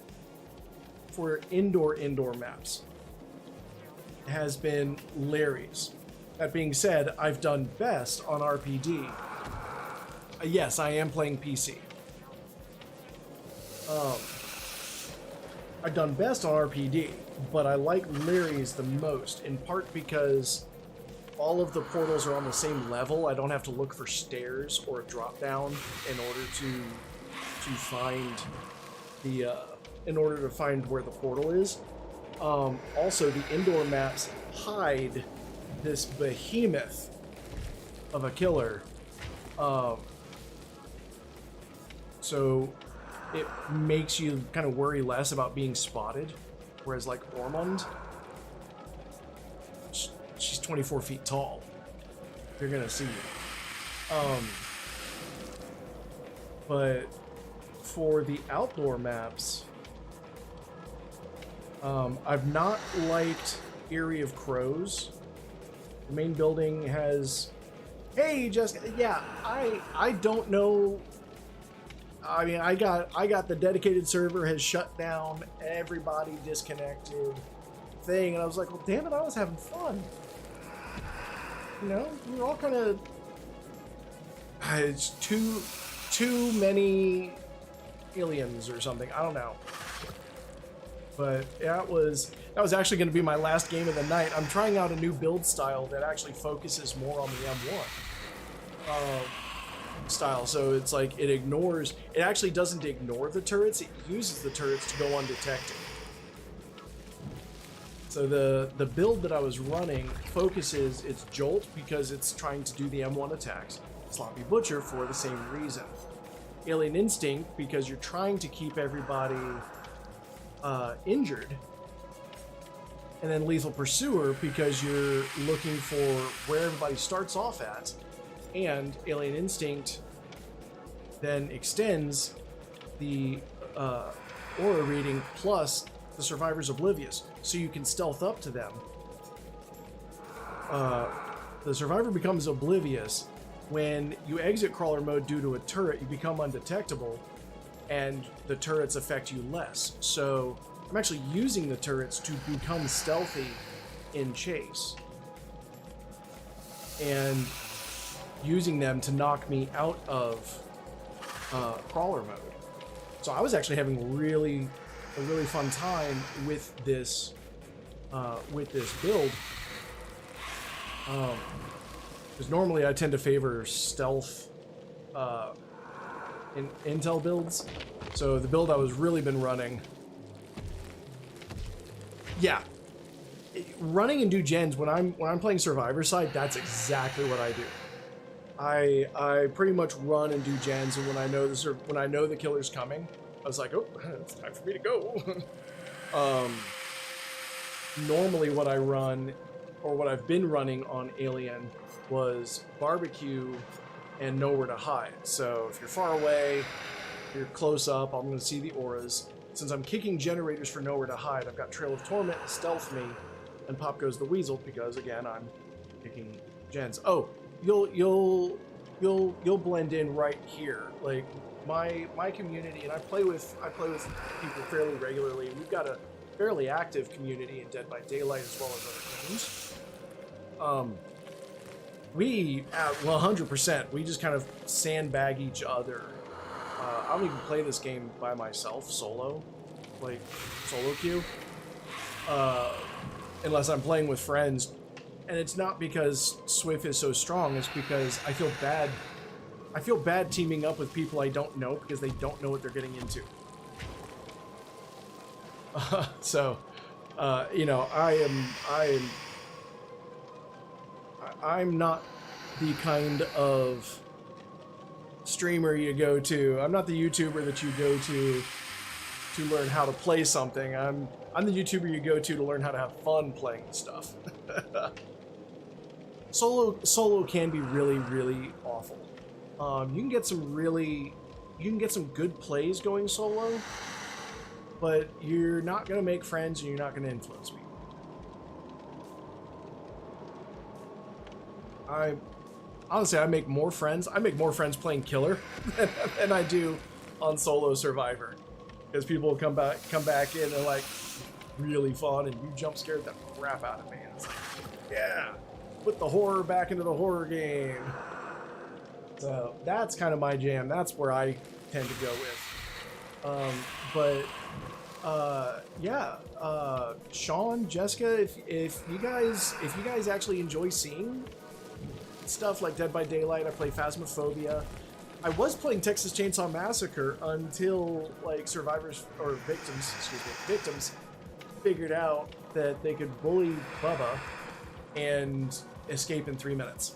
for indoor maps has been Larry's. That being said, I've done best on RPD. Yes, I am playing PC. I've done best on RPD, but I like Larry's the most, in part because all of the portals are on the same level. I don't have to look for stairs or a drop down in order to find the in order to find where the portal is. Also, the indoor maps hide this behemoth of a killer, so it makes you kind of worry less about being spotted. Whereas, like Ormond, she's 24 feet tall. They're gonna see you. But for the outdoor maps, I've not liked Eyrie of Crows. The main building has... Hey, Jessica. Yeah, I don't know. I mean, I got the dedicated server has shut down, everybody disconnected thing, and I was like, well, damn it, I was having fun. You know, we were all kind of... It's too many aliens or something. I don't know. But that was actually going to be my last game of the night. I'm trying out a new build style that actually focuses more on the M1 style. So it's like it actually doesn't ignore the turrets. It uses the turrets to go undetected. So the build that I was running focuses its Jolt because it's trying to do the M1 attacks. Sloppy Butcher for the same reason. Alien Instinct because you're trying to keep everybody injured. And then Lethal Pursuer because you're looking for where everybody starts off at. And Alien Instinct then extends the aura reading plus the Survivor's Oblivious, so you can stealth up to them. The Survivor becomes oblivious when you exit crawler mode due to a turret. You become undetectable, and the turrets affect you less. So I'm actually using the turrets to become stealthy in chase, and using them to knock me out of crawler mode. So I was actually having a really fun time with this build. Because normally I tend to favor stealth in intel builds. So the build I was really been running, yeah, running and do gens when I'm playing Survivor side. That's exactly what I do. I pretty much run and do gens, and when I know the killer's coming, I was like, oh, it's time for me to go. Normally what I run, or what I've been running on Alien, was barbecue and nowhere to hide. So if you're far away, if you're close up, I'm going to see the auras. Since I'm kicking generators for nowhere to hide, I've got Trail of Torment to stealth me, and pop goes the weasel because again I'm kicking gens. Oh, you'll blend in right here. Like my community, and I play with people fairly regularly. We've got a fairly active community in Dead by Daylight as well as other games. We, at 100%, we just kind of sandbag each other. I don't even play this game by myself, solo, like solo queue, unless I'm playing with friends. And it's not because Swift is so strong, it's because I feel bad. I feel bad teaming up with people I don't know because they don't know what they're getting into. You know, I'm not the kind of streamer you go to. I'm not the YouTuber that you go to learn how to play something. I'm the YouTuber you go to learn how to have fun playing stuff. Solo can be really, really awful. You can get some good plays going solo, but you're not gonna make friends and you're not gonna influence people. Honestly, I make more friends playing killer than I do on solo Survivor, because people will come back in and they're like really fun, and you jump scared the crap out of me. And it's like, yeah, put the horror back into the horror game. So that's kind of my jam. That's where I tend to go with. Yeah, Sean, Jessica, if you guys actually enjoy seeing stuff like Dead by Daylight, I play Phasmophobia. I was playing Texas Chainsaw Massacre until like victims figured out that they could bully Bubba and escape in 3 minutes.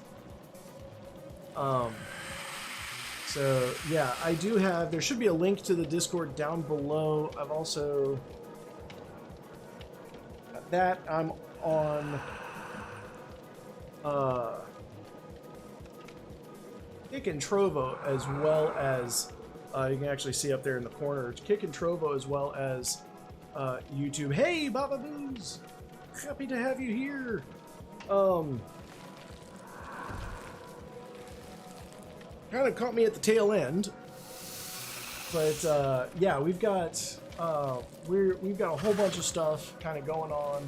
So yeah, I do have, there should be a link to the Discord down below. I've also got that. I'm on Kick and Trovo, as well as you can actually see up there in the corner, Kick and Trovo, as well as YouTube. Hey, Baba Boos! Happy to have you here. Kind of caught me at the tail end, but yeah, we've got we've got a whole bunch of stuff kind of going on.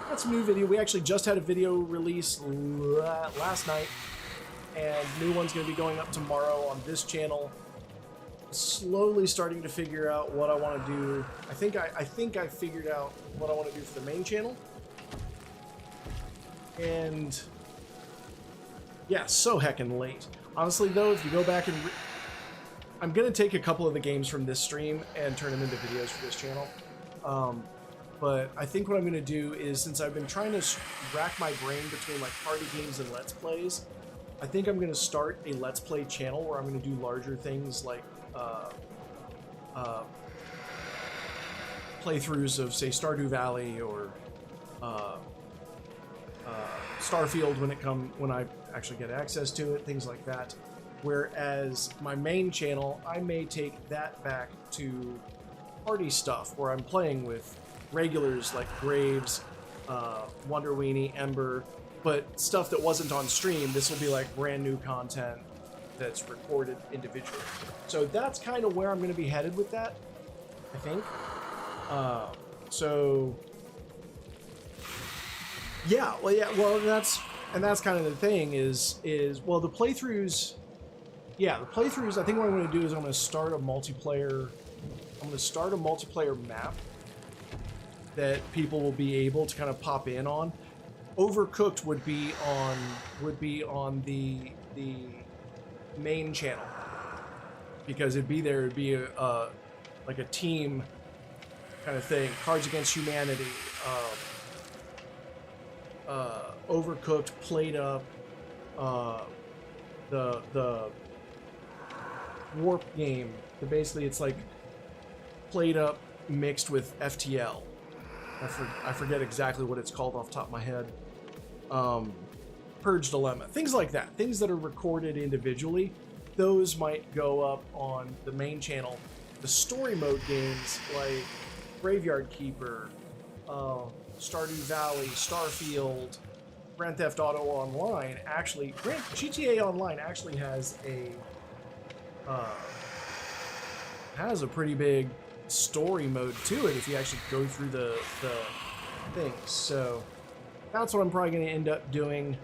Got some new video. We actually just had a video release last night, and new one's going to be going up tomorrow on this channel. Slowly starting to figure out what I want to do. I think I figured out what I want to do for the main channel. And yeah, so heckin' late. Honestly though, if you go back and I'm gonna take a couple of the games from this stream and turn them into videos for this channel. But I think what I'm gonna do is, since I've been trying to rack my brain between like party games and Let's Plays, I think I'm gonna start a Let's Play channel where I'm gonna do larger things like playthroughs of, say, Stardew Valley or Starfield when I actually get access to it, things like that. Whereas my main channel, I may take that back to party stuff where I'm playing with regulars like Graves, Wonder Weenie, Ember, but stuff that wasn't on stream. This will be like brand new content that's recorded individually. So that's kind of where I'm going to be headed with that, I think. So yeah, well, that's kind of the thing is well, the playthroughs. Yeah, the playthroughs. I think what I'm going to do is I'm going to start a multiplayer. I'm going to start a multiplayer map that people will be able to kind of pop in on. Overcooked would be on the main channel, because it'd be like a team kind of thing. Cards Against Humanity, Overcooked, Played Up, the Warp game. But basically, it's like Played Up mixed with FTL. I forget exactly what it's called off the top of my head. Purge Dilemma, things like that, things that are recorded individually, those might go up on the main channel. The story mode games like Graveyard Keeper, Stardew Valley, Starfield, Grand Theft Auto Online, actually, GTA Online actually has a pretty big story mode to it if you actually go through the things. So that's what I'm probably going to end up doing.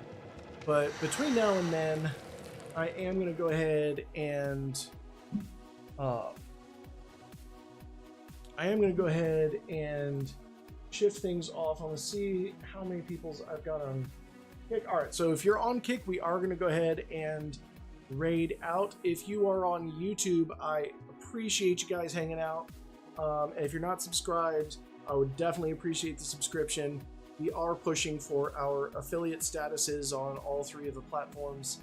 But between now and then, I am going to go ahead and shift things off. I'm going to see how many people's I've got on Kick. All right, so if you're on Kick, we are going to go ahead and raid out. If you are on YouTube, I appreciate you guys hanging out. And if you're not subscribed, I would definitely appreciate the subscription. We are pushing for our affiliate statuses on all 3 of the platforms.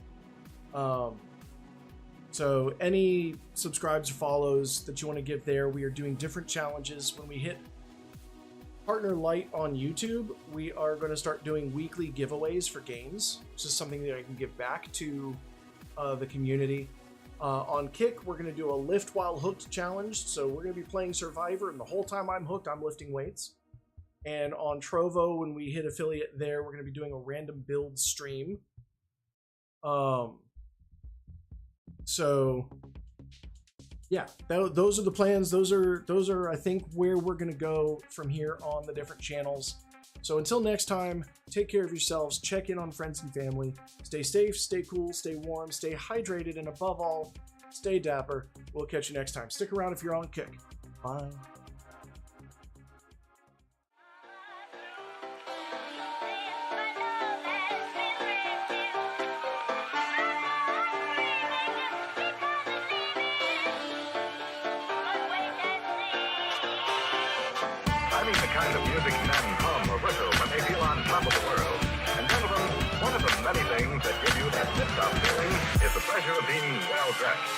So any subscribes or follows that you want to give there, we are doing different challenges. When we hit Partner Light on YouTube, we are going to start doing weekly giveaways for games. This is something that I can give back to the community. On Kick, we're going to do a lift while hooked challenge. So we're going to be playing Survivor, and the whole time I'm hooked, I'm lifting weights. And on Trovo, when we hit affiliate there, we're going to be doing a random build stream. So yeah, those are the plans. Those are I think where we're going to go from here on the different channels. So until next time, take care of yourselves, check in on friends and family, stay safe, stay cool, stay warm, stay hydrated, and above all, stay dapper. We'll catch you next time. Stick around if you're on Kick. Bye. I mean the kind of music men hum or whistle when they feel on top of the world. And gentlemen, one of the many things that give you that tip-top feeling is the pleasure of being well-dressed.